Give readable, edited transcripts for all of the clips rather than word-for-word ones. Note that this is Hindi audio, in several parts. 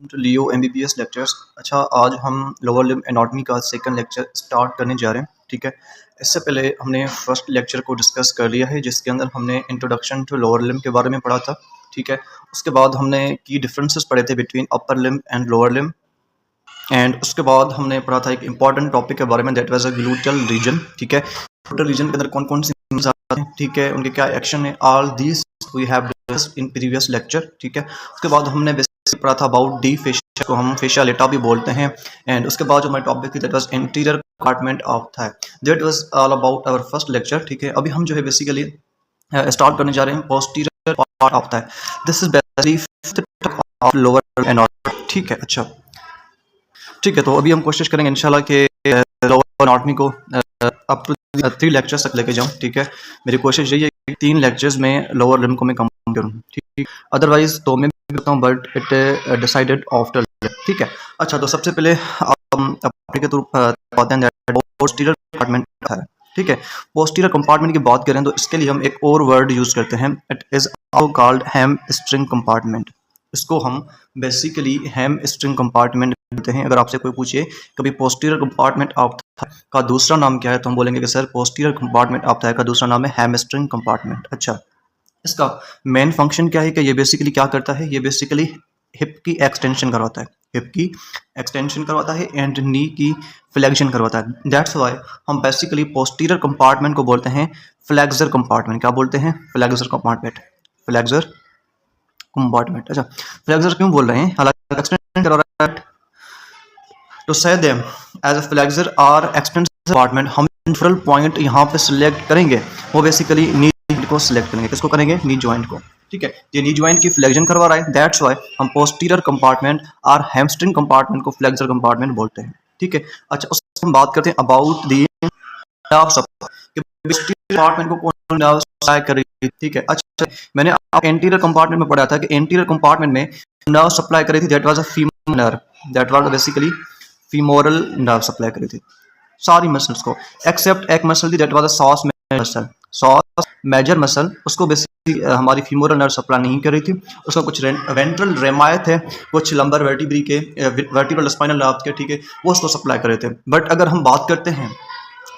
To Leo MBBS lectures. अच्छा, आज हम लोअर लिम्ब एनाटॉमी का सेकंड लेक्चर स्टार्ट करने जा रहे हैं। ठीक है, इससे पहले हमने फर्स्ट लेक्चर को डिस्कस कर लिया है, जिसके अंदर हमने इंट्रोडक्शन टू लोअर लिम्ब के बारे में पढ़ा था। ठीक है, उसके बाद हमने की डिफरेंसेस पढ़े थे between upper limb and lower limb, and उसके बाद हमने पढ़ा था एक इंपॉर्टेंट टॉपिक के बारे में, that was a gluteal region. ठीक है, ग्लूटल रीजन के अंदर कौन कौन सी आते हैं, ठीक है, उनके क्या एक्शन है, all these we have discussed in previous lecture. ठीक है, उसके बाद हमने बेसिकली पढ़ा था अबाउट डी फेशिया, को हम फेशिया लेटा भी बोलते हैं। एंड उसके बाद जो हमारी टॉपिक थी that was interior compartment of thigh, that was all about our first lecture. ठीक है, अभी हम जो है बेसिकली स्टार्ट करने जा रहे हैं posterior part of thigh. This is basically fifth of lower anatomy. ठीक है, अच्छा ठीक है, तो अभी हम कोशिश करेंगे इंशाल्लाह कि लोअर एनाटॉमी को अप टू 3 लेक्चर्स तक लेके जाऊँ। ठीक है, मेरी कोशिश यही है कि 3 लेक्चर्स में लोअर लिम्ब को मैं कंप्लीट करूँ। ठीक, अदरवाइज तो मैं भी बताऊँ, बट इट डिसाइडेड आफ्टर। ठीक है, अच्छा, तो सबसे पहले हम के थ्रू पाते हैं पोस्टीरियर कंपार्टमेंट है। ठीक है, पोस्टीरियर कंपार्टमेंट की बात करें तो इसके लिए हम एक और वर्ड यूज़ करते हैं, it is called ham string compartment. इसको हम बेसिकली हैम स्ट्रिंग कंपार्टमेंट कहते हैं। अगर आपसे कोई पूछे कभी पोस्टीरियर कंपार्टमेंट ऑफ का दूसरा नाम क्या है, तो हम बोलेंगे कि sir posterior compartment of Thai का दूसरा नाम है हैम स्ट्रिंग कंपार्टमेंट। अच्छा, इसका मेन फंक्शन क्या है कि ये बेसिकली क्या करता है, ये बेसिकली हिप की एक्सटेंशन करवाता है, हिप की एक्सटेंशन करवाता है एंड नी की फ्लेक्शन करवाता है। दैट्स वाई हम बेसिकली पोस्टीरियर कंपार्टमेंट को बोलते हैं फ्लेक्सर कंपार्टमेंट। क्या बोलते हैं? Flexor compartment, flexor compartment. अच्छा, फ्लेक्सर क्यों बोल रहे हैं? हालांकि एक्सटेंशन करवा रहा है टू से देम एज अ फ्लेक्सर और एक्सटेंशन कंपार्टमेंट। हम इंटरवल पॉइंट यहाँ पे सिलेक्ट करेंगे, वो बेसिकली नी को सिलेक्ट करेंगे। किसको करेंगे? नी जॉइंट को। ठीक है, ये नी जॉइंट की फ्लेक्शन करवा रहा है, दैट्स वाई हम पोस्टीरियर कंपार्टमेंट और हैमस्ट्रिंग कंपार्टमेंट को फ्लेक्सर कंपार्टमेंट बोलते हैं। ठीक है, अच्छा, उससे हम बात करते हैं about the nerve supply, compartment को कौन नर्व सप्लाई कर रही है। ठीक है, अच्छा, मैंने आप एंटीरियर कंपार्टमेंट में पढ़ा था कि एंटीरियर कंपार्टमेंट में नर्व सप्लाई कर रही थी, that was a femoral nerve, that was basically femoral nerve supply कर रही थी सारी मसल्स को, एक्सेप्ट एक मसल थी, that was a psoas muscle, psoas major muscle, उसको बेसिकली हमारी फीमोरल नर्व सप्लाई नहीं कर रही थी। उसका कुछ वेंट्रल रेमाए थे, कुछ लंबर वर्टिब्री के, वर्टिब्रल स्पाइनल नर्व के, ठीक है, वो उसको सप्लाई कर रहे थे। बट अगर हम बात करते हैं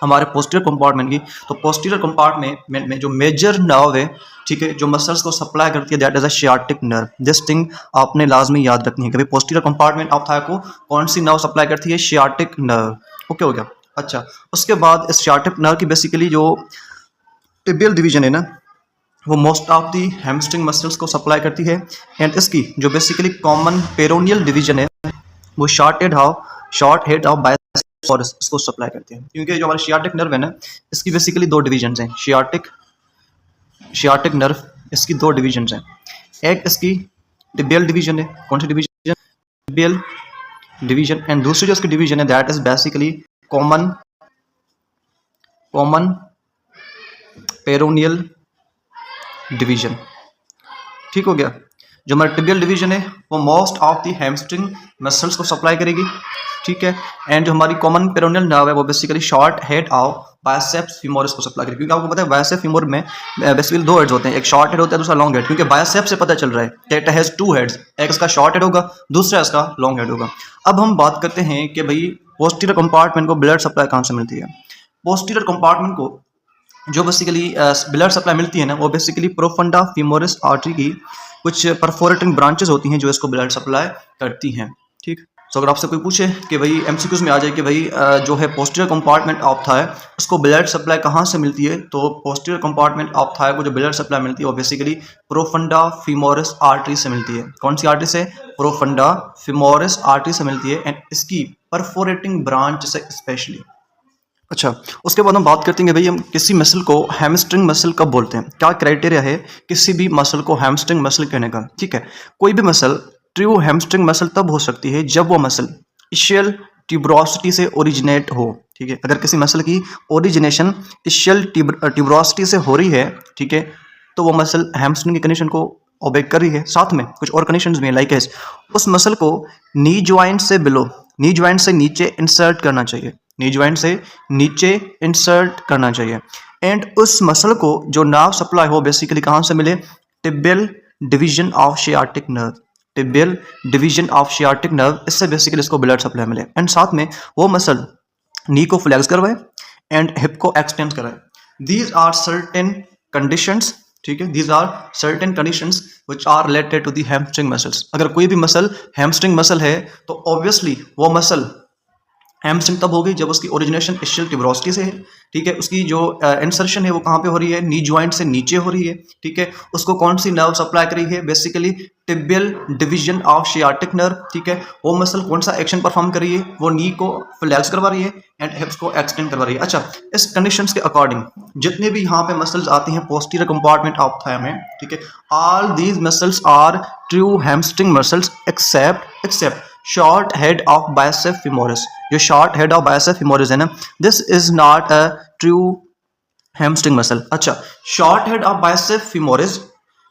हमारे पोस्टीरियर कंपार्टमेंट की, तो पोस्टीरियर कंपार्टमेंट में जो मेजर नर्व है, ठीक है, जो मसल्स को सप्लाई करती है, that is a sciatic nerve. This thing आपने लाजमी याद रखनी है, कभी पोस्टीरियर कंपार्टमेंट ऑफ थाई को कौन सी नर्व सप्लाई करती है? Sciatic nerve. ओके, हो गया। अच्छा, उसके बाद इस शियाटिक नर्व की बेसिकली जो टिबियल डिवीजन है ना, वो most of the hamstring muscles को सप्लाई करती है। एंड इसकी जो बेसिकली कॉमन पेरोनियल डिवीजन है, वो शॉर्ट हेड ऑफ बाइसेप्स इसको सप्लाई करते हैं। क्योंकि जो हमारा शियाटिक नर्व है ना, इसकी बेसिकली 2 डिवीजन हैं, शियाटिक नर्व, इसकी 2 डिवीजन हैं। एक इसकी टिबियल डिवीजन है, कौन सी डिवीजन? Tibial division. एंड दूसरी जो इसकी डिवीजन है, that is basically common peroneal division. ठीक हो गया। जो हमारा टिबियल डिवीजन है वो most of the hamstring muscles को सप्लाई करेगी। ठीक है, एंड जो हमारी कॉमन पेरोनियल नर्व है वो basically short head of biceps femoris को सप्लाई करेगी। क्योंकि आपको पता है बाइसेप फीमोर में बेसिकली 2 हेड्स होते हैं, एक शॉर्ट हेड होता है, दूसरा लॉन्ग हेड। क्योंकि बाइसेप से पता चल रहा है कि इट हैज 2 हेड्स, एक इसका शॉर्ट हेड होगा, दूसरा इसका लॉन्ग हेड होगा। अब हम बात करते हैं कि भाई पोस्टीरियर कंपार्टमेंट को ब्लड सप्लाई कहाँ से मिलती है। पोस्टीरियर कंपार्टमेंट को जो बेसिकली ब्लड सप्लाई मिलती है ना, वो बेसिकली प्रोफंडा फीमोरिस आर्टरी की कुछ परफोरेटिंग ब्रांचेस होती हैं जो इसको ब्लड सप्लाई करती हैं। ठीक, तो अगर आपसे कोई पूछे कि भाई एमसीक्यूज में आ जाए कि भाई जो है पोस्टीरियर कंपार्टमेंट ऑफ थाई, उसको ब्लड सप्लाई कहाँ से मिलती है, तो पोस्टीरियर कंपार्टमेंट ऑफ थाई को जो ब्लड सप्लाई मिलती है वो बेसिकली प्रोफंडा फीमोरिस आर्टरी से मिलती है। कौन सी आर्टरी से? प्रोफंडा फीमोरिस आर्टरी से मिलती है, एंड इसकी परफोरेटिंग ब्रांच से स्पेशली। अच्छा, उसके बाद हम बात करते हैं भाई हम किसी मसल को हैमस्ट्रिंग मसल कब बोलते हैं, क्या क्राइटेरिया है किसी भी मसल को हैमस्ट्रिंग मसल कहने का। ठीक है, कोई भी मसल ट्रू हैमस्ट्रिंग मसल तब हो सकती है जब वो मसल इशियल ट्यूबरोसिटी से ओरिजिनेट हो। ठीक है, अगर किसी मसल की ओरिजिनेशन इशियल ट्यूबरोसिटी से हो रही है, ठीक है, तो वो मसल हैमस्ट्रिंग की कंडीशन को ओबे कर रही है। साथ में कुछ और कंडीशंस भी हैं, लाइक उस मसल को नी ज्वाइंट से बिलो, नी ज्वाइंट से नीचे इंसर्ट करना चाहिए, नी ज्वाइंट से नीचे इंसर्ट करना चाहिए। एंड उस मसल को जो नर्व सप्लाई हो बेसिकली कहाँ से मिले? Tibial division of sciatic nerve, tibial division of sciatic nerve, इससे बेसिकली इसको ब्लड सप्लाई मिले एंड साथ में वो मसल नी को फ्लेक्स करवाए एंड हिप को एक्सटेंड कराए। दीज आर सर्टेन कंडीशंस, ठीक है, these are certain conditions which are related to the hamstring muscles. अगर कोई भी मसल हैमस्ट्रिंग मसल है तो ऑब्वियसली वो मसल हैमस्ट्रिंग तब होगी जब उसकी ओरिजिनेशन इशियल ट्यूबरोसिटी से है, ठीक है, उसकी जो इंसर्शन है वो कहाँ पे हो रही है, नी ज्वाइंट से नीचे हो रही है, ठीक है, उसको कौन सी नर्व सप्लाई कर रही है, basically tibial division of sciatic nerve, ठीक है, वो मसल कौन सा एक्शन परफॉर्म कर रही है, वो नी को फ्लेक्स करवा रही है एंड हिप्स को एक्सटेंड करवा रही है। अच्छा, इस कंडीशंस के अकॉर्डिंग जितने भी यहाँ पे मसल्स आती हैं पोस्टीरियर कंपार्टमेंट ऑफ थाई में, ठीक है, all these muscles are true hamstring muscles except short head of bicep femoris. जो short head of bicep femoris है ना, this is not a true hamstring muscle. अच्छा, short head of bicep femoris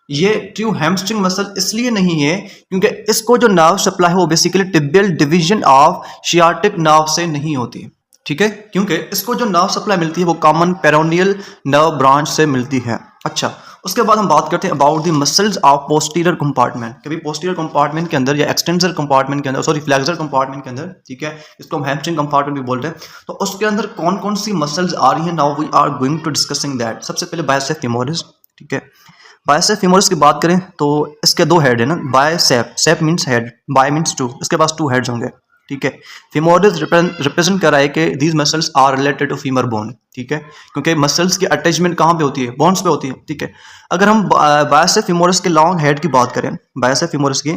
ये ट्रू हैमस्ट्रिंग मसल इसलिए नहीं है क्योंकि इसको जो नर्व सप्लाई है वो basically tibial division of sciatic nerve से नहीं होती, ठीक है, क्योंकि इसको जो नर्व सप्लाई मिलती है वो कॉमन पेरोनियल नर्व ब्रांच से मिलती है। अच्छा, उसके बाद हम बात करते हैं about the muscles of posterior compartment. कभी पोस्टीरियर कंपार्टमेंट के अंदर या एक्सटेंसर कंपार्टमेंट के अंदर, सॉरी फ्लेक्सर कंपार्टमेंट के अंदर, ठीक है, इसको हम हैमस्ट्रिंग कंपार्टमेंट भी बोलते हैं, तो उसके अंदर कौन कौन सी मसल्स आ रही हैं, now we are going to discussing that. सबसे पहले बाइसेप फीमोरिस, ठीक है, बाइसेप फीमोरिस की बात करें तो इसके दो हेड है ना, bicep, sep means head, bi means two, इसके पास टू हेड्स होंगे, ठीक है। फीमोरिस रिप्रेजेंट कर रहा है कि these muscles are related to femur bone, ठीक है, क्योंकि मसल्स की अटैचमेंट कहाँ पे होती है, बोन्स पे होती है, ठीक है। अगर हम बाइसेप फीमोरिस के लॉन्ग हेड की बात करें, बाइसेप फीमोरिस की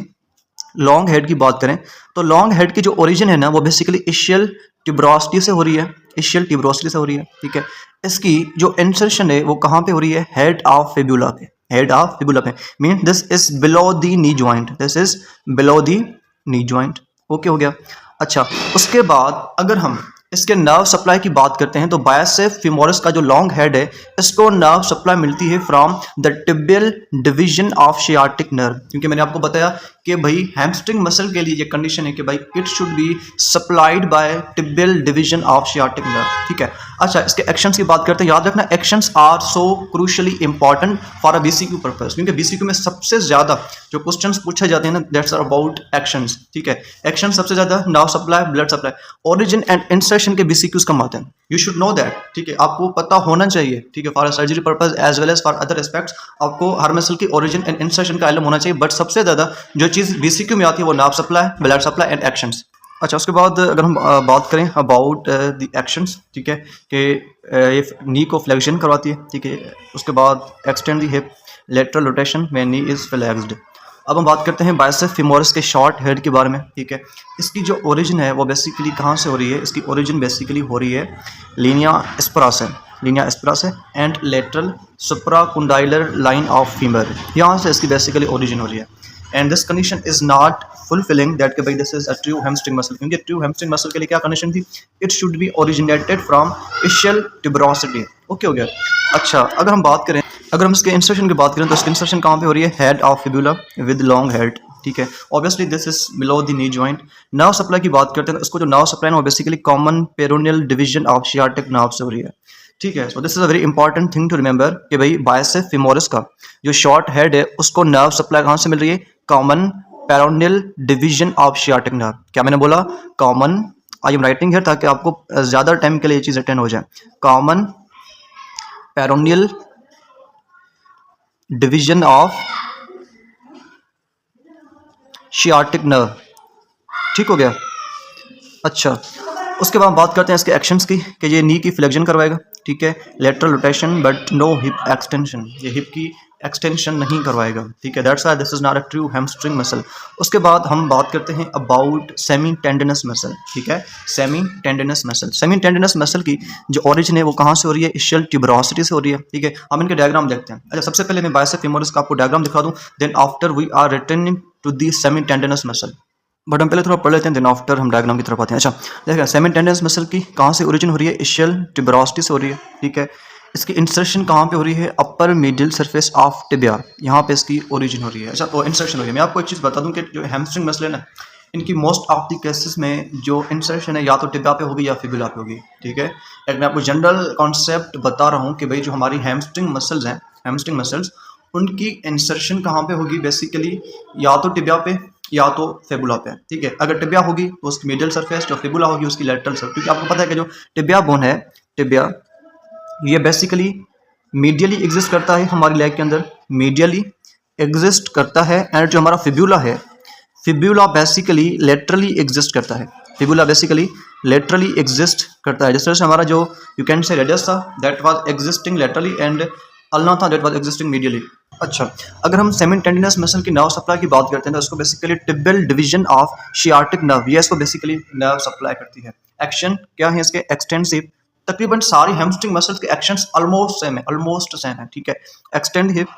लॉन्ग हेड की बात करें तो लॉन्ग हेड की जो ओरिजिन है ना वो बेसिकली इशियल ट्यूबरोसिटी से हो रही है, इशियल ट्यूबरोसिटी से हो रही है, ठीक है। इसकी जो इंसर्शन है वो कहाँ पे हो रही है, हेड ऑफ फिबुला पे, हेड ऑफ फिबुला पे, mean this is below the knee joint, this is below the knee joint, okay हो गया। अच्छा, उसके बाद अगर हम इसके नर्व सप्लाई की बात करते हैं तो बाइसेप फीमोरिस का जो लॉन्ग हेड है इसको नर्व सप्लाई मिलती है from the tibial division of sciatic nerve, क्योंकि मैंने आपको बताया कि भाई हैमस्ट्रिंग मसल के लिए ये कंडीशन है कि भाई it should be supplied by tibial division of sciatic nerve, ठीक है। अच्छा, इसके एक्शंस की बात करते हैं, याद रखना actions are so crucially important for a BCQ purpose, क्योंकि बीसीक्यू में सबसे ज्यादा जो क्वेश्चंस पूछे जाते हैं ना दैट्स आर अबाउट एक्शंस, ठीक है। एक्शन सबसे ज्यादा nerve supply, blood supply, origin and insertion के बीसीक्यूज कम आते हैं, यू शुड नो दैट, ठीक है, आपको पता होना चाहिए, ठीक है, for surgery purpose as well as for other aspects आपको हर मसल की ओरिजिन एंड इंसर्शन का इल्म होना चाहिए, बट सबसे ज्यादा जो चीज बीसीक्यू में आती है वो nerve supply, blood supply and actions. अच्छा, उसके बाद अगर हम बात करें अबाउट द एक्शंस, ठीक है, कि ये नी को फ्लेक्शन करवाती है, ठीक है, उसके बाद extend the hip, lateral rotation when knee is flexed. अब हम बात करते हैं बाइसेप फीमोरिस के शॉर्ट हेड के बारे में, ठीक है। इसकी जो ओरिजिन है वो बेसिकली कहाँ से हो रही है, इसकी ओरिजिन बेसिकली हो रही है लीनिया एस्परा से, लीनिया एस्परा से and lateral supracondylar line of femur, यहाँ से इसकी बेसिकली ओरिजिन हो रही है। And this condition is not fulfilling that के भाई this is a true hamstring muscle, क्योंकि ट्रू हैमस्ट्रिंग मसल के लिए क्या कंडीशन थी, it should be originated from ischial tuberosity, okay हो गया। अच्छा, अगर हम इसके इंसर्शन की बात करें तो इसकी इंसर्शन कहाँ पे हो रही है, head of fibula with long head, ठीक है, obviously this is below the knee joint. Nerve supply की बात करते हैं तो इसको जो नर्व सप्लाई है वो basically common peroneal division of sciatic nerve से हो रही है, ठीक है। So this is a very important thing to remember कि भाई बाइसेप फीमोरिस का जो शॉर्ट हेड है उसको नर्व सप्लाई कहाँ से मिल रही है, common peroneal division of sciatic nerve. क्या मैंने बोला, common, I am writing here ताकि आपको ज्यादा टाइम के लिए ये चीज अटेंड हो जाए, common peroneal division of sciatic nerve, ठीक हो गया। अच्छा, उसके बाद बात करते हैं इसके एक्शंस की कि ये नी की फ्लेक्शन करवाएगा, ठीक है, lateral rotation but no hip extension, ये हिप की एक्सटेंशन नहीं करवाएगा, ठीक है, that's why this is not a true hamstring muscle. उसके बाद हम बात करते हैं अबाउट सेमी टेंडिनस मसल, ठीक है, semi tendinous muscle. Semi tendinous muscle की जो ओरिजिन है वो कहाँ से हो रही है, इशियल ट्यूबरोसिटी से हो रही है, ठीक है। हम इनके डायग्राम देखते हैं। अच्छा, सबसे पहले मैं बाइसेप फीमोरिस का आपको डायग्राम दिखा दूं, then after we are returning to the semitendinosus muscle, but हम पहले थोड़ा पढ़ लेते हैं, देन आफ्टर हम डायग्राम की तरफ आते हैं। अच्छा, देखिए सेमी टेंडिनस मसल की कहाँ से ओरिजिन हो रही है, इशियल ट्यूबरोसिटी से हो रही है, ठीक है। इसकी इंसर्शन कहाँ पे हो रही है, upper middle surface of tibia, यहाँ पे इसकी ओरिजिन हो रही है। अच्छा, वो इंसर्शन हो रही है। मैं आपको एक चीज़ बता दूं कि जो हैमस्ट्रिंग मसल है ना, इनकी मोस्ट ऑफ द केसेस में जो इंसर्शन है या तो टिबिया पे होगी या फिबुला पे होगी, ठीक है। एक मैं आपको जनरल कॉन्सेप्ट बता रहा हूँ कि भाई जो हमारी हैमस्ट्रिंग मसल्स हैं, हैमस्ट्रिंग मसल्स, उनकी इंसर्शन कहाँ पे होगी, बेसिकली या तो टिबिया पे या तो फिबुला पे, ठीक है। अगर टिबिया होगी तो उसकी मीडियल सरफेस, जो फिबुला होगी उसकी लेटरल सरफेस, क्योंकि आपको पता है कि जो टिबिया बोन है, टिबिया, ये बेसिकली मीडियली एग्जिस्ट करता है हमारी लेग के अंदर, मीडियली एग्जिस्ट करता है। एंड जो हमारा फिब्यूला है, फिब्यूला बेसिकली लेटरली एग्जिस्ट करता है, फिब्यूला बेसिकली लेटरली एग्जिस्ट करता है। जिस तरह से हमारा जो यू कैन से रेडियस था that was existing laterally and ulna था दैट वाज एग्जिस्टिंग मीडियली। अच्छा, अगर हम सेमी टेंडिनस मसल की नर्व सप्लाई की बात करते हैं तो उसको basically tibial division of sciatic nerve, ये इसको बेसिकली नर्व सप्लाई करती है। एक्शन क्या है इसके? एक्सटेंसिव, तकरीबन सारी हैमस्ट्रिंग मसल्स के एक्शंस ऑलमोस्ट सेम है, ठीक है। Extend hip,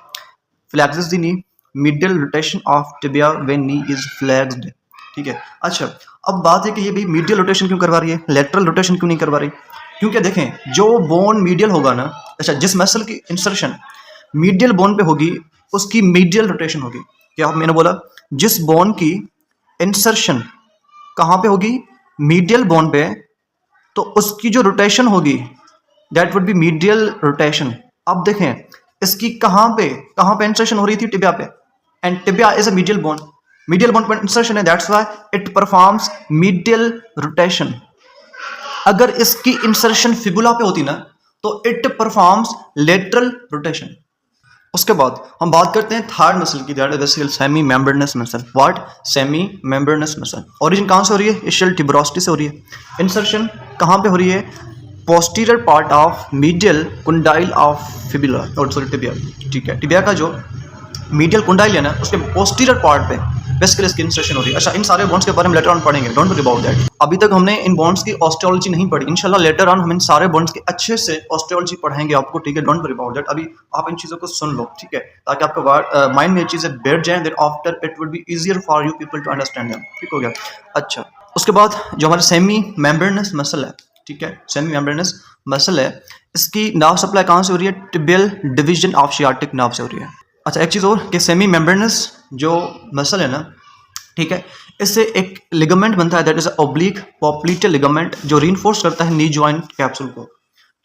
flex the knee, medial rotation of tibia when knee is flexed, ठीक है। अच्छा, अब बात है कि ये भी मीडियल रोटेशन क्यों करवा रही है, लेटरल रोटेशन क्यों नहीं करवा रही? क्योंकि देखें जो बोन मीडियल होगा ना, अच्छा जिस मसल की इंसर्शन मीडियल बोन पे होगी उसकी मीडियल रोटेशन होगी। क्या मैंने बोला? जिस बोन की इंसर्शन कहाँ पे होगी? मीडियल बोन पे, तो उसकी जो रोटेशन होगी that would B medial rotation. अब देखें इसकी कहाँ पे इंसर्शन हो रही थी? टिबिया पे, and tibia is a medial bone, medial bone पर इंसर्शन है, that's why it performs medial rotation. अगर इसकी इंसर्शन फिबुला पे होती ना तो इट परफॉर्म्स लेटरल रोटेशन। उसके बाद हम बात करते हैं थर्ड मसल की, that is basically semi membranes muscle. What? Semi membranes muscle. Origin कहाँ से हो रही है? इशियल ट्यूबरोसिटी से हो रही है। इंसर्शन कहाँ पे हो रही है? Posterior part of medial condyle of fibula, और सॉरी टिबिया, ठीक है। टिबिया का जो मीडियल कुंडाइल है ना उसके पोस्टीरियर पार्ट पे बेसिकली इसकी इंसर्शन हो रही है। अच्छा, इन सारे बोन्स के बारे में लेटर ऑन पढ़ेंगे, डोंट वरी अबाउट दैट। अभी तक हमने इन बोन्स की ऑस्टियोलॉजी नहीं पढ़ी, इंशाल्लाह लेटर ऑन हम इन सारे बोन्स की अच्छे से ऑस्टियोलॉजी पढ़ाएंगे आपको, ठीक है। डोंट वरी अबाउट दैट, अभी आप इन चीज़ों को सुन लो, ठीक है, ताकि आपका माइंड में ये चीज़ें बैठ जाएं, then after it would be easier for you people to understand them, ठीक हो गया। अच्छा, उसके बाद जो हमारे सेमी मेम्ब्रेनस मसल है, ठीक है, सेमी मेम्ब्रेनस मसल है, इसकी नर्व सप्लाई कहाँ से हो रही है? Tibial division of sciatic nerve से हो रही है। अच्छा, एक चीज़ और कि सेमी मेम्ब्रेनस जो मसल है ना, ठीक है, इससे एक लिगामेंट बनता है that is oblique popliteal ligament, जो रीइंफोर्स करता है नी जॉइंट कैप्सूल को,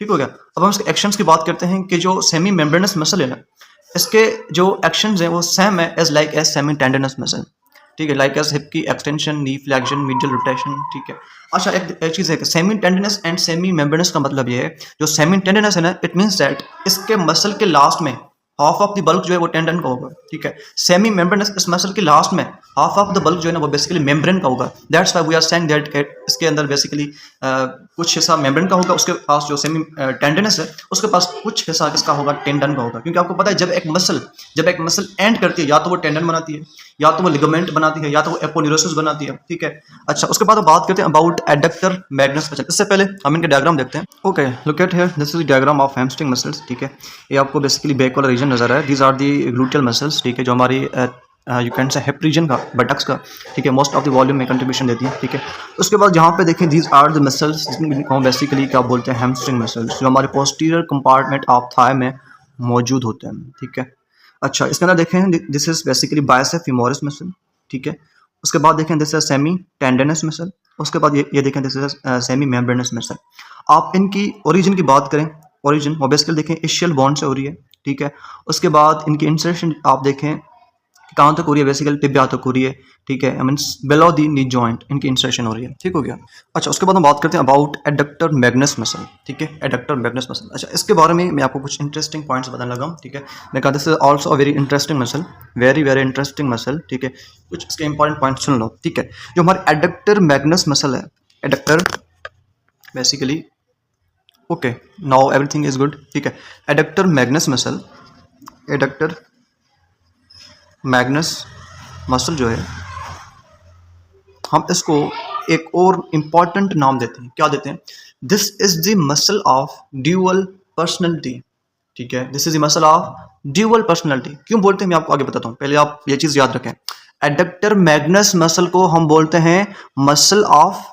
ठीक हो गया। अब हम इसके एक्शंस की बात करते हैं कि जो सेमी मेम्ब्रेनस मसल है ना, इसके जो एक्शंस हैं वो सेम है as like as semitendinosus muscle, ठीक है, लाइक एज हिप की extension, knee flexion, medial rotation, ठीक है। अच्छा, एक चीज़ है कि semitendinosus and semimembranosus का मतलब ये है, जो सेमी टेंडनस है ना, इट मीन्स दैट इसके मसल के लास्ट में हाफ ऑफ द बल्क जो है वो टेंडन का होगा, ठीक है। सेमी मेम्ब्रेनस इस मसल के लास्ट में हाफ ऑफ द बल्क जो है ना वो बेसिकली मेम्ब्रेन का होगा, that's why we are saying that इसके अंदर बेसिकली कुछ हिस्सा मेम्ब्रेन का होगा, उसके पास जो सेमी टेंडनस है उसके पास कुछ हिस्सा किसका होगा? टेंडन का होगा। क्योंकि आपको पता है जब एक मसल एंड करती है या तो वो टेंडन बनाती है, या तो वो लिगामेंट बनाती है, या तो वो एपोन्यूरोसिस बनाती है, ठीक है। अच्छा, उसके बाद बात करते हैं अबाउट एडक्टर मैग्नस मसल। इससे पहले हम इनके डायग्राम देखते हैं। Okay, look at here, this is diagram of hamstring muscles, ठीक है। ये आपको बेसिकली बैक वाला रीजन नजर आ रहा है, these are the gluteal muscles, ठीक है, जो हमारी you can say hip region का, बटक्स का, ठीक है, मोस्ट ऑफ द वॉल्यूम में कंट्रीब्यूशन देती है, ठीक है। उसके बाद जहाँ पे देखें दीज आर द मसल्स जिसमें बेसिकली क्या बोलते हैं? हैमस्ट्रिंग मसल्स, जो हमारे पोस्टीरियर कंपार्टमेंट ऑफ थाई में मौजूद होते हैं, ठीक है। अच्छा, इसके अंदर देखें this is basically bicep femoris muscle, ठीक है। उसके बाद देखें दिस इज सेमी टेंडनस मसल। उसके बाद ये देखें this is semi membranes muscle. आप इनकी ओरिजिन की बात करें, ओरिजिन वो बेसिकली देखें इशियल बॉन्ड से हो रही है, ठीक है। उसके बाद इनकी इंसर्शन आप देखें कहाँ तक हो रही है? बेसिकली टिबिया तक हो रही है, ठीक है, means below the knee joint इनकी इंसर्शन हो रही है, ठीक हो गया। अच्छा, उसके बाद हम बात करते हैं अबाउट एडक्टर मैग्नस मसल, ठीक है, एडक्टर मैग्नस मसल। अच्छा, इसके बारे में मैं आपको कुछ इंटरेस्टिंग पॉइंट्स बताने लगा हूँ, ठीक है। मैं कहा this is also a very interesting muscle, very very interesting muscle, ठीक है। कुछ इसके इंपॉर्टेंट पॉइंट सुन लो, ठीक है। जो हमारे एडक्टर मैग्नस मसल है, adductor basically, okay, now everything is good, ठीक है। Adductor magnus muscle, adductor magnus muscle जो है हम इसको एक और इम्पॉर्टेंट नाम देते हैं, क्या देते हैं? This is the muscle of dual personality, ठीक है, this is the muscle of dual personality. क्यों बोलते हैं मैं आपको आगे बताता हूँ, पहले आप ये चीज़ याद रखें। एडक्टर मैग्नस मसल को हम बोलते हैं मसल ऑफ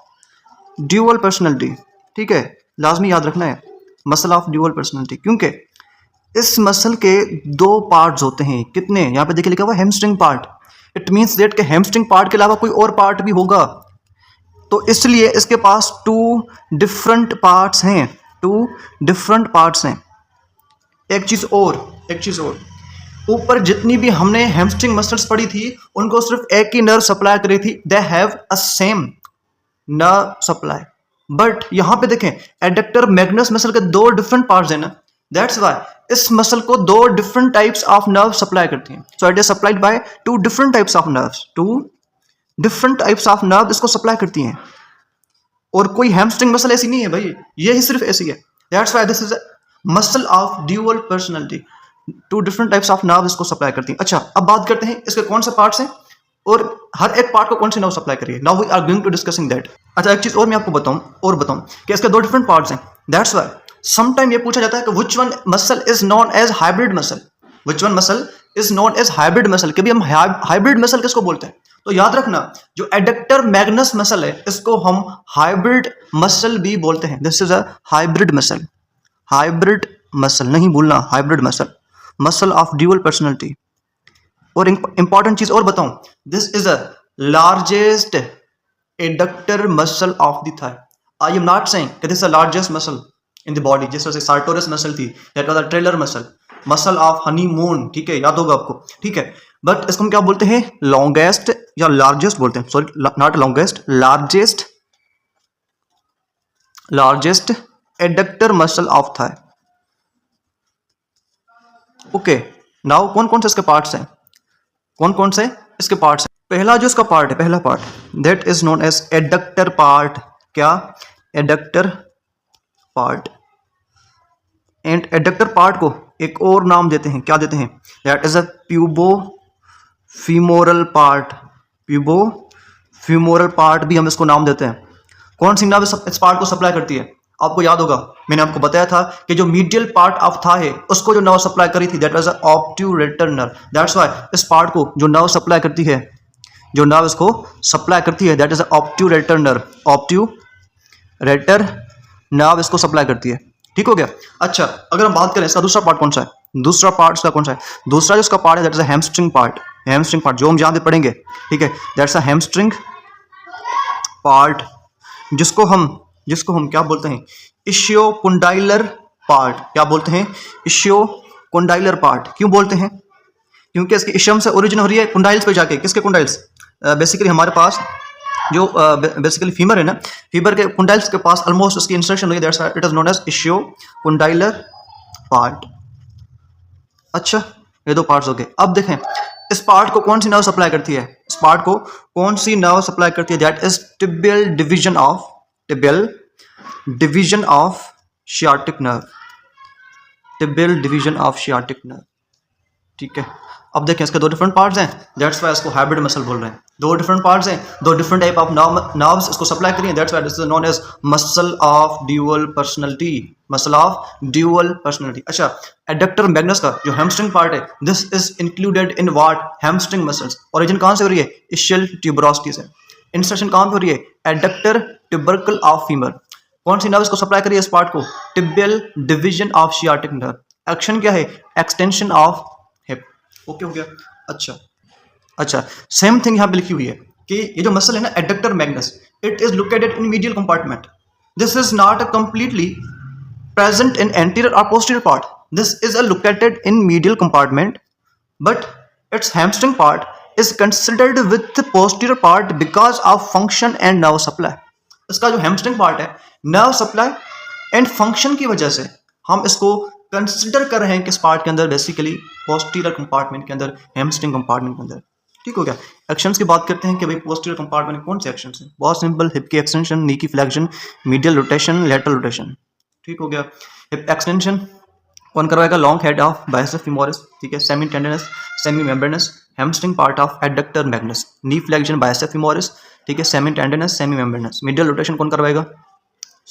ड्यूअल पर्सनैलिटी, ठीक है, लाजमी याद रखना है, मसल ऑफ ड्यूअल पर्सनैलिटी। क्योंकि इस मसल के दो पार्ट्स होते हैं, कितने? यहाँ पे देखिए लिखा हुआ hamstring part, it means that के हैमस्ट्रिंग पार्ट के अलावा कोई और पार्ट भी होगा, तो इसलिए इसके पास टू डिफरेंट पार्ट्स हैं, टू डिफरेंट पार्ट्स हैं। एक चीज़ और ऊपर जितनी भी हमने हैमस्ट्रिंग मसल्स पढ़ी थी उनको सिर्फ एक ही नर्व सप्लाई करी थी, they have a same nerve supply. But यहां पे देखें एडक्टर मैग्नस मसल के दो डिफरेंट पार्ट्स हैं ना, दैट्स व्हाई इस मसल को दो different types of nerve supply करती हैं। So it is supplied by two different types of nerves, two different types of nerve इसको सप्लाई करती हैं। और कोई हैमस्ट्रिंग मसल ऐसी नहीं है भाई, ये ही सिर्फ ऐसी है। That's why this is a muscle of dual personality, two different types of nerve इसको सप्लाई करती हैं। अच्छा, अब बात करते हैं इसके कौन से पार्ट्स हैं और हर एक पार्ट को कौन सी नर्व सप्लाई करिए। Now we are going to discussing that. अच्छा, एक चीज और मैं आपको बताऊं कि इसके दो डिफरेंट पार्ट्स हैं। दैट्स व्हाई समटाइम ये पूछा जाता है कि which one muscle is known as hybrid muscle, which one muscle is known as hybrid muscle, कि भी हम हाइब्रिड मसल किसको बोलते हैं। तो याद रखना जो एडक्टर मैग्नस मसल है इसको हम हाइब्रिड मसल भी बोलते हैं। This is a hybrid muscle, hybrid muscle नहीं भूलना, hybrid muscle, muscle of dual personality. और इंपॉर्टेंट चीज और बताऊं, this is a largest adductor muscle of the thigh. I am not saying that this is the largest muscle in the body, जैसे सार्टोरस मसल थी, that was a tailor muscle, muscle of honeymoon, ठीक है, याद होगा आपको, ठीक है। बट इसको हम क्या बोलते हैं, लॉन्गेस्ट या लार्जेस्ट बोलते हैं, sorry not longest, largest adductor muscle of thigh. Okay, now कौन कौन से इसके पार्ट्स हैं, कौन कौन से इसके पार्ट्स हैं। पहला जो इसका पार्ट है, पहला part that is known as adductor part. क्या, adductor part. And adductor part को एक और नाम देते हैं, क्या देते हैं, that is a pubofemoral part. Pubofemoral part भी हम इसको नाम देते हैं। कौन सी नर्व इस पार्ट को सप्लाई करती है, आपको याद होगा मैंने आपको बताया था कि जो मीडियल पार्ट ऑफ था है उसको जो नर्व सप्लाई करी थी that was a obturator nerve. That's why इस पार्ट को जो नर्व सप्लाई करती है, जो नर्व इसको सप्लाई करती है, that is a obturator nerve. Obturator nerve इसको सप्लाई करती है, ठीक हो गया। अच्छा, अगर हम बात करें इसका दूसरा पार्ट कौन सा है, दूसरा पार्ट इसका कौन सा है, दूसरा जो इसका पार्ट है that is a hamstring part. Hamstring part जो हम यहाँ पे पढ़ेंगे, ठीक है, दैट्स अ हैमस्ट्रिंग पार्ट, जिसको हम क्या बोलते हैं, इशियोकोंडाइलर पार्ट। क्या बोलते हैं, इशियोकोंडाइलर पार्ट। क्यों बोलते हैं, क्योंकि इसकी इशियम से ओरिजिन हो रही है कुंडाइल्स पे जाके। किसके कुंडाइल्स, बेसिकली हमारे पास जो बेसिकली फीमर है ना, फीमर के कुंडाइल्स के पास ऑलमोस्ट उसकी इंसर्शन हुई है, that's it is known as ischiocondylar part. अच्छा, ये दो पार्ट्स हो गए। अब देखें इस पार्ट को कौन सी नर्व सप्लाई करती है, इस पार्ट को कौन सी नर्व सप्लाई करती है, that is tibial division of sciatic nerve, tibial division of sciatic nerve, ठीक है। अब देखें इसके दो डिफरेंट पार्ट्स हैं, दैट्स वाई इसको हाइब्रिड मसल बोल रहे हैं। दो डिफरेंट पार्ट्स हैं, दो डिफरेंट टाइप ऑफ नर्व्स इसको सप्लाई करिए, that's why this is known as muscle of dual personality, muscle of dual personality. अच्छा, एडक्टर मैग्नस का जो हैमस्ट्रिंग पार्ट है, this is included in what, hamstring muscles. Origin कहां से हो रही है, इशियल ट्यूबरोसिटी से। इंसर्शन कहां पे हो रही है, एडक्टर ट्यूबरकल ऑफ फीमर। कौन सी नर्व इसको सप्लाई करिए इस पार्ट को, tibial division of sciatic nerve. Action क्या है, एक्सटेंशन ऑफ हिप। ओके हो गया। अच्छा, सेम थिंग यहां पे लिखी हुई है कि ये जो मसल है ना adductor Magnus, it is located in medial compartment. This is not a completely present in anterior or posterior part. This is located in medial compartment, but its hamstring part is considered with the posterior part because of function and nerve supply. इसका जो hamstring part है, nerve supply and function की वजह से हम इसको कंसिडर कर रहे हैं किस पार्ट के अंदर, बेसिकली पोस्टीरियर कंपार्टमेंट के अंदर, हैमस्ट्रिंग कंपार्टमेंट के अंदर, ठीक हो गया। एक्शंस की बात करते हैं कि भाई पोस्टीरियर कंपार्टमेंट में कौन से एक्शंस हैं, बहुत सिंपल, हिप की एक्सटेंशन, नी की flexion, medial rotation, lateral rotation, ठीक हो गया। हिप एक्सटेंशन कौन करवाएगा, long head of biceps femoris, ठीक है, semitendinosus, semimembranosus, hamstring part of adductor magnus, knee flexion biceps femoris, ठीक है, semitendinosus, semimembranosus. Medial rotation कौन करवाएगा,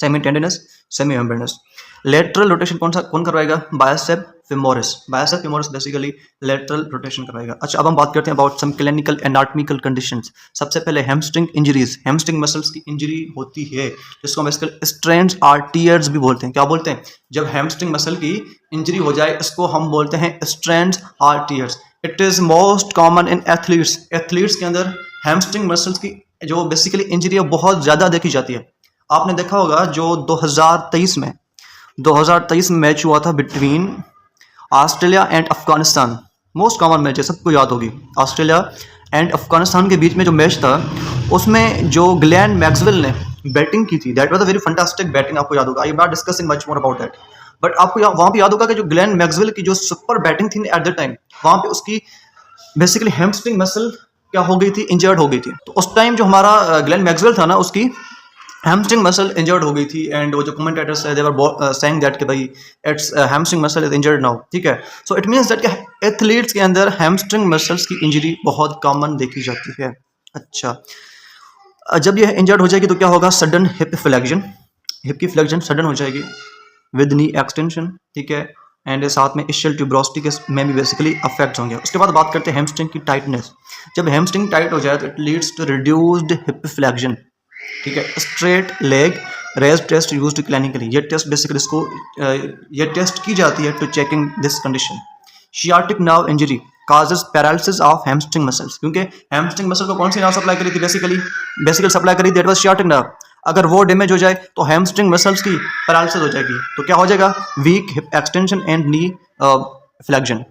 semitendinosus, semimembranosus. Lateral rotation कौन करवाएगा, biceps femoris, biceps femoris basically lateral rotation करवाएगा। अच्छा, अब हम बात करते हैं about some clinical anatomical conditions. सबसे पहले हैमस्ट्रिंग इंजरीज, हैमस्ट्रिंग मसल्स की इंजरी होती है जिसको हम बेसिकली स्ट्रेन्स और टीयर्स भी बोलते हैं। क्या बोलते हैं, जब हैमस्ट्रिंग मसल की इंजरी हो जाए इसको हम बोलते हैं स्ट्रेन्स और tears. It is most common in athletes, athletes के अंदर हैमस्ट्रिंग मसल्स की जो बेसिकली इंजरी है बहुत ज़्यादा देखी जाती है। आपने देखा होगा जो 2023 में मैच हुआ था between Australia and Afghanistan, most common match है, सबको याद होगी। ऑस्ट्रेलिया एंड अफगानिस्तान के बीच में जो मैच था उसमें जो ग्लेन मैक्सवेल ने बैटिंग की थी, that was a very fantastic batting, आपको याद होगा। आई am not discussing much more about that, but आपको वहाँ पे याद होगा कि जो ग्लेन मैक्सवेल की जो सुपर बैटिंग थी एट द टाइम, वहाँ पे उसकी बेसिकली हैमस्ट्रिंग मसल क्या हो गई थी, इंजर्ड हो गई थी। तो उस टाइम जो हमारा ग्लेन मैक्सवेल था ना, उसकी हैमस्ट्रिंग मसल इंजर्ड हो गई थी, एंड वो जो कमेंटेटर्स है दे वर सेइंग दैट कि भाई it's hamstring muscle is injured now, ठीक है। सो इट मींस दैट कि एथलीट्स के अंदर हैमस्ट्रिंग मसल्स की इंजरी बहुत कॉमन देखी जाती है। अच्छा, जब ये इंजर्ड हो जाएगी तो क्या होगा, सडन हिप फ्लेक्शन, हिप की फ्लेक्शन सडन हो जाएगी विद नी एक्सटेंशन, ठीक है। एंड साथ में इशियल ट्यूबरोसिटी के में भी बेसिकली अफेक्ट होंगे। उसके बाद बात करते हैं हैमस्ट्रिंग की टाइटनेस। जब हैमस्ट्रिंग टाइट हो जाए तो it leads to reduced hip flexion, ठीक है। Straight leg raise test used clinically, ये टेस्ट बेसिकली इसको ये टेस्ट की जाती है to checking this condition. Sciatic nerve injury causes paralysis of hamstring muscles, क्योंकि हैमस्ट्रिंग मसल को कौन सी नर्व सप्लाई करी थी, बेसिकली सप्लाई करी दैट वाज शियाटिक नर्व। अगर वो डैमेज हो जाए तो हैमस्ट्रिंग मसल्स की पैरालिसिस हो जाएगी, तो क्या हो जाएगा, weak hip extension and knee flexion.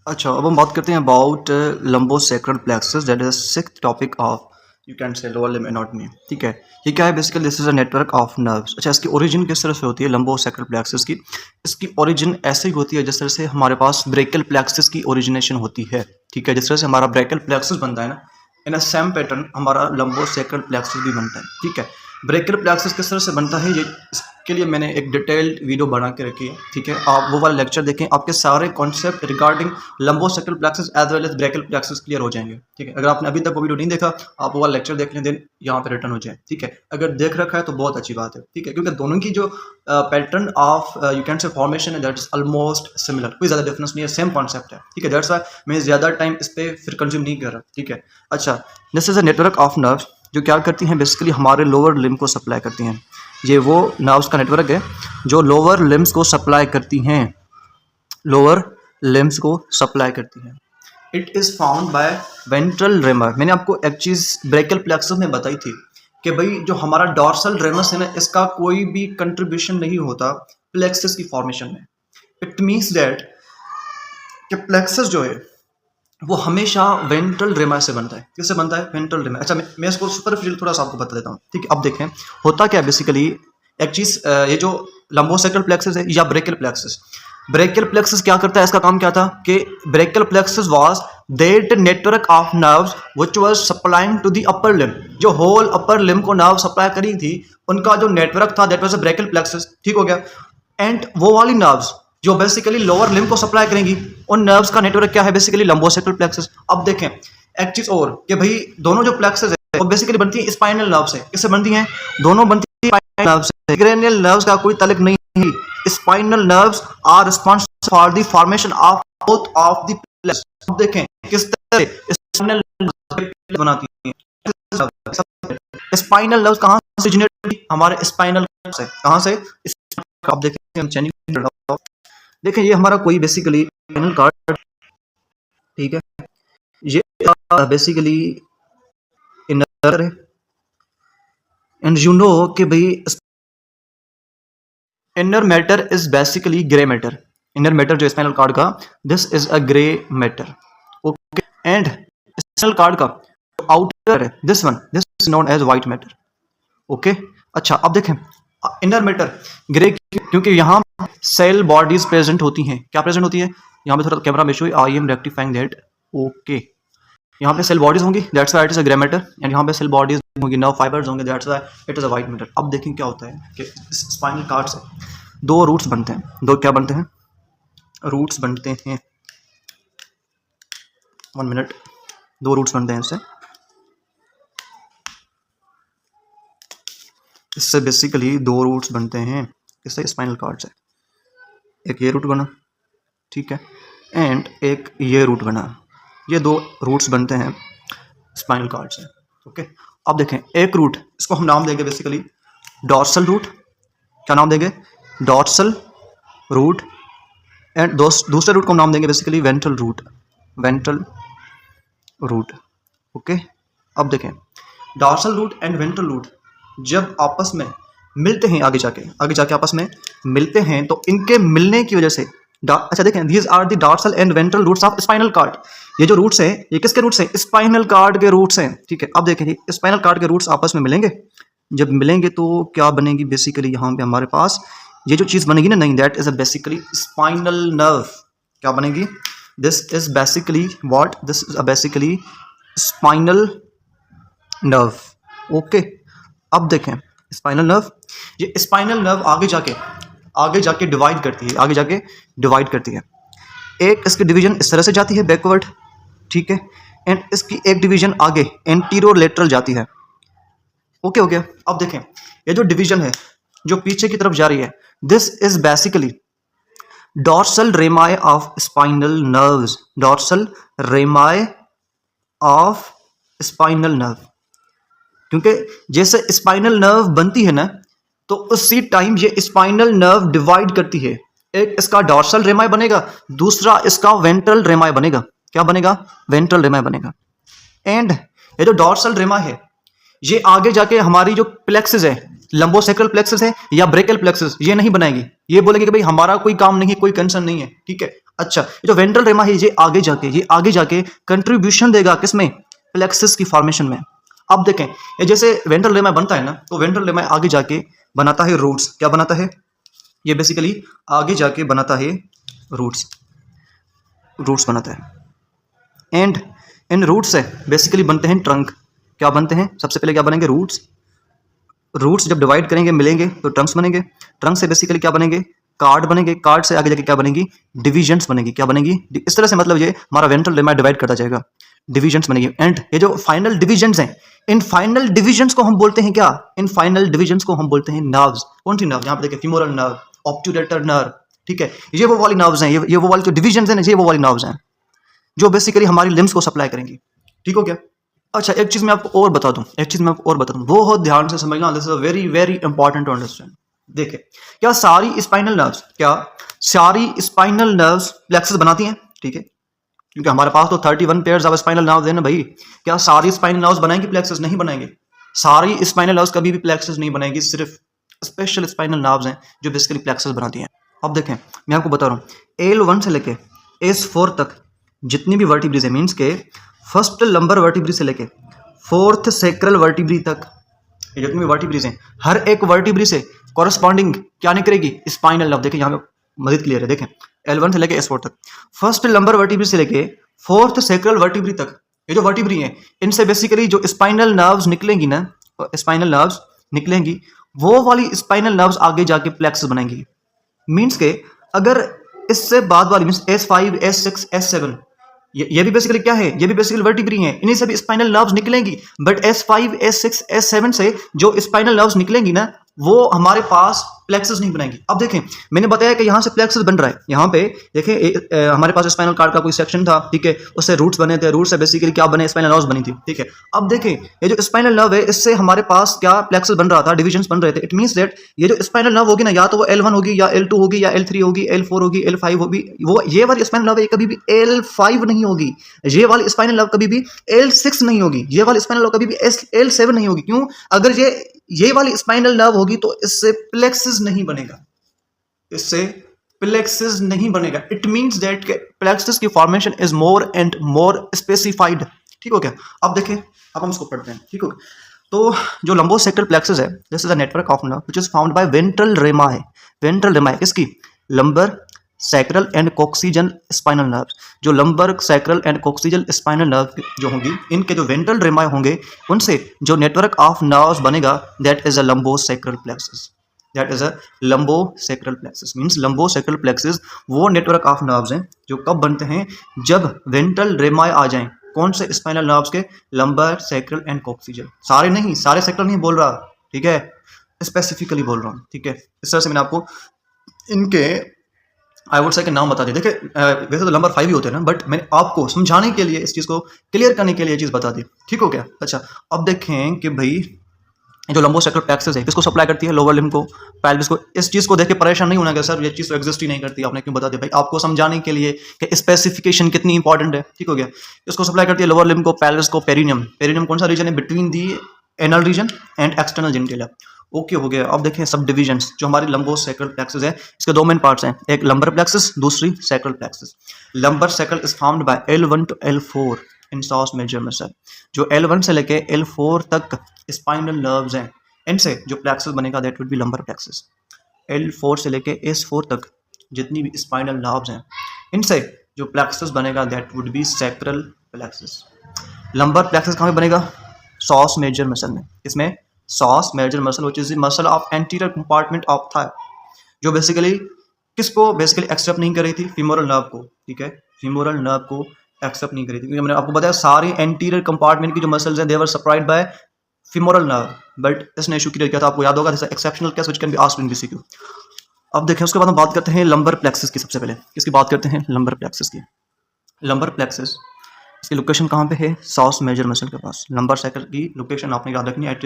अच्छा, अब हम बात करते हैं about lumbosacral plexus, that is sixth topic of you can say lower limb anatomy, ठीक है। ये क्या है, basically this is a network of nerves. अच्छा, इसकी ओरिजिन किस तरह से होती है लंबोसैक्रल प्लेक्सस की, इसकी ओरिजिन ऐसे ही होती है जिस तरह से हमारे पास ब्रेकियल प्लेक्सस की ओरिजिनेशन होती है, ठीक है। जिस तरह से हमारा ब्रेकियल प्लेक्सस बनता है ना, इन अ सेम पैटर्न हमारा लंबोसैक्रल प्लेक्सस भी बनता है, ठीक है। ब्रेकियल प्लेक्सस किस तरह से बनता है, ये इसके लिए मैंने एक डिटेल्ड वीडियो बना के रखी है, ठीक है। आप वो वाला लेक्चर देखें, आपके सारे concept regarding lumbosacral plexus as well as brachial plexus clear हो जाएंगे, ठीक है। अगर आपने अभी तक वो वीडियो नहीं देखा, आप वो वाला लेक्चर देख लें, देन यहाँ पे रिटर्न हो जाए, ठीक है। अगर देख रखा है तो बहुत अच्छी बात है, ठीक है, क्योंकि दोनों की जो पैटर्न ऑफ यू कैन से फॉर्मेशन है दैट इज ऑलमोस्ट सिमिलर, कोई ज़्यादा डिफरेंस नहीं है, सेम कॉन्सेप्ट है, ठीक है। दैट्स व्हाई मैं ज़्यादा टाइम इस पर फिर कंज्यूम नहीं कर रहा, ठीक है। अच्छा, this is a network of nerves जो क्या करती हैं, बेसिकली हमारे लोअर लिम्ब को सप्लाई करती हैं। ये वो नर्व्स का नेटवर्क है जो लोअर लिम्ब्स को सप्लाई करती हैं, लोअर लिम्ब्स को सप्लाई करती हैं। It is found by ventral rami. मैंने आपको एक चीज़ ब्रेकियल प्लेक्सस में बताई थी कि भाई जो हमारा डॉर्सल रेमस है ना, इसका कोई भी कंट्रीब्यूशन नहीं होता प्लेक्सस की फॉर्मेशन में। इट मीन्स दैट कि प्लेक्सस जो है वो हमेशा वेंट्रल रेमा से बनता है। किससे बनता है, वेंट्रल रेमा। अच्छा, मैं इसको सुपरफिशियल थोड़ा सा आपको बता देता हूँ, ठीक है। अब देखें होता क्या है, बेसिकली एक चीज़, ये जो लंबोसैक्रल प्लेक्सस है या ब्रेकियल प्लेक्सस, ब्रेकियल प्लेक्सस क्या करता है, इसका काम क्या था कि brachial plexus was that network of nerves which was supplying to the upper limb. जो होल अपर लिम्ब को नर्व सप्लाई करी थी, उनका जो नेटवर्क था that was a brachial plexus, ठीक हो गया। एंड वो वाली नर्व्स जो बेसिकली लोअर लिम्ब को सप्लाई करेंगी, उन नर्व्स का नेटवर्क क्या है, बेसिकली लंबोसैक्रल प्लेक्सस। अब देखें एक चीज और कि भाई दोनों जो प्लेक्सस है वो बेसिकली बनती है स्पाइनल नर्व से। किससे बनती हैं, दोनों बनती है स्पाइनल नर्व से। क्रेनियल नर्व्स का कोई तल्लुक नहीं है। Spinal nerves are responsible for the formation of both of the plexus. अब देखें किस तरह से स्पाइनल नर्व्स बनाती हैं। स्पाइनल नर्व्स कहां से ओरिजिनेट हुई, हमारे स्पाइनल से। कहां से, आप देखें, हम चैनिंग, देखें ये हमारा कोई बेसिकली स्पाइनल कार्ड, ठीक है। ये बेसिकली इनर है, एंड यू नो कि भाई inner matter is basically grey matter. Inner matter जो स्पाइनल कार्ड का, this is a grey matter, okay. And spinal cord का आउटर है this one, this is known as white matter, okay. अच्छा, अब देखें इनर मैटर ग्रे, क्योंकि यहाँ सेल बॉडीज प्रेजेंट होती हैं। क्या प्रेजेंट होती है, यहाँ पे थोड़ा कैमरा में issue, I am rectifying that, okay. यहाँ पे सेल बॉडीज होंगी, that's why it is a grey matter, and यहाँ पे सेल बॉडीज होंगी, नर्व फाइबर्स होंगे, that's why it is a white matter. अब देखें क्या होता है कि स्पाइनल कार्ड से दो रूट्स बनते हैं, दो क्या बनते हैं, रूट्स बनते हैं, 1 मिनट, दो रूट्स बनते हैं इससे बेसिकली दो रूट्स बनते हैं इससे स्पाइनल कार्ड से। एक ये रूट बना, ठीक है, एंड एक ये रूट बना। ये दो रूट्स बनते हैं स्पाइनल कार्ड से, ओके। अब देखें एक रूट, इसको हम नाम देंगे बेसिकली डॉर्सल रूट। क्या नाम देंगे, डॉर्सल रूट। एंड दूसरे रूट को हम नाम देंगे basically ventral root, ventral root, okay. अब देखें dorsal root and ventral root जब आपस में मिलते हैं, आगे जाके आपस में मिलते हैं, तो इनके मिलने की वजह से अच्छा देखें, these are the dorsal and ventral roots of spinal cord। ये जो रूट्स हैं ये किसके रूट्स हैं? स्पाइनल कार्ड के रूट्स हैं, ठीक है। अब देखें जी स्पाइनल कार्ड के रूट्स आपस में मिलेंगे, जब मिलेंगे तो क्या बनेगी बेसिकली यहाँ पे हमारे पास ये जो चीज़ बनेगी ना, नहीं, that is a basically spinal nerve. क्या बनेगी? This is basically what? This is a basically spinal nerve. Okay, अब देखें स्पाइनल नर्व, ये स्पाइनल नर्व आगे जाके डिवाइड करती है। एक इसकी डिवीजन इस तरह से जाती है बैकवर्ड, ठीक है, एंड इसकी एक डिवीजन आगे एंटीरो लेटरल जाती है। ओके हो गया। अब देखें ये जो डिवीजन है जो पीछे की तरफ जा रही है, this is basically dorsal रेमाई of spinal nerves. Dorsal रेमाई of spinal nerve, क्योंकि जैसे स्पाइनल नर्व बनती है ना, तो उसी टाइम ये स्पाइनल नर्व डिवाइड करती है। एक इसका डॉर्सल रेमाई बनेगा, दूसरा इसका वेंट्रल रेमाई बनेगा। क्या बनेगा? वेंट्रल रेमाई बनेगा। एंड ये जो डॉर्सल रेमाई है ये आगे जाके हमारी जो प्लेक्सिस है, लंबोसेक्रल प्लेक्सिस है या ब्रेकल प्लेक्सिस, ये नहीं बनाएगी। ये बोलेगी कि भाई हमारा कोई काम नहीं, कोई कंसर्न नहीं है, ठीक है। अच्छा, ये जो वेंट्रल रेमाई है ये आगे जाके कंट्रीब्यूशन देगा किसमें? प्लेक्सिस की फॉर्मेशन में। अब देखें ये जैसे वेंट्रल रेमाई बनता है ना, तो वेंट्रल रेमाई आगे जाके बनाता है रूट्स। क्या बनाता है? ये बेसिकली आगे जाके बनाता है रूट्स बनाता है। एंड इन रूट्स से बेसिकली बनते हैं ट्रंक। क्या बनते हैं? सबसे पहले क्या बनेंगे? रूट्स जब डिवाइड करेंगे मिलेंगे तो ट्रंक्स बनेंगे। ट्रंक से बेसिकली क्या बनेंगे? कार्ड बनेंगे। कार्ड से आगे जाके क्या बनेगी? डिविजन्स बनेगी। क्या बनेगी? इस तरह से मतलब ये हमारा वेंट्रल रेमाई डिवाइड करता जाएगा, डिविजन्स बनेगी। एंड ये जो फाइनल डिविजन्स हैं, इन फाइनल डिविजन्स को हम बोलते हैं क्या? इन फाइनल डिविजन्स को हम बोलते हैं नर्व्स। कौन सी नर्व? यहाँ पे देखिए फीमोरल नर्व, ऑब्ट्यूरेटर नर्व, ठीक है। ये वो वाली नर्व्स हैं, ये वो वाली जो डिविजन्स हैं ना, ये वो वाली नर्व्स हैं जो बेसिकली हमारी लिम्स को सप्लाई करेंगी। ठीक हो गया? अच्छा, एक चीज मैं आपको और बता दूं, बहुत ध्यान से समझना, this is very very important to understand. देखिए, क्या सारी स्पाइनल नर्व्स प्लेक्सस बनाती हैं? ठीक है, क्योंकि हमारे पास तो 31 पेयर्स ऑफ स्पाइनल नर्व्स हैं ना भाई। क्या सारी स्पाइनल नर्व्स बनाएंगी प्लेक्सस? नहीं बनाएंगे। सारी स्पाइनल नर्व्स कभी भी प्लेक्सस नहीं बनाएगी, सिर्फ स्पेशल स्पाइनल नर्व्स हैं जो बेसिकली प्लेक्सस बनाती हैं। अब देखें, मैं आपको बता रहा हूँ L1 से लेके S4 तक जितनी भी वर्टिब्रीज है, मीन्स के फर्स्ट लंबर वर्टिब्री से लेके फोर्थ सेक्रल वर्टिब्री तक, ये जितनी भी वर्टिब्रीज हैं, हर एक वर्टिब्री से कॉरस्पॉन्डिंग क्या निकलेगी? Spinal nerve. देखें यहाँ पे मजीद क्लियर है, देखें L1 से लेके S4 तक, फर्स्ट लंबर वर्टिब्री से लेके फोर्थ सेक्रल वर्टिब्री तक, ये जो वर्टिब्री हैं इनसे बेसिकली जो स्पाइनल नर्व्स निकलेंगी ना, वो वाली स्पाइनल नर्व्स आगे जाके प्लेक्सस बनाएंगी। मीन्स के अगर इससे बाद वाली मीन्स S5, S6, S7, ये भी बेसिकली क्या है? ये भी बेसिकली वर्टिब्री हैं, इन्हीं से भी स्पाइनल नर्व्स निकलेंगी। बट S5, S6, S7 से जो स्पाइनल नर्व्स निकलेंगी ना, वो हमारे पास प्लेक्सस नहीं बनाएंगी। अब देखें, मैंने बताया कि यहाँ से प्लेक्सस बन रहा है। यहाँ पे देखें हमारे पास स्पाइनल कार्ड का कोई सेक्शन था, ठीक है, उससे रूट्स बने थे, रूट्स से बेसिकली क्या बने? स्पाइनल नर्व्स बनी थी, ठीक है। अब देखें ये जो स्पाइनल नर्व है, इससे हमारे पास क्या प्लेक्सस बन रहा था? डिविजन्स बन रहे थे। इट मीन्स दैट ये जो स्पाइनल नर्व होगी ना, या तो वो L1 होगी, या L2 होगी, या L3 होगी, L4 होगी, L5 होगी। वो ये वाली स्पाइनल नर्व कभी भी L5 नहीं होगी, ये वाली स्पाइनल नर्व कभी भी L6 नहीं होगी, ये वाली स्पाइनल नर्व कभी भी L7 नहीं होगी। क्यों? अगर ये वाली स्पाइनल नर्व होगी तो इससे प्लेक्सस नहीं बनेगा, इट मींस दैट प्लेक्सस की formation is more and more specified. ठीक हो गया? अब देखें, अब हम इसको पढ़ते हैं। ठीक हो गया? तो जो लंबोसेक्रल प्लेक्सस है, this is a network of nerve which is found by ventral rami किसकी? Lumbar sacral and coccygeal spinal nerves. जो lumbar sacral and coccygeal spinal nerve जो होंगी, इनके जो वेंट्रल रेमाई होंगे, उनसे जो नेटवर्क ऑफ नर्व्स बनेगा, that is a lumbosacral plexus. Means lumbosacral plexus वो नेटवर्क ऑफ नर्व्स हैं जो कब बनते हैं? जब वेंट्रल रेमाई आ जाएं। कौन से स्पाइनल नर्व्स के? Lumbar sacral and coccygeal. सारे नहीं, सारे सेक्रल नहीं बोल रहा, ठीक है, स्पेसिफिकली बोल रहा हूँ, ठीक है। इस तरह से मैंने आपको इनके आई वुड से के नाम बता दिए। देखिए वैसे तो नंबर 5 ही होते हैं ना, बट मैंने आपको समझाने के लिए, इस चीज़ को क्लियर करने के लिए ये चीज़ बता दी। ठीक हो गया? अच्छा, अब देखें कि भाई जो लंबोसेक्रल प्लेक्सस है किसको सप्लाई करती है? लोअर लिम्ब को, पेल्विस को। इस चीज़ को देख के परेशान नहीं होना कि सर ये चीज़ तो एग्जिस्ट ही नहीं करती, आपने क्यों बता दिया? भाई आपको समझाने के लिए कि स्पेसिफिकेशन कितनी इंपॉर्टेंट है। ठीक हो गया? इसको सप्लाई करती है लोअर लिम्ब को, पेल्विस को, पेरिनियम। पेरिनियम कौन सा रीजन है? Between the anal reason and external genitalia. Okay हो गया। अब देखें सब डिविजन्स जो हमारी लंबो सैक्रल प्लेक्सस है, इसके दो मेन पार्ट्स हैं, एक लंबर प्लेक्सस, दूसरी sacral plexus. Lumbar sacral is formed by L1 to L4 in psoas major muscle. जो L1 से लेके L4 तक स्पाइनल नर्व्स हैं, इनसे जो प्लेक्सस बनेगा that would B lumbar plexus. L4 से लेके S4 तक जितनी भी स्पाइनल नर्व्स हैं, इनसे जो प्लेक्सस बनेगा that would be sacral plexus. Lumbar plexus कहाँ पे बनेगा? सॉस मेजर मसल में। इसमें psoas major muscle which is the muscle of anterior compartment of thigh, जो बेसिकली किसको बेसिकली एक्सेप्ट नहीं कर रही थी? फीमोरल नर्व को, ठीक है, फीमोरल नर्व को एक्सेप्ट नहीं कर रही थी, क्योंकि मैंने आपको बताया सारी एंटीरियर कंपार्टमेंट की जो मसल्स हैं they were supplied by femoral nerve, but इसने इशू क्रिएट किया था, आपको याद होगा, this exceptional case which can be asked in BCQ. अब देखें उसके बाद हम बात करते हैं लंबर प्लेक्सस की। सबसे पहले किसकी बात करते हैं? लंबर प्लेक्सस की। लंबर प्लेक्सस इसकी लोकेशन कहाँ पे है? सॉस मेजर मसल के पास। लंबर सैक्रल की लोकेशन आपने याद रखनी है, it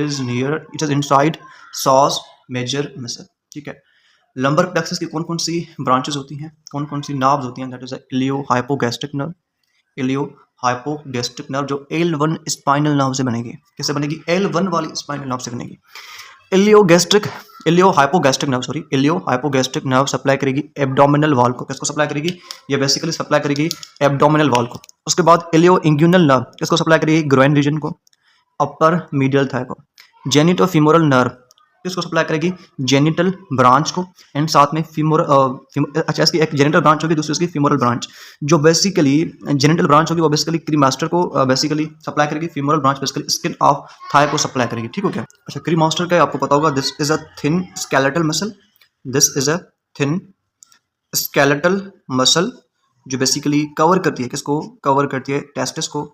is inside psoas major muscle, ठीक है। लंबर प्लेक्सस की कौन कौन सी ब्रांचेस होती हैं, कौन कौन सी नर्व्स होती हैं? That is iliohypogastric nerve, iliohypogastric nerve जो L1 स्पाइनल नर्व से बनेगी। किससे बनेगी? L1 वाली स्पाइनल नर्व से बनेगी। इलियो हाइपोगैस्ट्रिक नर्व सप्लाई करेगी एब्डोमिनल वॉल को। किसको सप्लाई करेगी? ये बेसिकली सप्लाई करेगी एब्डोमिनल वॉल को। उसके बाद इलियो इंग्यूनल नर्व किसको सप्लाई करेगी? ग्रोइन रीजन को, अपर मीडियल थाई को। जेनिटो फीमोरल नर्व किसको सप्लाई करेगी? जेनिटल ब्रांच को, एंड साथ में अच्छा इसकी एक जेनिटल ब्रांच होगी, दूसरी इसकी फीमोरल ब्रांच। जो बेसिकली जेनिटल ब्रांच होगी वो बेसिकली क्रीमास्टर को बेसिकली सप्लाई करेगी, femoral branch basically skin of thigh को सप्लाई करेगी, ठीक हो गया। अच्छा क्रीमास्टर का आपको पता होगा, this is a thin skeletal muscle, this is a thin skeletal muscle जो बेसिकली कवर करती है, किसको कवर करती है? टेस्टिस को,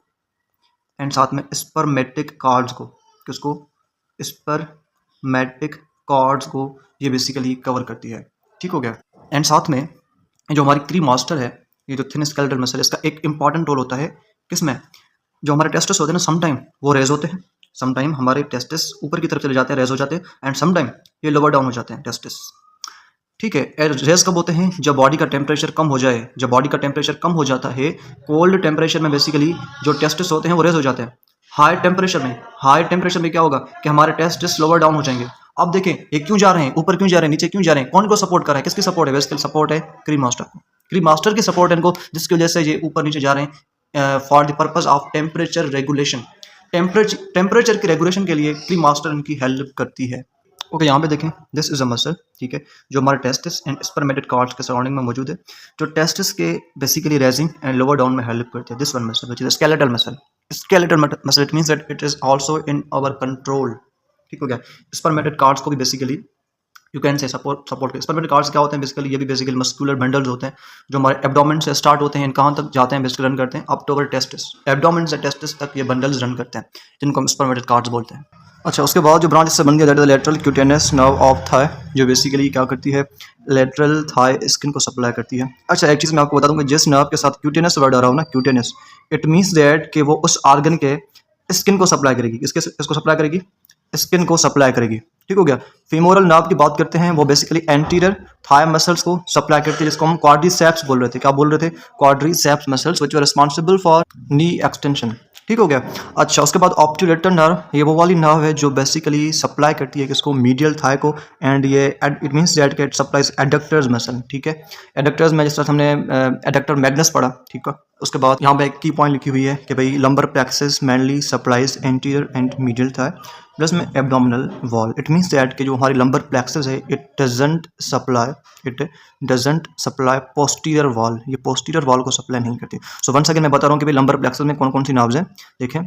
एंड साथ में स्पर्मेटिक कार्ड्स को। किसको? स्पर्मेटिक कार्ड्स को ये बेसिकली कवर करती है, ठीक हो गया। एंड साथ में जो हमारी क्रीमास्टर है, ये जो थिन स्केलेटल मसल, इसका एक इंपॉर्टेंट रोल होता है किसमें? जो हमारे टेस्टिस होते हैं ना, समटाइम वो रेज होते हैं, समटाइम हमारे टेस्टिस ऊपर की तरफ चले जाते हैं, रेज हो जाते हैं, एंड समटाइम ये लोअर डाउन हो जाते हैं टेस्टिस, ठीक है। रेज कब होते हैं? जब बॉडी का टेम्परेचर कम हो जाए। जब बॉडी का टेम्परेचर कम हो जाता है, कोल्ड टेम्परेचर में बेसिकली जो टेस्टिस होते हैं वो रेज हो जाते हैं। हाई टेम्परेचर में क्या होगा कि हमारे टेस्टिस लोअर डाउन हो जाएंगे। अब देखें ये क्यों जा रहे हैं, ऊपर क्यों जा रहे हैं, नीचे क्यों जा रहे हैं? कौन को सपोर्ट कर रहा है? किसकी सपोर्ट है? बेसिकली सपोर्ट है क्रीमास्टर को, क्रीमास्टर की सपोर्ट है इनको, जिसकी वजह से ये ऊपर नीचे जा रहे हैं for the purpose of temperature regulation. Temperature की रेगुलेशन के लिए क्रीमास्टर इनकी हेल्प करती है। ओके यहाँ पे देखें, दिस इज अ मसल, ठीक है, जो हमारे टेस्टिस एंड स्पर्मेटिक कार्ड्स के सराउंडिंग में मौजूद है, जो टेस्टिस के basically raising and lower down में हेल्प करती है। This one muscle which is skeletal muscle, skeletal muscle, it means that it is also in our control, ठीक हो गया। स्पर्मेटिक कार्ड्स को भी basically you can say support spermatic cords क्या होते हैं? बेसिकली ये भी बेसिकली मस्कुलर बंडल्स होते हैं जो हमारे एब्डोमेन से स्टार्ट होते हैं, कहाँ तक जाते हैं? बेसिकली रन करते हैं up to our testis, abdomen से टेस्टिस तक ये बंडल्स रन करते हैं, जिनको हम स्पर्मेटिक कार्ड्स बोलते हैं। अच्छा उसके बाद जो ब्रांच इससे बन गया that is lateral cutaneous nerve of thigh, जो बेसिकली क्या करती है? लेटरल थाई स्किन को सप्लाई करती है। अच्छा एक चीज़ मैं आपको बता दूं कि जिस नर्व के साथ क्यूटेनस वर्ड आ रहा हो ना, क्यूटेनस, इट मीन्स दैट कि वो उस आर्गन के स्किन को सप्लाई करेगी। इसको सप्लाई करेगी, स्किन को सप्लाई करेगी, ठीक हो गया। फीमोरल नर्व की बात करते हैं, वो बेसिकली एंटीरियर थाई मसल्स को सप्लाई करती है, जिसको हम क्वाड्रिसेप्स बोल रहे थे। क्या बोल रहे थे? Quadriceps muscles which are responsible for knee extension, ठीक हो गया। अच्छा उसके बाद ऑब्ट्यूरेटर नर्व, ये वो वाली नर्व है जो बेसिकली सप्लाई करती है किसको? मीडियल थाई को, एंड ये it means that it supplies adductors muscle, ठीक है। एडक्टर्स में जिस तरह हमने एडक्टर मैग्नस पढ़ा, ठीक है। उसके बाद यहाँ पे एक की पॉइंट लिखी हुई है कि भाई lumbar plexus mainly supplies anterior and medial thigh plus में abdominal wall. It means that कि जो हमारी लंबर प्लेक्सस है it doesn't supply posterior wall, ये पोस्टीरियर वॉल को सप्लाई नहीं करती। सो वंस अगेन मैं बता रहा हूँ कि भाई लंबर प्लेक्सस में कौन कौन सी नर्व्स हैं। देखें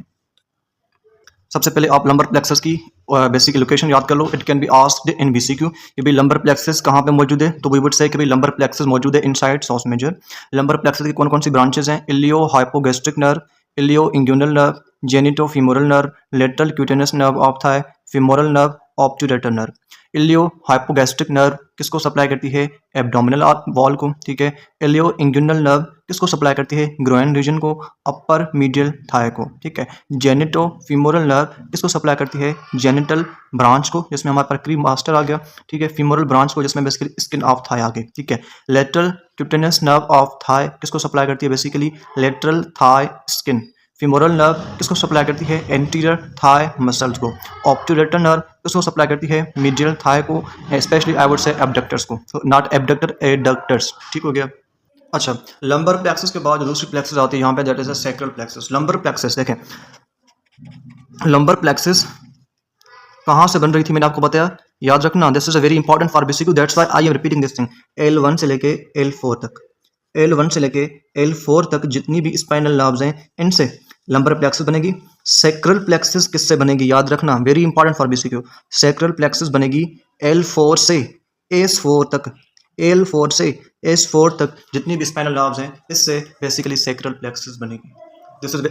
सबसे पहले आप लंबर प्लेक्सस की बेसिक लोकेशन याद कर लो, it can be asked in BCQ कि भाई लंबर प्लेक्सस कहाँ पे मौजूद है, तो वी वुड से कि भाई लंबर प्लेक्सस मौजूद है inside psoas major. Lumbar plexus की कौन कौन सी ब्रांचेस हैं? Iliohypogastric nerve, ilioinguinal nerve, genitofemoral nerve, lateral cutaneous nerve of thigh, femoral nerve, obturator nerve. Iliohypogastric nerve किसको सप्लाई करती है? एब्डोमिनल वॉल को, ठीक है। इलियो इंग्यूनल नर्व किसको सप्लाई करती है? ग्रोइन रीजन को, अपर मीडियल थाई को, ठीक है। जेनिटो फीमोरल नर्व किसको सप्लाई करती है? जेनिटल ब्रांच को, जिसमें हमारे पास क्रीमास्टर आ गया, ठीक है। फीमोरल ब्रांच को जिसमें बेसिकली स्किन ऑफ थाई आ गई, ठीक है। Lateral cutaneous nerve of thigh किसको सप्लाई करती है? Basically lateral thigh skin. Femoral nerve किसको सप्लाई करती है? एंटीरियर थाई मसल्स को। ऑब्ट्यूरेटर नर्व किसको सप्लाई करती है? मीडियल थाई को, specially I would say abductors को, नॉट एबडक्टर, एडक्टर्स। ठीक हो गया। अच्छा, लंबर प्लेक्सस के बाद जो दूसरी प्लेक्सस आती है यहाँ पे, that is a sacral plexus. Lumbar plexus देखें, लंबर प्लेक्सस कहाँ से बन रही थी मैंने आपको बताया, याद रखना, this is a very important for BCQ, that's why I am repeating this thing. L1 से लेके L4 तक, L1 से लेके L4 तक जितनी भी स्पाइनल नर्व्स हैं इनसे लंबर प्लेक्सस बनेगी। सैक्रल प्लेक्सस किससे बनेगी? याद रखना, very important for BCQ. Sacral plexus बनेगी L4 से S4 तक, L4 से S4 तक जितनी भी स्पाइनल नर्व्स हैं इससे बेसिकली सैक्रल प्लेक्सस बनेगी।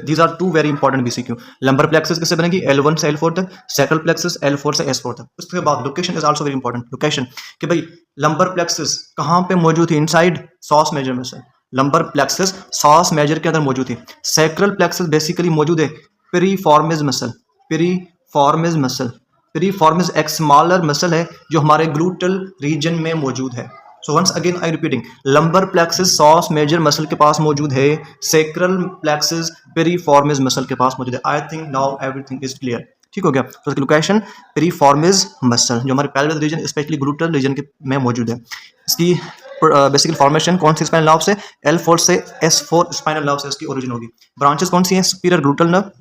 These are two very important BCQ। Lumbar plexus किससे बनेगी? L1 से L4 तक, सैक्रल प्लेक्सस L4 से S4 तक। उसके बाद location is also very important. Location कि भाई लंबर प्लेक्सस कहाँ पे मौजूद थी? इनसाइड सॉस मेजर में से। लंबर प्लेक्सस सॉस मेजर के अंदर मौजूद थी। सैक्रल प्लेक्सस बेसिकली मौजूद है पेरीफॉर्मिस मसल, पेरीफॉर्मिस मसल, पेरीफॉर्मिस एक स्मॉलर मसल है जो हमारे ग्लूटल रीजन में मौजूद है। So once again I repeating, lumbar plexus psoas major muscle के पास मौजूद है, सैक्रल प्लेक्सस पेरीफॉर्मिस मसल के पास मौजूद है। I think now everything is clear. ठीक हो गया। तो इसकी लोकेशन पेरीफॉर्मिस मसल जो हमारे pelvis region specially gluteal region के में मौजूद है। इसकी बेसिकल फॉर्मेशन कौन सी स्पाइनल नर्व से? L4 से S4 स्पाइनल नर्व से इसकी ओरिजिन होगी। ब्रांचेस कौन सी हैं? सुपीरियर ग्लूटल नर्व,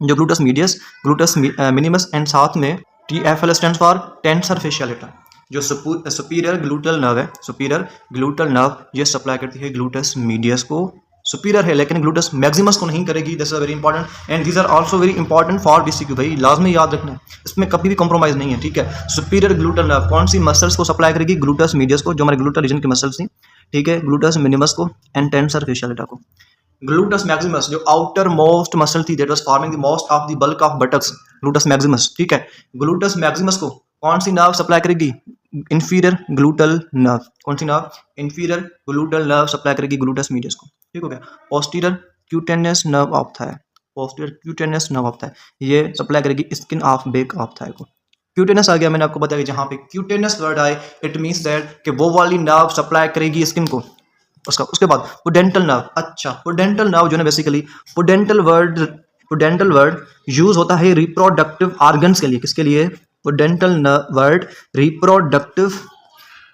जो gluteus medius, gluteus minimus and साथ में TFL स्टैंड्स फॉर टेंसर फेशियालिटा। जो सुपीरियर ग्लूटल नर्व है, सुपीरियर ग्लूटल नर्व ये सप्लाई करती है ग्लूटस मीडियस को। सुपीरियर है लेकिन ग्लूटस मैक्सिमस को नहीं करेगी। This is very important and these are also very important for BCQ. भाई लाजमी याद रखना है, इसमें कभी भी कॉम्प्रोमाइज नहीं है। ठीक है। सुपीरियर ग्लूटल नर्व कौन सी मसल्स को सप्लाई करेगी? ग्लूटस मीडियस को, जो हमारे ग्लूटल रीजन की मसल्स थी। ठीक है। ग्लूटस मिनिमस को एंड टेंसर फेशियालिटा को। ग्लूटस मैक्सिमस जो आउटर मोस्ट मसल थी, that was forming the most of the bulk of buttocks, gluteus maximus. ठीक है। ग्लूटस मैक्सिमस को कौन सी नर्व सप्लाई करेगी? Inferior gluteal nerve. कौन सी nerve? Inferior gluteal nerve supply करेगी ग्लूटस मीडियस को। ठीक हो गया। Posterior cutaneous nerve of thigh, posterior cutaneous nerve of thigh ये सप्लाई करेगी skin of back of thigh को। क्यूटेनस आ गया, मैंने आपको बताया कि जहाँ पे क्यूटेनस वर्ड आए इट मीन्स दैट कि वो वाली नर्व सप्लाई करेगी स्किन को। उसके बाद पुडेंटल नर्व। अच्छा, पुडेंटल नर्व जो है बेसिकली पुडेंटल वर्ड यूज होता है रिप्रोडक्टिव ऑर्गन्स के लिए। किसके लिए? पुडेंटल वर्ड रिप्रोडक्टिव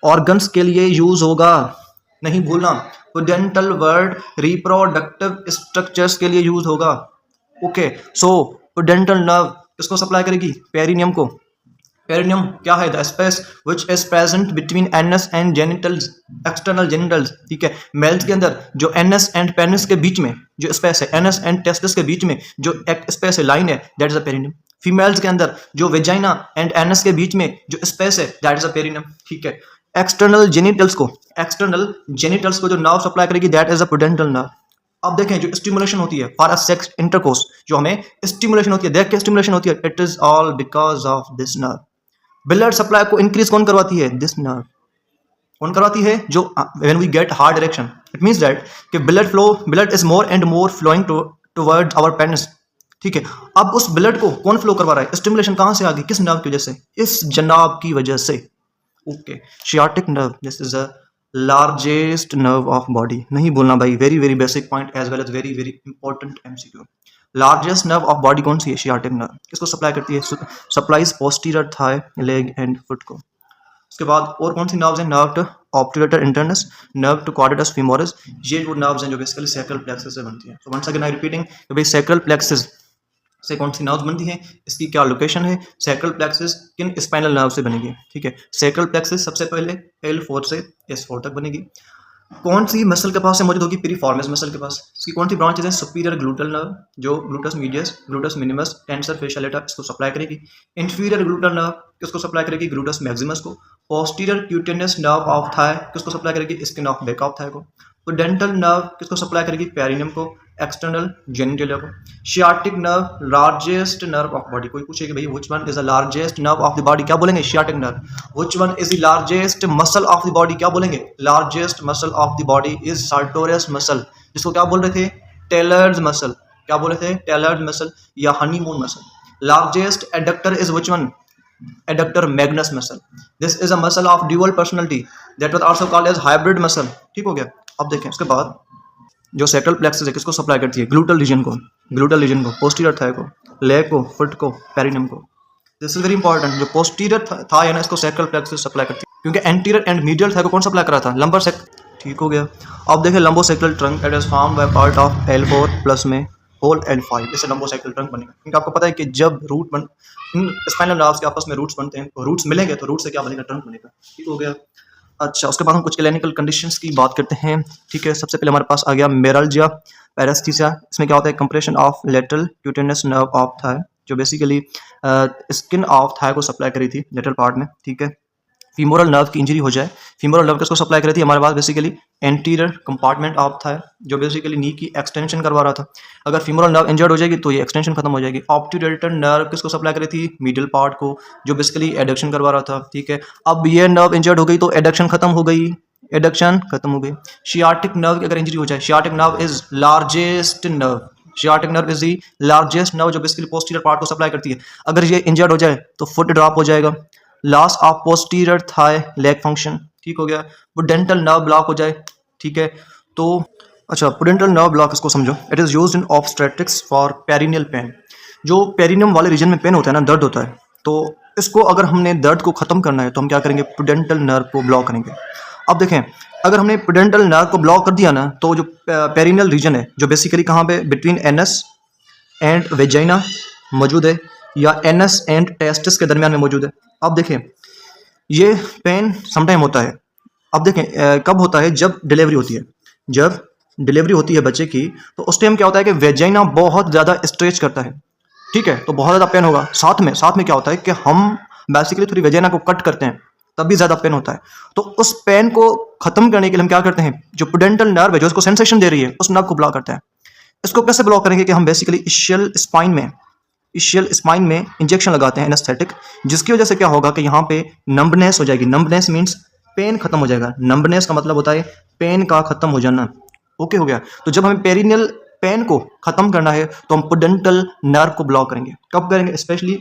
ऑर्गन्स के लिए यूज होगा, नहीं भूलना। पुडेंटल वर्ड रिप्रोडक्टिव स्ट्रक्चर्स के लिए यूज होगा। ओके। सो पुडेंटल नर्व किसको सप्लाई करेगी? पेरिनियम को। पेरिनियम क्या है? The space which is present between anus and genitals, external genitals. ठीक है। मेल्स के अंदर जो एनस एंड पेनिस के बीच में जो स्पेस है, एनस एंड टेस्टिस के बीच में जो एक स्पेस है, लाइन है, that is a perineum. Females के अंदर जो वेजाइना एंड एनस के बीच में जो स्पेस है, दैट इज अ पेरिनियम। ठीक है। एक्सटर्नल जेनिटल्स को जो नर्व सप्लाई करेगी, दैट इज अ पुडेंटल नर्व। अब देखें जो स्टिमुलेशन होती है फॉर अ सेक्स इंटरकोर्स, जो हमें स्टिमुलेशन होती है, देख के स्टिमुलेशन होती है, it is all because of this nerve. Blood supply को इंक्रीज कौन करवाती है? This nerve. कौन करवाती है? जो when we get hard erection, it means that कि blood is more and more flowing towards our penis. ठीक है। अब उस ब्लड को कौन फ्लो करवा रहा है? स्टिमुलेशन कहां से आ गई? किस नर्व की वजह से? इस जनाब की वजह से। Okay. Sciatic nerve, this is a largest nerve of body. नहीं बोलना भाई, very very basic point as well as very very important MCQ। Largest nerve of body कौन सी है? Sciatic nerve. किसको सप्लाई करती है? Supplies posterior thigh, leg and foot को। उसके बाद और कौन सी नर्व्स हैं? Nerve to obturator internus, nerve to quadratus femoris. ये वो नर्व्स हैं जो बेसिकली सैक्रल प्लेक्सस से बनती हैं। तो वंस अगेन आई रिपीटिंग कि भाई सैक्रल प्लेक्सस से कौन सी नर्व्स बनती है, इसकी क्या लोकेशन है, सैक्रल प्लेक्सस किन स्पाइनल नर्व से बनेगी। ठीक है। सैक्रल प्लेक्सस सबसे पहले L4 से S4 तक बनेगी। कौन सी मसल के पास से मौजूद होगी? पेरीफॉर्मिस मसल के पास। इसकी कौन सी ब्रांचेज हैं? सुपीरियर ग्लूटल नर्व जो gluteus medius, gluteus minimus, tensor fasciae latae इसको सप्लाई करेगी। इंफीरियर ग्लूटल नर्व किसको सप्लाई करेगी? ग्लूटस मैक्सिमस को। Posterior cutaneous nerve of thigh किसको सप्लाई करेगी? Skin of back of thigh को। पुडेंटल नर्व किसको सप्लाई करेगी? पेरिनियम को, एक्सटर्नल जेनिटलिया को। Sciatic nerve largest nerve of body. कोई पूछे कि भाई which one is the largest nerve of the body, क्या बोलेंगे? Sciatic nerve. Which one is the largest muscle of the body, क्या बोलेंगे? Largest muscle of the body is sartorius muscle, जिसको क्या बोल रहे थे? Tailor's muscle. क्या बोल रहे थे? टेलर्स मसल या honeymoon muscle. Largest adductor is which one? Adductor magnus muscle. This is a muscle of dual personality, that was also called as hybrid muscle. ठीक हो गया। अब देखें उसके बाद जो सैक्रल प्लेक्सस है किसको सप्लाई करती है? ग्लूटल रीजन को, पोस्टीरियर थाई को, लेग को, फुट को, पेरिनियम को। This is very important. जो पोस्टीरियर थाई है ना, इसको सैक्रल प्लेक्सस सप्लाई करती है, क्योंकि एंटीरियर एंड मीडियल थाई को कौन सप्लाई करा था? लंबर सेक। ठीक हो गया। अब देखें lumbosacral trunk, it is formed by part of L4 plus में होल L5, इससे लंबोसेक्रल ट्रंक बनेगा। क्योंकि आपको पता है कि जब रूट बन इन स्पाइनल नर्व्स के आपस में रूट्स बनते हैं, तो रूट्स मिलेंगे तो रूट से क्या बनेगा? ट्रंक बनेगा। ठीक हो गया। अच्छा, उसके बाद हम कुछ क्लिनिकल कंडीशंस की बात करते हैं। ठीक है, सबसे पहले हमारे पास आ गया मेराल्जिया पैरेस्थीसिया। इसमें क्या होता है? Compression of lateral cutaneous nerve of thigh, जो बेसिकली स्किन ऑफ थाई को सप्लाई करी थी लेटरल पार्ट में। ठीक है, फीमोरल नर्व की इंजरी हो जाए, फीमोरल नर्व किसको सप्लाई करी थी? हमारे पास basically anterior compartment of thigh, जो बेसिकली नी की एक्सटेंशन करवा रहा था। अगर फीमोरल नर्व इंजर्ड हो जाएगी तो ये एक्सटेंशन खत्म हो जाएगी। ऑप्टिडेटर नर्व किसको सप्लाई करी थी? मिडिल पार्ट को, जो बेसिकली एडक्शन करवा रहा था। ठीक है, अब ये नर्व इंजर्ड हो गई तो एडक्शन खत्म हो गई, एडक्शन खत्म हो गई। शियाटिक नर्व की अगर इंजरी हो जाए, sciatic nerve is largest nerve, sciatic nerve is the largest nerve, जो बेसिकली पोस्टीरियर पार्ट को सप्लाई करती है। अगर ये इंजर्ड हो जाए तो फुट ड्रॉप हो जाएगा। Loss of posterior thigh leg function. ठीक हो गया। पुडेंटल नर्व ब्लॉक हो जाए। ठीक है, तो अच्छा, पुडेंटल नर्व ब्लॉक इसको समझो, it is used in obstetrics for perineal pain. जो पेरिनियम वाले रीजन में पेन होता है ना, दर्द होता है, तो इसको अगर हमने दर्द को ख़त्म करना है तो हम क्या करेंगे? पुडेंटल नर्व को ब्लॉक करेंगे। अब देखें, अगर हमने पुडेंटल नर्व को ब्लॉक कर दिया ना, तो जो पेरिनियल रीजन है, जो बेसिकली कहाँ पे? बिटवीन एनस एंड वेजाइना मौजूद है, या एनस एंड टेस्टिस के दरमियान में मौजूद है। अब देखें, ये पेन समटाइम होता है। अब देखें कब होता है? जब डिलीवरी होती है। जब डिलीवरी होती है बच्चे की, तो उस टाइम क्या होता है कि वेजाइना बहुत ज़्यादा स्ट्रेच करता है। ठीक है, तो बहुत ज़्यादा पेन होगा। साथ में क्या होता है कि हम बेसिकली थोड़ी वेजाइना को कट करते हैं, तब भी ज़्यादा पेन होता है। तो उस पेन को ख़त्म करने के लिए हम क्या करते हैं? जो पुडेंटल नर्व है, जो इसको सेंसेशन दे रही है, उस नर्व को ब्लॉक करते हैं। इसको कैसे ब्लॉक करेंगे? कि हम बेसिकली इशियल स्पाइन में इंजेक्शन लगाते हैं एनेस्थेटिक, जिसकी वजह से क्या होगा कि यहाँ पे नंबनेस हो जाएगी। नंबनेस मीन्स पेन खत्म हो जाएगा। नंबनेस का मतलब होता है पेन का खत्म हो जाना। ओके हो गया। तो जब हमें पेरिनियल पेन को खत्म करना है तो हम पुडेंटल नर्व को ब्लॉक करेंगे। कब करेंगे? स्पेशली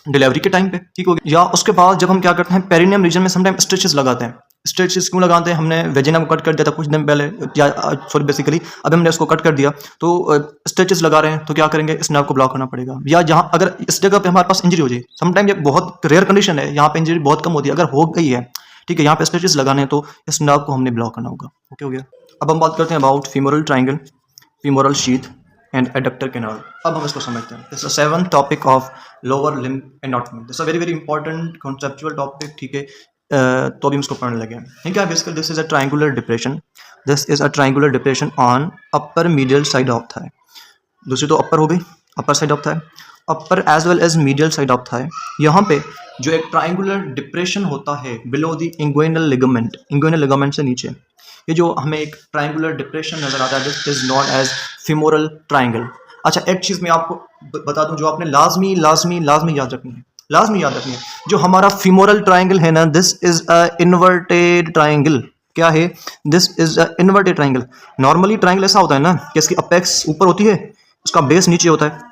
डिलीवरी के टाइम पे। ठीक हो गया। या उसके बाद जब हम क्या करते हैं, पेरिनियम रीजन में समटाइम स्टिचेस लगाते हैं। स्टिचेस क्यों लगाते हैं? हमने वेजिना को कट कर दिया था कुछ दिन पहले, या सॉरी बेसिकली अभी हमने उसको कट कर दिया, तो स्टिचेस लगा रहे हैं, तो क्या करेंगे? इस नर्व को ब्लॉक करना पड़ेगा। या जहाँ अगर इस जगह पे हमारे पास इंजरी हो जाए, समटाइम ये बहुत रेयर कंडीशन है, यहाँ पे इंजरी बहुत कम होती है, अगर हो गई है, ठीक है, यहाँ पे स्टिचेस लगाने हैं, तो इस नर्व को हमने ब्लॉक करना होगा। ओके हो गया। अब हम बात करते हैं about femoral triangle, femoral sheath and adductor canal. अब हम इसको समझते हैं। This is 7th topic of lower limb anatomy. This is very important conceptual topic. ठीक है, तो अभी हम इसको पढ़ने लगे हैं। ठीक है, basically this is a triangular depression. This is a triangular depression on upper medial side of thigh. दूसरी तो अपर हो गई, upper side of thigh, upper as well as medial side of thigh. यहाँ पे जो एक ट्रायंगुलर डिप्रेशन होता है below the inguinal ligament, inguinal ligament से नीचे, ये जो हमें एक ट्रायंगुलर डिप्रेशन नजर आता है, this is known as femoral triangle. अच्छा, एक चीज़ मैं आपको बता दूं जो आपने लाजमी याद रखनी है, लाजमी याद रखनी है। जो हमारा फीमोरल ट्रायंगल है ना, this is a inverted triangle. क्या है? This is a inverted triangle. Normally triangle ऐसा होता है ना कि इसकी अपेक्स ऊपर होती है, उसका बेस नीचे होता है।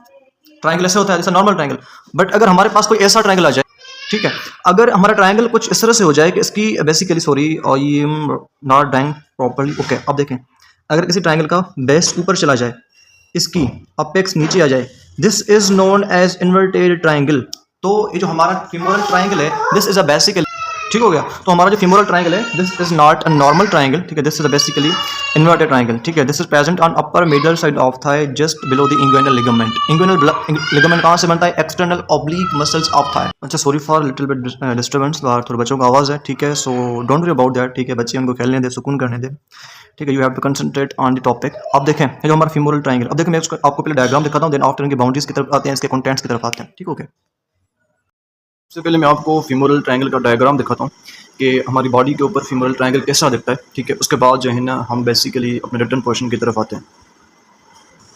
ट्रायंगल ऐसा होता है जैसा नॉर्मल ट्रायंगल। बट अगर हमारे पास कोई ऐसा ट्रायंगल आ जाए, ठीक है, अगर हमारा ट्रायंगल कुछ इस तरह से हो जाए कि इसकी basically, sorry I am not drawing properly. Okay, अब देखें, अगर किसी ट्रायंगल का बेस ऊपर चला जाए, इसकी अपेक्स नीचे आ जाए, this is known as inverted triangle. तो ये जो हमारा फीमोरल ट्रायंगल है, दिस इज अ बेसिकली, ठीक हो गया। तो हमारा जो फीमोरल ट्रायंगल है, this is not a normal triangle, ठीक है, this is a basically inverted triangle. ठीक है, this is present on upper middle side of thigh just below the inguinal ligament. Inguinal ligament कहाँ से बनता है? External oblique muscles of thigh. अच्छा, sorry for little bit disturbance, बाहर थोड़े बच्चों का आवाज़ है, ठीक है, so don't worry about that. ठीक है, बच्चे उनको खेलने दे, सुकून करने दे, ठीक है, you have to concentrate on the topic. अब देखें, ये जो हमारा फीमोरल ट्रायंगल, अब देखें मैं उसको आपको पहले डायग्राम दिखाता हूँ, देन आफ्टर इनकी बाउंड्रीज की तरफ आते हैं, इसके कंटेंट्स की तरफ आते हैं। ठीक हो गया। सबसे पहले मैं आपको फीमोरल ट्रायंगल का डायग्राम दिखाता हूँ कि हमारी बॉडी के ऊपर फीमोरल ट्रायंगल कैसा दिखता है। ठीक है, उसके बाद जो है ना हम बेसिकली अपने रिटर्न पोर्शन की तरफ आते हैं।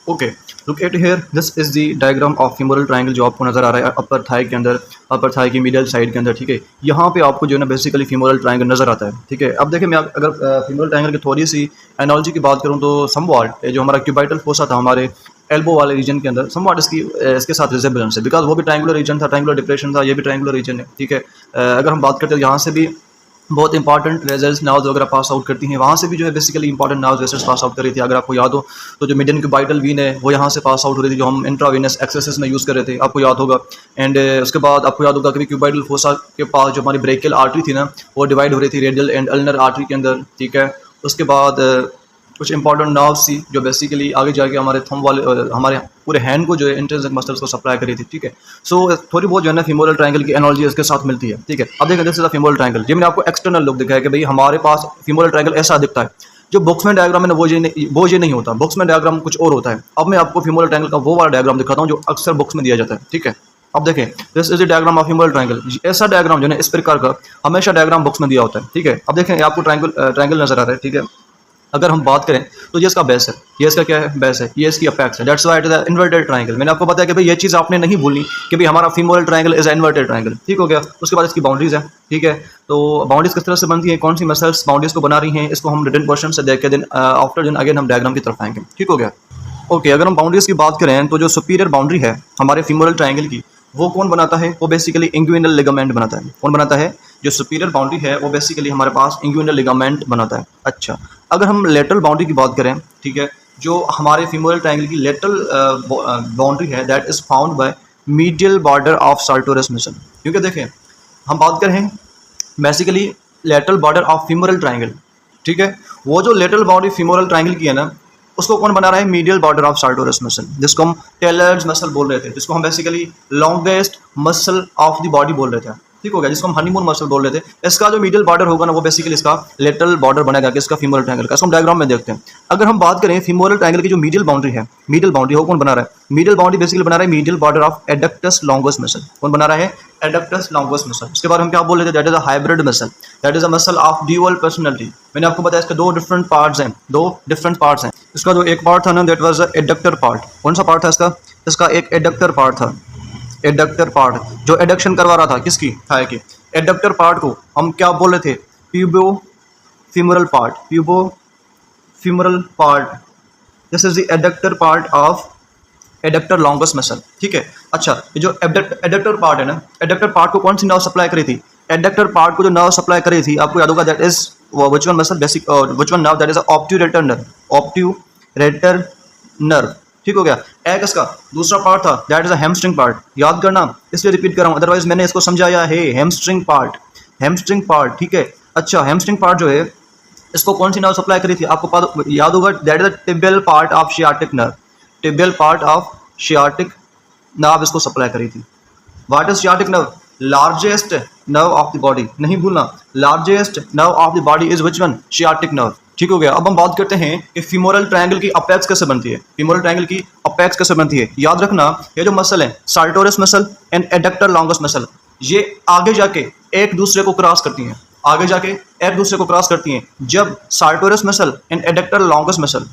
Okay, look at here, this is the diagram of femoral triangle जो आपको नजर आ रहा है अपर थाई के अंदर, अपर थाई की मिडिल साइड के अंदर। ठीक है, यहाँ पे आपको जो है ना बेसिकली फीमोरल ट्रायंगल नजर आता है। ठीक है, अब देखिए मैं अगर फीमोरल ट्रायंगल की थोड़ी सी एनालॉजी की बात करूँ तो समवॉट जो हमारा क्यूबाइटल फोसा था हमारे एल्बो वाले रीजन के अंदर, समवॉट इसके साथ रिजेंबलेंस है, बिकॉज वो भी ट्रायंगुलर रीजन था, ट्रायंगुलर डिप्रेशन था, ये भी ट्रायंगुलर रीजन है। ठीक है, अगर हम बात करते हैं यहाँ से भी बहुत इंपॉर्टेंट वेजल्स नाउज वगैरह पास आउट करती हैं, वहाँ से भी जो है basically important now's vessels pass out कर रही थी। अगर आपको याद हो तो जो मीडियन क्यूबाइटल वीन है वो यहाँ से पास आउट हो रही थी, जो हम इंट्रावेनस एक्सेस में यूज़ कर रहे थे, आपको याद होगा। एंड उसके बाद आपको याद होगा कि क्यूबाइटल फोसा के पास जो हमारी ब्रेकियल आर्टरी थी ना, वो डिवाइड हो रही थी रेडियल एंड अल्नर आर्टरी के अंदर, ठीक है। उसके बाद कुछ इंपॉर्टेंट नर्व्स थी जो बेसिकली आगे जाके हमारे थंब वाले हमारे पूरे हैंड को जो है इंट्रिंसिक मसल्स को सप्लाई करी थी, ठीक है। सो थोड़ी बहुत जो है ना फीमोरल ट्रायंगल की एनालॉजी इसके साथ मिलती है, ठीक है। अब देखें this is the femoral triangle. ये मैंने आपको एक्सटर्नल लुक दिखाया कि भाई हमारे पास फीमोरल ट्रायंगल ऐसा दिखता है। जो बोक्समैन डायग्राम है ना वो ये नहीं होता, बोक्समैन डायग्राम कुछ और होता है। अब मैं आपको फीमोरल ट्रायंगल का वो वाला डायग्राम दिखाता हूँ जो अक्सर बुक्स में दिया जाता है, ठीक है। अब देखें this is the diagram of femoral triangle. ऐसा डायग्राम जो है इस प्रकार का हमेशा डायग्राम बुक्स में दिया होता है, ठीक है। अब देखें आपको ट्रायंगल नजर आ रहा है, ठीक है। अगर हम बात करें तो ये इसका बेस है, ये इसका क्या है, बेस है, ये इसकी अपेक्स है। That's why it is a inverted triangle. मैंने आपको बताया कि भाई ये चीज़ आपने नहीं भूलनी कि भाई हमारा femoral triangle is inverted triangle, ठीक हो गया। उसके बाद इसकी बाउंड्रीज है, ठीक है। तो बाउंड्रीज किस तरह से बनती है, कौन सी मसल्स बाउंड्रीज को बना रही हैं, इसको हम रिटन क्वेश्चन से देख के दिन आफ्टर दिन अगेन हम डायग्राम की तरफ आएंगे, ठीक हो गया। ओके, अगर हम बाउंड्रीज की बात करें तो जो सुपीरियर बाउंड्री है हमारे फीमोरल ट्रायंगल की, वो कौन बनाता है, वो बेसिकली इंग्विनल लिगामेंट बनाता है। कौन बनाता है, जो सुपीरियर बाउंड्री है वो बेसिकली हमारे पास इंग्विनल लिगामेंट बनाता है। अच्छा, अगर हम लेटरल बाउंड्री की बात करें, ठीक है, जो हमारे फीमोरल ट्रायंगल की लेटरल बाउंड्री है that is found by medial border of sartorius muscle. क्योंकि देखें हम बात करें basically lateral border of femoral triangle, ठीक है, वो जो लेटरल बाउंड्री फीमोरल ट्रायंगल की है ना, उसको कौन बना रहा है, medial border of sartorius muscle, जिसको हम टेलर्स मसल बोल रहे थे, जिसको हम basically longest muscle of the body बोल रहे थे, ठीक हो गया, जिसको हम हनीमून मसल बोल रहे थे। इसका जो मीडियल बॉर्डर होगा ना वो बेसिकली इसका लेटरल बॉर्डर बनेगा कि इसका फीमोरल ट्रायंगल का। इसको हम डायग्राम में देखते हैं। अगर हम बात करें फीमोरल ट्रायंगल की जो मीडियल बाउंड्री है, मीडियल बाउंड्री हो कौन बना रहा है, मीडियल बाउंड्री बेसिकली बना रहा है medial border of adductor longus muscle. कौन बना रहा है, एडक्टस लॉन्गस मसल। इसके बाद हम क्या बोल रहे थे, that is a hybrid muscle, that is a muscle of dual personality. मैंने आपको बताया इसके दो डिफरेंट पार्ट्स हैं। इसका जो एक पार्ट था ना दैट वाज एडक्टर पार्ट। कौन सा पार्ट था इसका, इसका एक एडक्टर पार्ट था, एडक्टर पार्ट जो एडक्शन करवा रहा था किसकी, थाई की। एडक्टर पार्ट को हम क्या बोल रहे थे, pubofemoral part, pubofemoral part. This is the adductor part of adductor longus muscle, ठीक है। अच्छा, ये जो एडक्टर पार्ट है ना, एडक्टर पार्ट को कौन सी नर्व सप्लाई करी थी, एडक्टर पार्ट को जो नर्व सप्लाई करी थी आपको याद होगा, that is which one muscle basic which one nerve, that is obturator nerve, ठीक हो गया। एक इसका दूसरा पार्ट था that is a hamstring part. याद करना इसलिए रिपीट कर रहा हूँ, अदरवाइज मैंने इसको समझाया है, हैमस्ट्रिंग पार्ट, ठीक है। अच्छा, हैमस्ट्रिंग पार्ट जो है इसको कौन सी नर्व सप्लाई करी थी आपको याद होगा, that is the tibial part of sciatic nerve, tibial part of sciatic nerve इसको सप्लाई करी थी। What is sciatic nerve, largest nerve of the body, नहीं भूलना, largest nerve of the body is which one, sciatic nerve, ठीक हो गया। अब हम बात करते हैं कि फीमोरल ट्रायंगल की अपेक्स कैसे बनती है, फीमोरल ट्रायंगल की अपेक्स कैसे बनती है। याद रखना ये जो मसल है sartorius muscle and adductor longus muscle, ये आगे जाके एक दूसरे को क्रॉस करती हैं, आगे जाके एक दूसरे को क्रॉस करती हैं। जब sartorius muscle and adductor longus muscle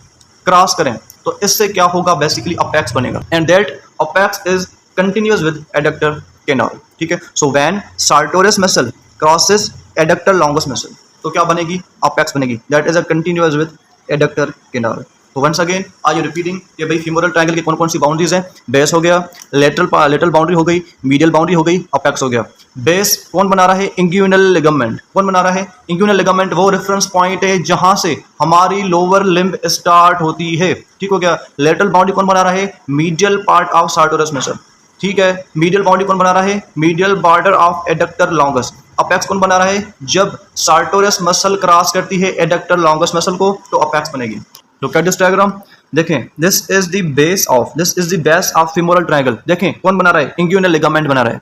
cross करें तो इससे क्या होगा, बेसिकली अपेक्स बनेगा, and that apex is continuous with adductor canal, ठीक है। So when sartorius muscle crosses adductor longus muscle तो क्या बनेगी, अपेक्स बनेगी, that is a continuous with adductor canal. तो once again are you repeating कि भाई फीमोरल ट्रायंगल की कौन कौन सी बाउंड्रीज हैं, बेस हो गया, लेटरल बाउंड्री हो गई, मीडियल बाउंड्री हो गई, अपेक्स हो गया। बेस कौन बना रहा है, इंग्यूनल लिगामेंट। कौन बना रहा है, इंग्यूनल लिगामेंट वो रेफरेंस पॉइंट है जहां से हमारी लोअर लिम्ब स्टार्ट होती है, ठीक हो गया। लेटरल बाउंड्री कौन बना रहा है, medial part of sartorius muscle, ठीक है। मीडियल बाउंड्री कौन बना रहा है, medial border of adductor longus. Apex कौन बना रहा है, जब सार्टोरस मसल क्रॉस करती है एडक्टर लॉन्गस मसल को तो अपेक्स बनेगी। लुक एट दिस डायग्राम, देखें this is the base of femoral triangle. देखें कौन बना रहा है, इंग्यूनल लिगामेंट बना रहा है।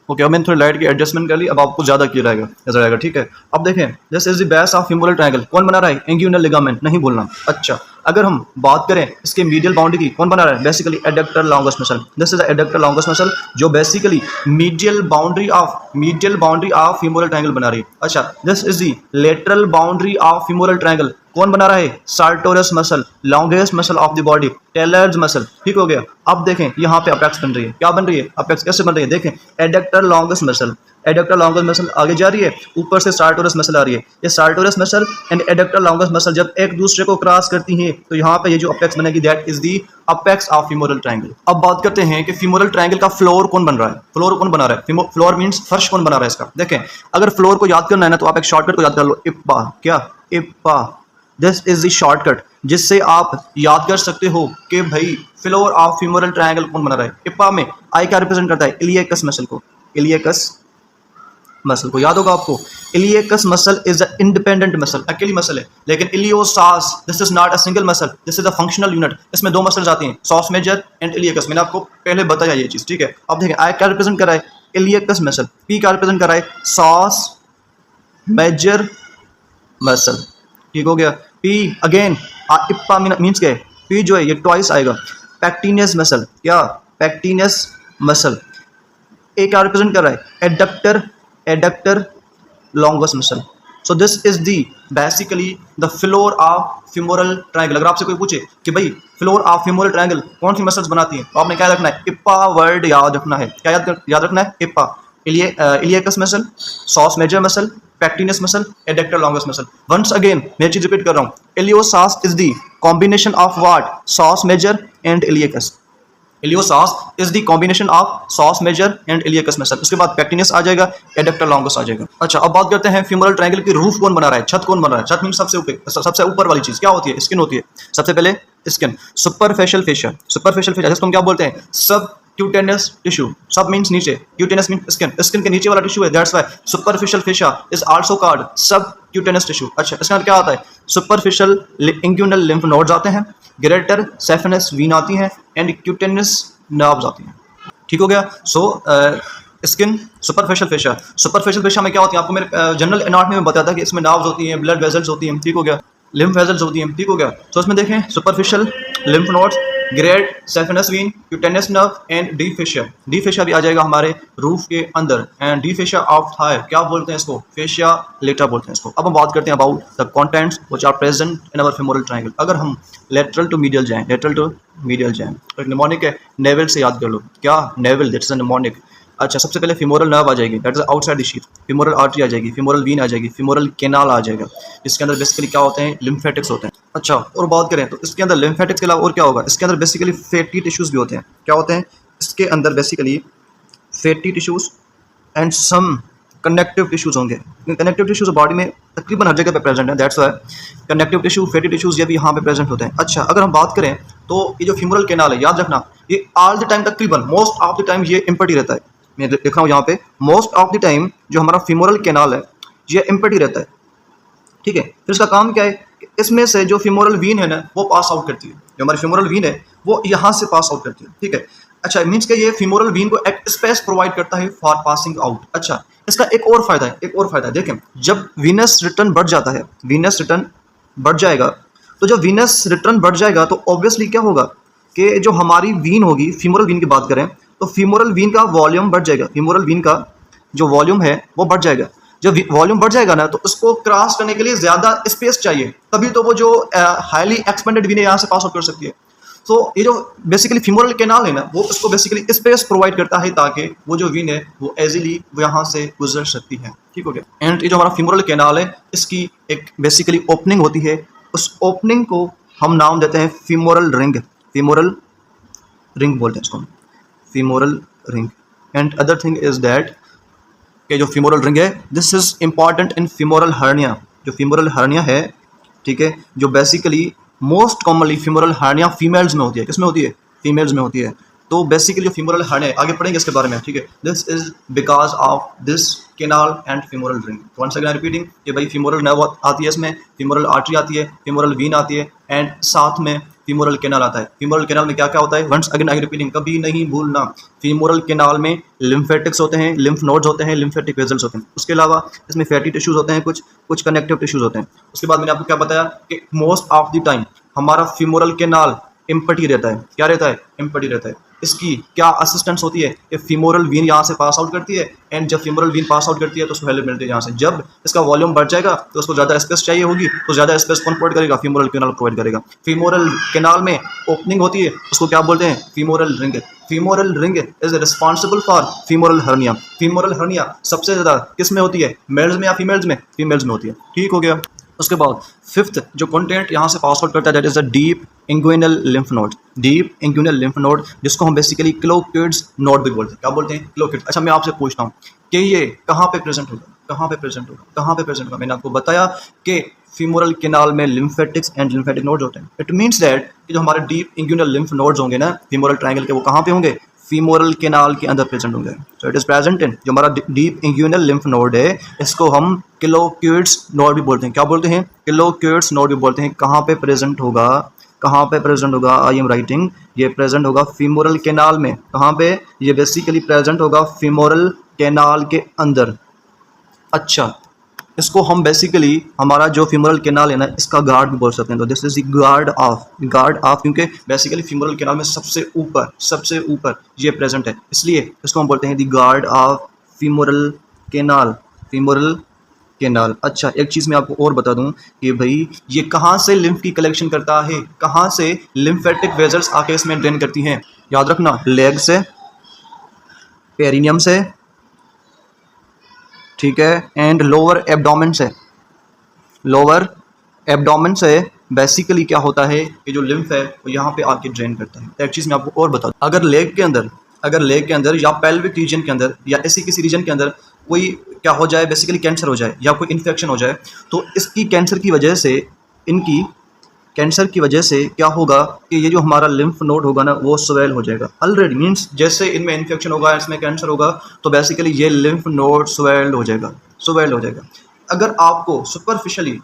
ओके, अब मैंने थोड़ी लाइट की एडजस्टमेंट कर ली, अब आपको ज्यादा क्लियर नजर आएगा, ठीक है। अब देखें this is the base of femoral triangle, कौन बना रहा है, इंग्यूनल लिगामेंट, नहीं भूलना। अच्छा, अगर हम बात करें इसके मीडियल बाउंड्री की, कौन बना रहा है, basically adductor longus muscle. This is adductor longus muscle जो basically medial boundary of femoral triangle बना रही है। अच्छा, this is the lateral boundary of femoral triangle, कौन बना रहा है, sartorius muscle, longest muscle of the body, tailor's muscle, ठीक हो गया। अब देखें यहाँ पे अपेक्स बन रही है, क्या बन रही है, अपेक्स कैसे बन रही है, देखें adductor longus muscle, adductor longus muscle आगे जा रही है, ऊपर से सार्टोरस मसल आ रही है। ये sartorius muscle and adductor longus muscle जब एक दूसरे को क्रॉस करती हैं तो यहाँ पे ये जो अपेक्स बनेगी that is the apex of femoral triangle. अब बात करते हैं कि फीमोरल ट्रायंगल का फ्लोर कौन बन रहा है, फ्लोर कौन बना रहा है, फ्लोर मींस फर्श कौन बना रहा है इसका। देखें अगर फ्लोर को याद करना है ना तो आप एक शॉर्टकट को याद कर लो, इप्पा। क्या? इप्पा। दिस इज द शॉर्टकट जिससे आप याद कर सकते हो कि भाई फ्लोर ऑफ फीमोरल ट्रायंगल कौन बना रहा है। इप्पा में आई क्या रिप्रेजेंट करता है? इलियकस मसल को। इलियकस मसल को याद होगा आपको। Iliacus muscle is a independent muscle, अकेली मसल है। लेकिन iliopsoas this is not a single muscle, this is a functional unit. इसमें दो मसल्स आती हैं, सॉस मेजर एंड इलियकस। मैंने आपको पहले बताया ये चीज, ठीक है। अब देखें आई क्या रिप्रेजेंट कर रहा है? Iliacus muscle. पी क्या रिप्रेजेंट कर रहा है? Psoas major muscle. ठीक हो गया। पी अगेन इप्पा मीन्स क्या है? पी जो है ये ट्वाइस आएगा। पैक्टिनियस मसल। क्या? पैक्टिनियस मसल। ए क्या रिप्रेजेंट कर रहा है? Adductor adductor longus muscle. So this is the basically the floor of femoral triangle. अगर आपसे कोई पूछे कि भाई फ्लोर ऑफ फीमोरल ट्रायंगल कौन सी मसल्स बनाती हैं तो आपने क्या रखना है? इप्पा वर्ड याद रखना है। क्या याद रखना है? इप्पा। Iliacus muscle, psoas major muscle, pectineus muscle, adductor longus muscle. Once again मैं चीज रिपीट कर रहा हूँ, iliopsoas is the combination of what? Psoas major and iliacus. Iliopsoas is the combination of psoas major and iliacus muscle. उसके बाद पैक्टिनियस आ जाएगा, एडक्टर लॉन्गस आ जाएगा। अच्छा अब बात करते हैं फीमोरल ट्रायंगल की रूफ कौन बना रहा है, छत कौन बना रहा है। छत मीन सबसे ऊपर वाली चीज क्या होती है? स्किन होती है। सबसे पहले skin. Superficial fascia, superficial fascia जिसको हम क्या बोलते हैं? सब क्यूटेनस टिश्यू। सब मीन्स नीचे, क्यूटेनस मीन स्किन, स्किन के नीचे वाला टिश्यू है, that's why superficial fascia is also called सब क्यूटेनस टिश्यू। अच्छा इसके अंदर क्या आता है? सुपरफिशियल इंग्यूनल लिम्फ नोड्स आते हैं, ग्रेटर सेफेनस वीन आती हैं एंड क्यूटेनस नर्व्स आती हैं। ठीक हो गया। So skin, superficial fascia. Superficial fascia में क्या होती है? आपको मेरे जनरल एनाटॉमी में बताया था कि इसमें नर्व्स होती हैं, ब्लड वेजल्स होती हैं। ठीक हो गया। लिम्फ वेजल्स होती हैं। ठीक हो गया। सो इसमें देखें superficial lymph nodes, great saphenous vein, cutaneous nerve and the fascia. The fascia भी आ जाएगा हमारे रूफ के अंदर। And the fascia of thigh क्या बोलते हैं इसको? फेशिया लेटा बोलते हैं इसको। अब हम बात करते हैं about the contents which are present in our femoral triangle. अगर हम लेटरल टू मीडियल जाएं, लेटरल टू मीडियल जाएं तो एक निमोनिक है, नेवल से याद कर लो। क्या? Navel, that is a mnemonic. अच्छा सबसे पहले फीमोरल नर्व आ जाएगी, that is outside the sheath. Femoral artery आ जाएगी, फीमोरल वीन आ जाएगी, फीमोरल कैनाल आ जाएगा, जिसके अंदर बेसिकली क्या होते हैं? लिम्फेटिक्स होते हैं। अच्छा और बात करें तो इसके अंदर लिम्फेटिक्स के अलावा और क्या होगा? इसके अंदर बेसिकली फैटी टिश्यूज भी होते हैं। क्या होते हैं इसके अंदर? Basically fatty tissues and some connective tissues होंगे। कनेक्टिव टिश्यूज बॉडी में तकरीबन हर जगह पे प्रेजेंट है, that's why connective tissue, fatty tissues ये भी यहाँ पे प्रेजेंट होते हैं। अच्छा अगर हम बात करें तो ये जो फीमोरल कैनाल है, याद रखना ये ऑल द टाइम तकरीबन मोस्ट ऑफ द टाइम ये एम्प्टी रहता है। मैं लिख रहा हूँ यहाँ पे मोस्ट ऑफ द टाइम जो हमारा फीमोरल कैनाल है ये एम्प्टी रहता है। ठीक है। फिर इसका काम क्या है? इसमें से जो फीमोरल वीन है ना वो पास आउट करती है। जो हमारी फीमोरल वीन है वो यहाँ से पास आउट करती है। ठीक है। अच्छा मीन्स कि ये फीमोरल वीन को एक स्पेस प्रोवाइड करता है फॉर पासिंग आउट। अच्छा इसका एक और फायदा है, एक और फायदा है। देखें जब वीनस रिटर्न बढ़ जाता है, वीनस रिटर्न बढ़ जाएगा तो जब वीनस रिटर्न बढ़ जाएगा तो ऑब्वियसली क्या होगा कि जो हमारी वीन होगी, फीमोरल वीन की बात करें तो फीमोरल वीन का वॉल्यूम बढ़ जाएगा। फीमोरल वीन का जो वॉल्यूम है वो बढ़ जाएगा। जब वॉल्यूम बढ़ जाएगा ना तो उसको क्रॉस करने के लिए ज़्यादा स्पेस चाहिए, तभी तो वो जो हाईली एक्सपेंडेड वीन है यहाँ से पास आउट कर सकती है। तो ये जो बेसिकली फीमोरल कैनाल है ना वो उसको बेसिकली स्पेस प्रोवाइड करता है ताकि वो जो वीन है वो एजिली वो यहाँ से गुजर सकती है। ठीक हो गया। एंड ये जो हमारा फीमोरल कैनाल है इसकी एक बेसिकली ओपनिंग होती है, उस ओपनिंग को हम नाम देते हैं फीमोरल रिंग। फीमोरल रिंग बोलते हैं इसको, femoral ring. And other thing is that कि जो फीमोरल रिंग है this is important in femoral hernia. जो फीमोरल हर्निया है, ठीक है, जो basically most commonly femoral hernia females में होती है। किसमें होती है? फीमेल्स में होती है। तो बेसिकली जो फीमोरल हर्निया आगे पढ़ेंगे इसके बारे में। ठीक है। This is because of this canal and femoral ring. Once again repeating कि भाई फीमोरल नर्व आती है, इसमें फीमोरल आर्टरी आती है, फीमोरल वीन आती है एंड साथ में फीमोरल कैनाल आता है। फीमोरल कैनाल में क्या क्या होता है? वंस अगेन आई रिपीटिंग, कभी नहीं भूलना, फीमोरल कैनाल में लिम्फेटिक्स होते हैं, लिम्फ नोड्स होते हैं, लिम्फेटिक वेजल्स होते हैं। उसके अलावा इसमें फैटी टिश्यूज होते हैं, कुछ कनेक्टिव टिश्यूज होते हैं। उसके बाद मैंने आपको क्या बताया कि मोस्ट ऑफ द टाइम हमारा फीमोरल कैनाल एम्प्टी रहता है। क्या रहता है? एम्प्टी रहता है। इसकी क्या असिस्टेंस होती है कि फीमोरल वीन यहाँ से पास आउट करती है, एंड जब फीमोरल वीन पास आउट करती है तो उसको हेल्प मिलती है यहाँ से। जब इसका वॉल्यूम बढ़ जाएगा तो उसको ज़्यादा स्पेस चाहिए होगी, तो ज़्यादा स्पेस कौन प्रोवाइड करेगा? फीमोरल कैनाल प्रोवाइड करेगा। फीमोरल कैनाल में ओपनिंग होती है, उसको क्या बोलते हैं? Femoral ring. Femoral ring is responsible for femoral hernia. Femoral hernia सबसे ज़्यादा किस में होती है? मेल्स में या फीमेल्स में? फीमेल्स में होती है। ठीक हो गया। उसके बाद फिफ्थ जो कंटेंट यहाँ से पास आउट करता है that is a deep inguinal lymph node. Deep inguinal lymph node जिसको हम बेसिकली क्लोकिड्स नोड भी बोलते हैं। क्या बोलते हैं? क्लोकिड्स। अच्छा, मैं आपसे पूछता हूँ कि ये कहाँ पे प्रेजेंट होगा? कहाँ पे प्रेजेंट होगा? कहाँ पे प्रेजेंट होगा? मैंने आपको बताया कि फीमोरल कैनाल में लिम्फेटिक्स एंड लिम्फेटिक नोड्स होते हैं। इट मीन्स दैट कि जो हमारे डीप इंग्विनल लिम्फ नोड्स होंगे ना फीमोरल ट्रायंगल के, वो कहाँ पे होंगे? फीमोरल कैनाल के अंदर प्रेजेंट होंगे। सो इट इज प्रेजेंट इन जो हमारा डीप इंग्विनल लिम्फ नोड है, इसको हम क्लोकिड्स नोड भी बोलते हैं। क्या बोलते हैं? क्लोकिड्स नोड भी बोलते हैं। कहाँ पे प्रेजेंट होगा? कहाँ पे प्रेजेंट होगा? आई एम राइटिंग, ये प्रेजेंट होगा फीमोरल कैनाल में। कहाँ पे? ये बेसिकली प्रेजेंट होगा फीमोरल कैनाल के अंदर। अच्छा, इसको हम बेसिकली हमारा जो फीमोरल कैनाल है ना, इसका गार्ड भी बोल सकते हैं। तो this is the guard of, क्योंकि बेसिकली फीमोरल कैनाल में सबसे ऊपर ये प्रेजेंट है, इसलिए इसको हम बोलते हैं the guard of femoral canal. अच्छा, एक चीज़ मैं आपको और बता दूं कि भाई ये कहाँ से लिम्फ की कलेक्शन करता है? कहाँ से लिम्फेटिक वेजल्स आके इसमें ड्रेन करती हैं? याद रखना, लेग से, पेरिनियम से, ठीक है, एंड लोअर एब्डोमेन से बेसिकली क्या होता है कि जो लिम्फ है वो यहाँ पे आके ड्रेन करता है। एक चीज़ मैं आपको और बता दूं, अगर लेग के अंदर या पेल्विक रीजन के अंदर या ऐसी किसी रीजन के अंदर कोई क्या हो जाए, बेसिकली कैंसर हो जाए या कोई इन्फेक्शन हो जाए, तो इसकी कैंसर की वजह से क्या होगा कि ये जो हमारा लिम्फ नोड होगा ना वो स्वेल हो जाएगा। ऑलरेडी मीन्स जैसे इनमें इन्फेक्शन होगा, इसमें कैंसर होगा, तो बेसिकली ये लिम्फ नोड स्वेल्ड हो जाएगा। अगर आपको सुपरफिशियली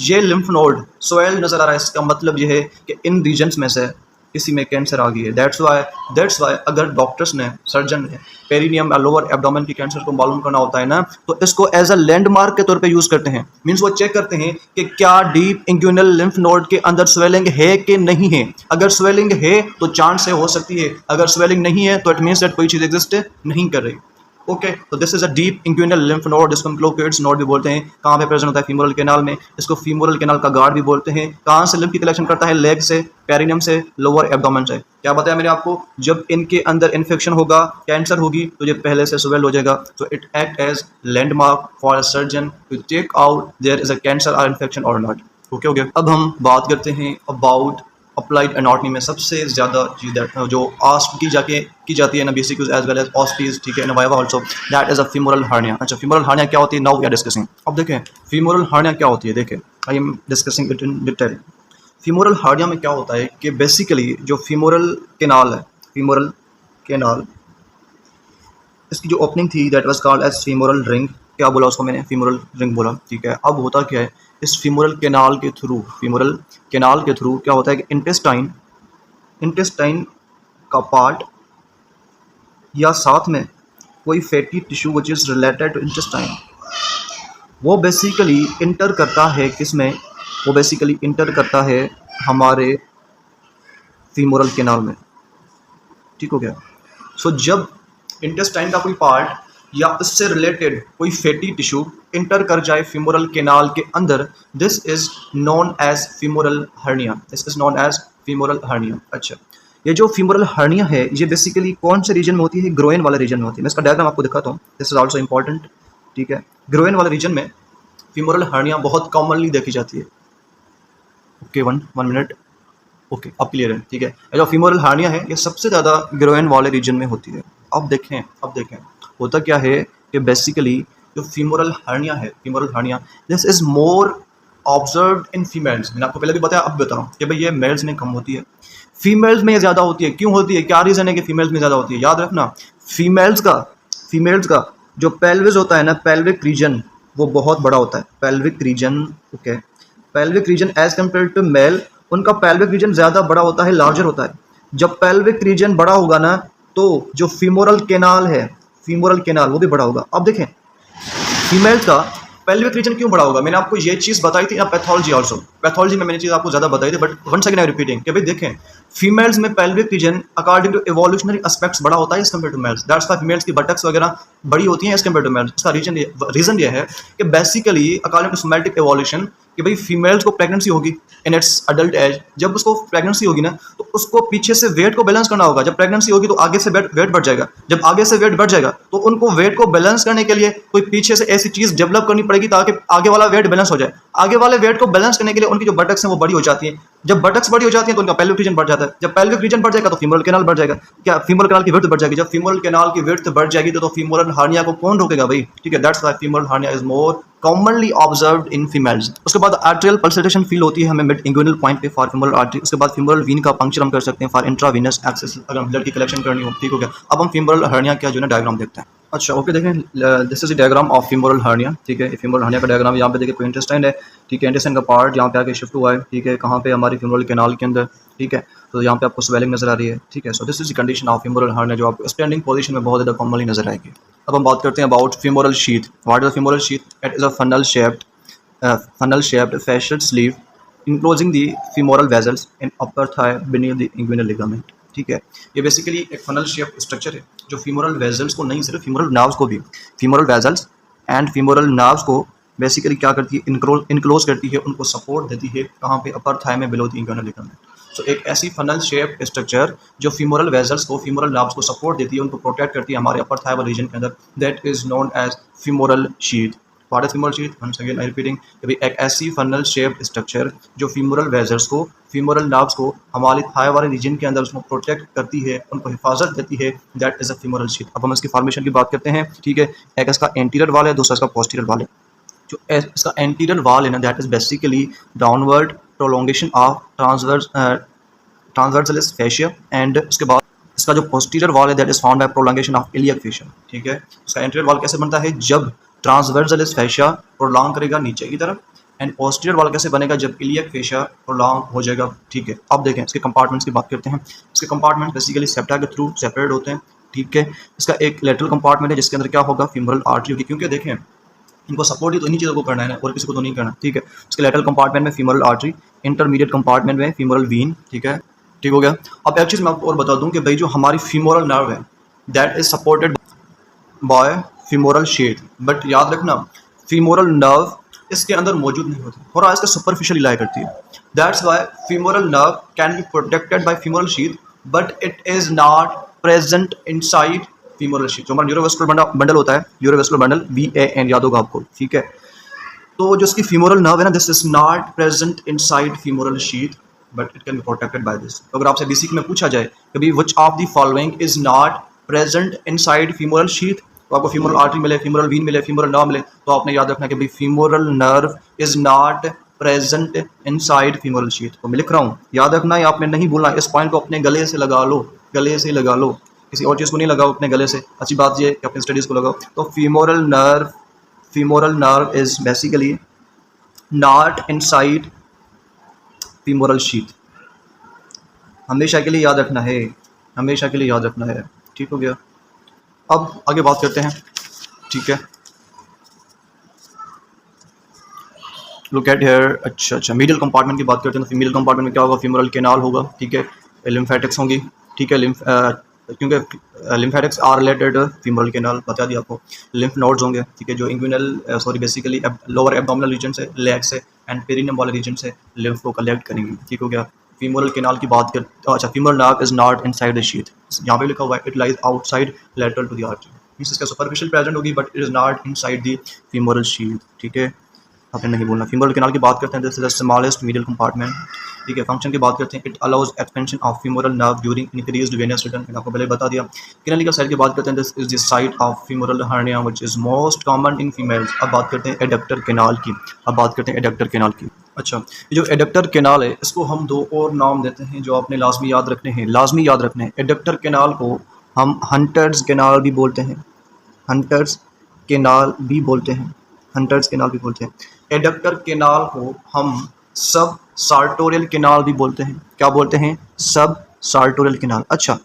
ये लिम्फ नोड स्वेल्ड नज़र आ रहा है, इसका मतलब ये है कि इन रीजन्स में से किसी में कैंसर आ गई है। दैट्स वाई अगर डॉक्टर्स ने, सर्जन ने पेरिनियम या लोअर एब्डोमेन की कैंसर को मालूम करना होता है ना, तो इसको एज अ लैंडमार्क के तौर पे यूज़ करते हैं। मीन्स वो चेक करते हैं कि क्या डीप इंग्विनल लिम्फ नोड के अंदर स्वेलिंग है कि नहीं है। अगर स्वेलिंग है तो चांस हो सकती है, अगर स्वेलिंग नहीं है तो इट मीन्स दैट कोई चीज़ एग्जिस्ट नहीं कर रही। ओके, तो this is a deep inguinal lymph node, जिसको हम क्लोकिड्स नोड भी बोलते हैं। कहाँ पे प्रेजेंट होता है? फीमोरल कैनाल में। इसको फीमोरल कैनाल का गार्ड भी बोलते हैं। कहाँ से लिम्फ की कलेक्शन करता है? लेग से, पेरिनियम से, लोअर एब्डोमेन से। क्या बताया मैंने आपको? जब इनके अंदर इन्फेक्शन होगा, कैंसर होगी, तो ये पहले से स्वेल हो जाएगा। तो it act as landmark for a surgeon to check out there is a cancer और इन्फेक्शन और नॉट। ओके हो गया। अब हम बात करते हैं अबाउट अप्लाइड एनाटॉमी में सबसे ज़्यादा चीज़ जो आस्क की जाती है ना, बेसिक्स एज वेल एज ऑस्टीज, ठीक है, in viva also, that is a femoral hernia. अच्छा, फीमोरल हर्निया क्या होती है? Now we are discussing. अब देखें फीमोरल हर्निया क्या होती है। देखें, I am discussing it in detail. Femoral hernia में क्या होता है कि बेसिकली जो फीमोरल कैनाल है, फीमोरल कैनाल, इसकी जो ओपनिंग थी that was called as femoral ring. क्या बोला उसको मैंने? फीमोरल रिंग बोला, ठीक है। अब होता क्या है, इस फीमोरल कैनाल के थ्रू क्या होता है कि इंटेस्टाइन का पार्ट या साथ में कोई fatty tissue which is related to intestine, वो बेसिकली इंटर करता है किसमें? वो बेसिकली इंटर करता है हमारे फीमोरल कैनाल में। ठीक हो गया। सो जब इंटेस्टाइन का कोई पार्ट या उससे रिलेटेड कोई फैटी टिश्यू इंटर कर जाए फीमोरल कैनाल के अंदर, this is known as femoral hernia. अच्छा, ये जो फीमोरल हर्निया है ये बेसिकली कौन से रीजन में होती है? ग्रोइन वाले रीजन में होती है। मैं इसका डायग्राम आपको दिखाता हूँ, दिस इज ऑल्सो इंपॉर्टेंट, ठीक है। ग्रोइन वाले रीजन में फीमोरल हर्निया बहुत कॉमनली देखी जाती है। ओके, वन मिनट, ओके, अब क्लियर है, ठीक है। जो फीमोरल हर्निया है ये सबसे ज़्यादा ग्रोइन वाले रीजन में होती है। अब देखें होता क्या है कि बेसिकली जो femoral hernia this is more observed in females. मैंने आपको पहले भी बताया, अब बता रहा हूँ कि भाई ये मेल्स में कम होती है, फीमेल्स में ज़्यादा होती है। क्यों होती है? क्या रीज़न है कि फीमेल्स में ज़्यादा होती है? याद रखना, फीमेल्स का जो पेल्विस होता है ना, पेल्विक रीजन, वो बहुत बड़ा होता है। Pelvic region, okay, pelvic region as compare to male, उनका पेल्विक रीजन ज़्यादा बड़ा होता है, लार्जर होता है। जब पेल्विक रीजन बड़ा होगा ना, तो जो फीमोरल कैनाल है, वो भी बड़ा होगा। अब देखें, फीमेल्स का पेल्विक रीजन क्यों बड़ा होगा? मैंने आपको ये चीज़ बताई थी ना पैथोलॉजी ऑल्सो, पैथोलॉजी में मैंने चीज़ आपको ज़्यादा बताई थी, but once again I repeating कि भाई देखें फीमेल्स में pelvic region according to evolutionary aspects बड़ा होता है as compare to males. That's why females की बटक्स वगैरह बड़ी होती हैं एज कम्पेयर टू मेल्स। इसका रीजन ये है कि basically according to somatic evolution कि भाई फीमेल्स को प्रेगनेंसी होगी इन इट्स अडल्ट एज, जब उसको प्रेगनेंसी होगी ना तो उसको पीछे से वेट को बैलेंस करना होगा। जब प्रेगनेंसी होगी तो आगे से वेट बढ़ जाएगा, जब आगे से वेट बढ़ जाएगा तो उनको वेट को बैलेंस करने के लिए कोई पीछे से ऐसी चीज़ डेवलप करनी पड़ेगी ताकि आगे वाला वेट बैलेंस हो जाए। आगे वाले वेट को बैलेंस करने के लिए उनकी जो बटक्स हैं वो बड़ी हो जाती हैं। जब बटक्स बड़ी हो जाती हैं तो उनका पेल्विक रीजन बढ़ जाता है। जब पेल्विक रीजन बढ़ जाएगा तो फीमोरल कैनाल बढ़ जाएगा। क्या फीमोरल कैनाल की विड्थ बढ़ जाएगी? जब फीमोरल कैनाल की विड्थ बढ़ जाएगी तो फीमोरल हार्निया को कौन रोकेगा भाई? ठीक है, that's why femoral hernia is more commonly observed in females. उसके बाद आर्टेरियल पल्सेशन फील होती है हमें मिड इंग्विनल पॉइंट पे फॉर फीमोरल आर्टरी। उसके बाद फीमोरल वीन का पंक्चर हम कर सकते हैं फॉर इंट्रावीनस एक्सेस, अगर ब्लड की कलेक्शन करनी हो। ठीक हो गया। अब हम फीमोरल हार्निया का जो है डायग्राम देखते हैं। अच्छा ओके, देखें this is the diagram of femoral hernia. ठीक है, फीमोरल हार्निया का डायग्राम यहाँ पे देखिए कोई इंटेस्टाइन है। ठीक है, इंटेस्टाइन का पार्ट यहाँ पे आके शिफ्ट हुआ है। ठीक है, कहाँ पे? हमारी फीमोरल कैनाल के अंदर। ठीक है, तो यहाँ पे आपको स्वेलिंग नजर आ रही है। ठीक है, so this is the condition of femoral hernia जो आपको स्टैंडिंग पोजीशन में बहुत ज़्यादा कॉमनली नजर आएगी। अब हम बात करते हैं about femoral sheath. What is the femoral sheath? It is a funnel shaped fascial sleeve enclosing the femoral vessels in upper thigh beneath the inguinal ligament। ठीक है, ये बेसिकली एक फनल शेप स्ट्रक्चर है जो फीमोरल वेजल्स को, नहीं सिर्फ फीमोरल नर्व्स को भी, femoral vessels and femoral nerves को बेसिकली क्या करती है? इनक्लोज करती है, उनको सपोर्ट देती है। कहाँ पे? अपर थाई में, बिलो द इंगुइनल लिगामेंट। सो एक ऐसी फनल शेप स्ट्रक्चर जो फीमोरल वेजल्स को, फीमोरल नर्व्स को सपोर्ट देती है, उनको प्रोटेक्ट करती है हमारे अपर थाई वाले रीजन के अंदर, that is known as femoral sheath. What is femoral sheath? Once again I repeating कि भाई एक ऐसी फनल शेप स्ट्रक्चर जो फीमोरल वेजल्स को, फीमोरल नर्व्स को हमारे थाई वाले रीजन के अंदर उसको प्रोटेक्ट करती है, उनको हिफाजत देती है, that is a femoral sheath. अब हम इसकी फॉर्मेशन की बात करते हैं। ठीक है, एक इसका एंटीरियर वाल है, दूसरा इसका पोस्टीरियर वाल है। जो इसका एंटीरियर वाल है ना, that is basically downward prolongation of transversalis fascia, and उसके बाद इसका जो पोस्टीरियर वाल है that is found by prolongation of iliac fascia। ठीक है, इसका एंटीरियर वाल कैसे बनता है? जब ट्रांसवर्सलिस fascia प्रोलॉन्ग करेगा नीचे की तरफ, एंड पोस्टीरियर वाल कैसे बनेगा? जब इलियक fascia प्रोलॉन्ग हो जाएगा। ठीक है, अब देखें इसके कंपार्टमेंट्स की बात करते हैं। इसके कंपार्टमेंट बेसिकली सेप्टा के थ्रू सेपरेट होते हैं। ठीक है, इसका एक लेटरल कंपार्टमेंट है जिसके अंदर क्या होगा? फीमोरल आर्टरी होगी, क्योंकि देखें इनको सपोर्ट ही तो इन्हीं चीज़ों को करना है ना, और किसी को तो नहीं करना। ठीक है, उसके लेटरल कंपार्टमेंट में फीमोरल आर्टरी, इंटरमीडिएट कंपार्टमेंट में फीमोरल वीन। ठीक है, ठीक हो गया। अब एक चीज़ मैं आपको और बता दूं कि भाई जो हमारी फीमोरल नर्व है that is supported by femoral sheath, but याद रखना फीमोरल नर्व इसके अंदर मौजूद नहीं होती, थोड़ा इसका सुपरफिशियल लाई करती है। That's Y femoral nerve can be protected by femoral sheath, but it is not present inside femoral sheath. जो हमारा न्यूरोवेस्कुलर बंडल होता है, न्यूरोवेस्कुलर बंडल VAN, याद होगा आपको। ठीक है, तो जो इसकी फीमोरल नर्व है ना, this is not present inside femoral sheath, but it can be protected by this. तो अगर आपसे बेसिक में पूछा जाए कि भाई which of the following is not present inside femoral sheath, तो आपको फीमोरल आर्टरी मिले, फीमोरल वीन मिले, फीमोरल नर्व मिले, तो आपने याद रखना कि भाई femoral nerve is not present inside femoral sheath. तो मैं लिख रहा हूँ, याद रखना है, आपने नहीं भूलना। इस पॉइंट को अपने गले से लगा लो, गले से लगा लो, किसी और चीज़ को नहीं लगाओ, अपने गले से। अच्छी बात ये कि अपनी स्टडीज़ को लगाओ। तो femoral nerve is basically not inside femoral sheath. हमेशा के लिए याद रखना है, हमेशा के लिए याद रखना है। ठीक हो गया। अब आगे बात करते हैं। ठीक है, लुक एट हियर। अच्छा, मीडियल कंपार्टमेंट की बात करते हैं। तो मीडियल कंपार्टमेंट में क्या होगा? फीमोरल कैनाल होगा। ठीक है, लिम्फेटिक्स होंगी। ठीक है, क्योंकि lymphatics are related femoral canal, बता दिया आपको। लिम्फ नोड्स होंगे। ठीक है, जो inguinal basically lower abdominal region से, लेग से एंड पेरिनियम वाले रीजन से लिम्फ को कलेक्ट करेंगे। ठीक हो गया। फीमोरल कैनाल की बात कर, अच्छा, femoral nerve is not inside the sheath, यहाँ पे लिखा हुआ है it lies outside lateral to the artery, means इसका सुपरफिशियल प्रेजेंट होगी but it is not inside the femoral sheath. ठीक है, आपने नहीं बोलना। फीमोरल कैनाल की बात करते हैं, this is the smallest medial compartment. ठीक है, फंक्शन की बात करते हैं, it allows expansion of femoral nerve during increased Venus return, मैंने आपको पहले बता दिया। क्लिनिकल साइड की बात करते हैं, this is the site of femoral hernia which is most common in females. अब बात करते हैं एडक्टर कैनाल की। अब बात करते हैं एडक्टर कैनाल की। अच्छा, ये जो एडक्टर कैनाल है इसको हम दो और नाम देते हैं जो आपने लाजमी याद रखने हैं, लाजमी याद रखने हैं। एडक्टर कैनाल को हम हंटर्स कैनाल भी बोलते हैं, हंटर्स कैनाल भी बोलते हैं, हंटर्स कैनाल भी बोलते हैं। एडक्टर कैनाल को हम सब सार्टोरियल कैनाल भी बोलते हैं। क्या बोलते हैं? सब सार्टोरियल कैनाल। अच्छा,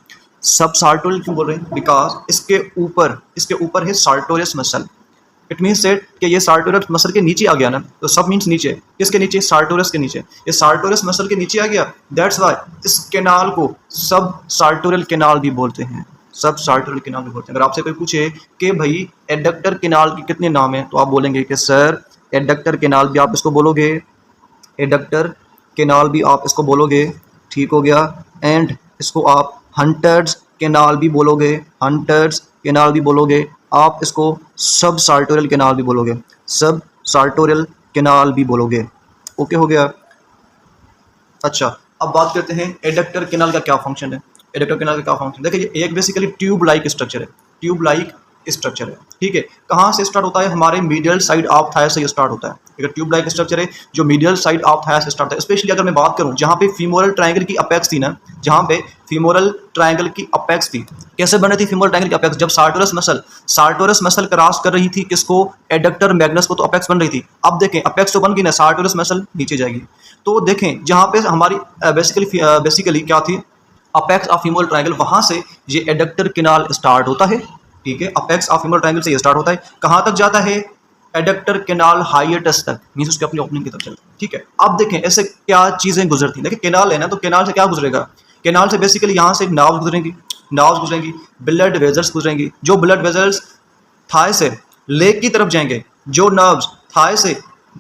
सब सार्टोरियल क्यों बोल रहे हैं? बिकॉज इसके ऊपर है sartorius muscle, it means set कि ये सार्टोरस मसल के नीचे आ गया ना, तो सब मीन्स नीचे, किसके नीचे, सार्टोरस के नीचे, ये सार्टोरस मसल के नीचे आ गया, दैट्स वाई इस कैनाल को सब सार्टोरल कैनाल भी बोलते हैं, सब सार्टोरल कैनाल भी बोलते हैं। अगर आपसे कोई पूछे कि भाई एडक्टर कैनाल के कितने नाम हैं, तो आप बोलेंगे कि सर एडक्टर कैनाल भी आप इसको बोलोगे, एडक्टर कैनाल भी आप इसको बोलोगे, ठीक हो गया, एंड इसको आप हंटर्स कैनाल भी बोलोगे, हंटर्स कैनाल भी बोलोगे, आप इसको सब सार्टोरल कैनाल भी बोलोगे, सब सार्टोरल कैनाल भी बोलोगे। ओके हो गया। अच्छा, अब बात करते हैं एडक्टर कैनाल का क्या फंक्शन है। एडक्टर कैनाल का क्या फंक्शन, देखिए ये एक बेसिकली ट्यूब लाइक स्ट्रक्चर है, ट्यूब लाइक स्ट्रक्चर है, ठीक है। कहाँ से स्टार्ट होता है, हमारे मीडियल साइड ऑफ थायस से स्टार्ट होता है। एक ट्यूब लाइक स्ट्रक्चर है जो मीडियल साइड ऑफ थायस से स्टार्ट होता है। स्पेशली अगर मैं बात करूँ जहाँ पे फीमोरल ट्रायंगल की अपेक्स थी ना, जहाँ पे फीमोरल ट्रायंगल की अपेक्स थी, कैसे बनी थी फीमोरल ट्रायंगल की अपेक्स, जब सार्टोरस मसल क्रॉस कर रही थी किसको, एडक्टर मैग्नस को, तो अपेक्स बन रही थी। अब देखें अपेक्स तो बन गई ना, सार्टोरस मसल नीचे जाएगी, तो देखें जहाँ पे हमारी बेसिकली क्या थी, अपेक्स ऑफ फीमोरल ट्रायंगल, वहाँ से ये एडक्टर कैनाल स्टार्ट होता है, ठीक है। अपेक्स ऑफ फीमोरल ट्रायंगल से ये स्टार्ट होता है, कहाँ तक जाता है, एडक्टर कैनाल हाइएटस तक, मींस उसके अपनी ओपनिंग की तरफ चलता है, ठीक है। अब देखें ऐसे क्या चीज़ें गुजरती हैं, देखिए कैनाल है ना, तो कैनाल से क्या गुजरेगा, कैनाल से बेसिकली यहाँ से नाव गुजरेंगी, ब्लड वेजल्स गुजरेंगी, जो ब्लड वेजल्स थाई से लेग की तरफ जाएंगे, जो नर्व्स थाई से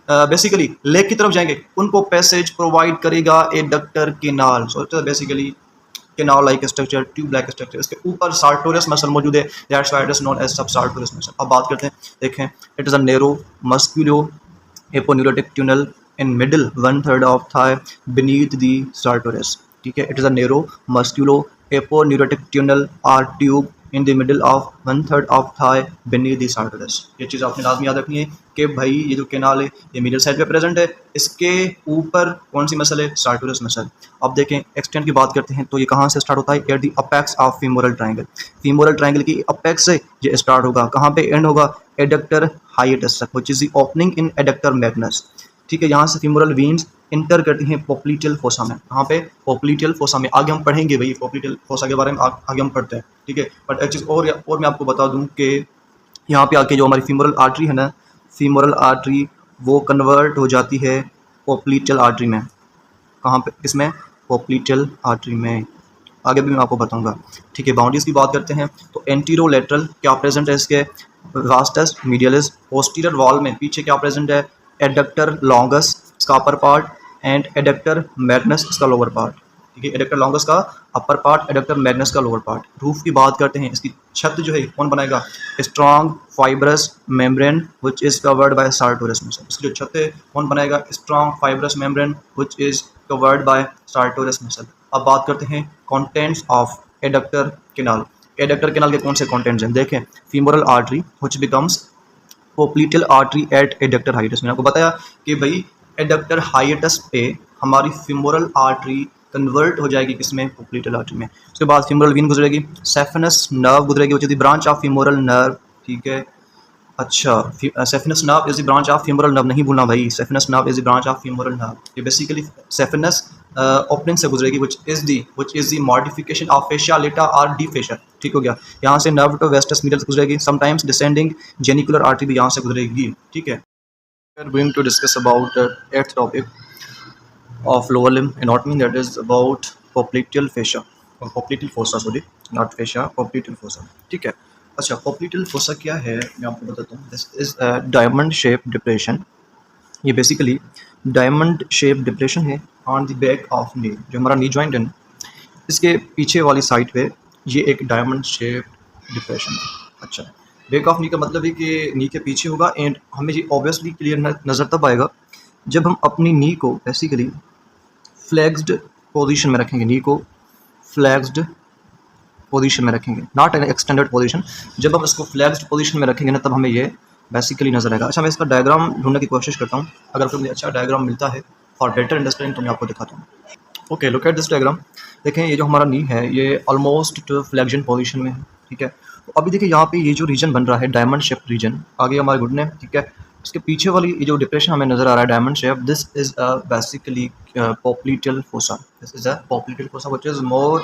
बेसिकली लेग की तरफ जाएंगे, उनको पैसेज प्रोवाइड करेगा adductor canal. So basically canal like structure, tube like structure, इसके ऊपर सार्टोरस मसल मौजूद है, that's why it is known as subsartorius muscle. अब बात करते हैं, देखें it is a narrow musculoaponeurotic tunnel in middle 1/3 of thigh beneath the सार्टोरस, ठीक है। It is a narrow musculoaponeurotic tunnel or tube in the middle of 1/3 of thigh beneath the sartorius. ये चीज़ आपने लाजमी याद रखनी है कि भाई ये जो कैनाल है ये मिडिल साइड पे प्रेजेंट है, इसके ऊपर कौन सी मसल है, सार्टोरस मसल। अब देखें एक्सटेंट की बात करते हैं, तो ये कहाँ से स्टार्ट होता है, at the apex of femoral triangle, femoral triangle की अपेक्स से ये स्टार्ट होगा, कहाँ पे एंड होगा, एडक्टर हाइएटस तक, which is the opening in adductor Magnus, ठीक है। यहाँ से फीमोरल वीन्स इंटर करती हैं पोप्लीटियल फोसा में, कहाँ पे, पोप्लीटियल फोसा में। आगे हम पढ़ेंगे भाई पोप्लीटियल फोसा के बारे में, आगे हम पढ़ते हैं, ठीक है। बट एक चीज़ और मैं आपको बता दूं कि यहाँ पे आके जो हमारी फीमोरल आर्टरी है ना, फीमोरल आर्टरी वो कन्वर्ट हो जाती है पोप्लीटियल आर्टरी में, कहाँ पे, इसमें पोप्लीटियल आर्टरी में, आगे भी मैं आपको बताऊंगा, ठीक है। बाउंड्रीज की बात करते हैं, तो एंटीरोलेटरल क्या प्रेजेंट है इसके, वास्टस मीडियलिस, पोस्टीरियर वॉल में पीछे क्या प्रेजेंट है, एडक्टर लॉन्गस इसका upper part and adductor Magnus इसका लोअर पार्ट, ठीक है। एडक्टर लॉन्गस का अपर पार्ट, एडक्टर मैग्नस का लोअर पार्ट। रूफ की बात करते हैं, इसकी छत जो है कौन बनाएगा, strong fibrous membrane which is covered by sartorius muscle. इसकी जो छत है कौन बनाएगा, strong fibrous membrane which is covered by sartorius muscle. अब बात करते हैं contents of adductor canal. Adductor canal के कौन से कंटेंट्स हैं, देखें femoral artery which becomes popliteal artery at adductor hiatus. मैंने आपको बताया कि भाई एडक्टर हाइएटस पे हमारी फीमोरल आर्टरी कन्वर्ट हो जाएगी किसमें, पोप्लीटियल आर्टरी में। उसके बाद फीमोरल वीन गुजरेगी, सेफेनस नर्व गुजरेगी which is the branch of femoral nerve, ठीक है। अच्छा, saphenous nerve is the branch of femoral nerve, नहीं भूलना भाई, saphenous nerve is the branch of femoral nerve. ये बेसिकली सेफेनस ओपनिंग से गुजरेगी which is the modification of fascia लेटा और डी फेशिया, ठीक हो गया। यहाँ से नर्व टू वेस्टस मीडियस गुजरेगी, समटाइम्स डिसेंडिंग जेनिकुलर आर्टरी भी यहाँ से गुजरेगी, ठीक है। We are going to discuss about the eighth topic of lower limb anatomy, that is about popliteal fascia or popliteal fossa, sorry not fascia, popliteal fossa, ठीक है। अच्छा, popliteal fossa क्या है मैं आपको बताता हूँ। This is diamond shape depression, ये बेसिकली डायमंड शेप डिप्रेशन है ऑन द बैक ऑफ नी, जो हमारा नी जॉइंट है ना, इसके पीछे वाली साइड पे ये एक डायमंड शेप डिप्रेशन है। अच्छा, बैक ऑफ नी का मतलब है कि नी के पीछे होगा, एंड हमें ये ऑब्वियसली क्लियर नज़र तब आएगा जब हम अपनी नी को बेसिकली फ्लैक्स्ड पोजीशन में रखेंगे, नी को फ्लैक्स्ड पोजीशन में रखेंगे, नॉट एन एक्सटेंडेड पोजीशन। जब हम इसको फ्लैक्स्ड पोजीशन में रखेंगे ना, तब हमें ये बेसिकली नज़र आएगा। अच्छा, मैं इसका डायग्राम ढूंढने की कोशिश करता हूँ, अगर कोई मुझे अच्छा डायग्राम मिलता है फॉर बेटर अंडरस्टैंडिंग तो मैं आपको दिखाता हूँ। Okay, look at this diagram. देखें ये जो हमारा नी है ये ऑलमोस्ट टू फ्लैक्शन पोजीशन में है, ठीक है। तो अभी देखिए यहाँ पे ये जो रीजन बन रहा है डायमंड शेप रीजन, आगे हमारे घुटने, ठीक है, इसके पीछे वाली ये जो डिप्रेशन हमें नज़र आ रहा है diamond shape, this is basically popliteal fossa. This is a popliteal fossa which is more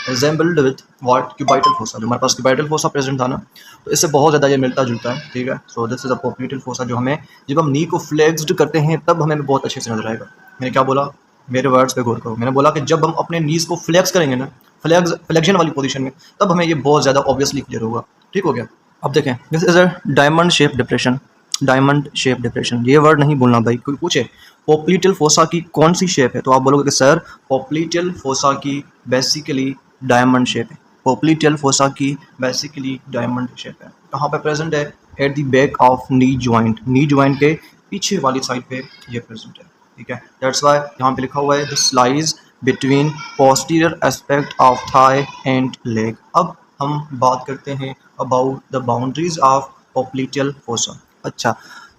resembled with what cubital fossa. जो हमारे पास क्यूबाइटल फोसा प्रेजेंट था ना, तो इससे बहुत ज़्यादा ये मिलता जुलता है, ठीक है। So this is a popliteal fossa जो हमें जब हम नी को फ्लेक्स्ड करते हैं तब हमें बहुत अच्छे से नजर आएगा। मैंने क्या बोला, मेरे वर्ड्स पे गौर करो, मैंने बोला कि जब हम अपने नीज को फ्लेक्स करेंगे ना, फ्लेक्शन वाली पोजीशन में, तब हमें ये बहुत ज़्यादा ऑब्वियसली क्लियर होगा। ठीक हो गया। अब देखें, this is a diamond shape depression. Diamond shape depression, ये वर्ड नहीं बोलना भाई। कोई पूछे पोप्लीटल फोसा की कौन सी शेप है, तो आप बोलोगे कि सर पोप्लीटल फोसा की बेसिकली डायमंड शेप है। पोप्लीटल फोसा की बेसिकली डायमंड शेप है। कहाँ पे प्रेजेंट है? At the back of knee joint. Knee joint के पीछे वाली साइड पे ये प्रेजेंट है, ठीक है। दैट्स वाई यहाँ पे लिखा हुआ है this lies between posterior aspect of thigh and leg. अब हम बात करते हैं about the boundaries of popliteal fossa. अच्छा,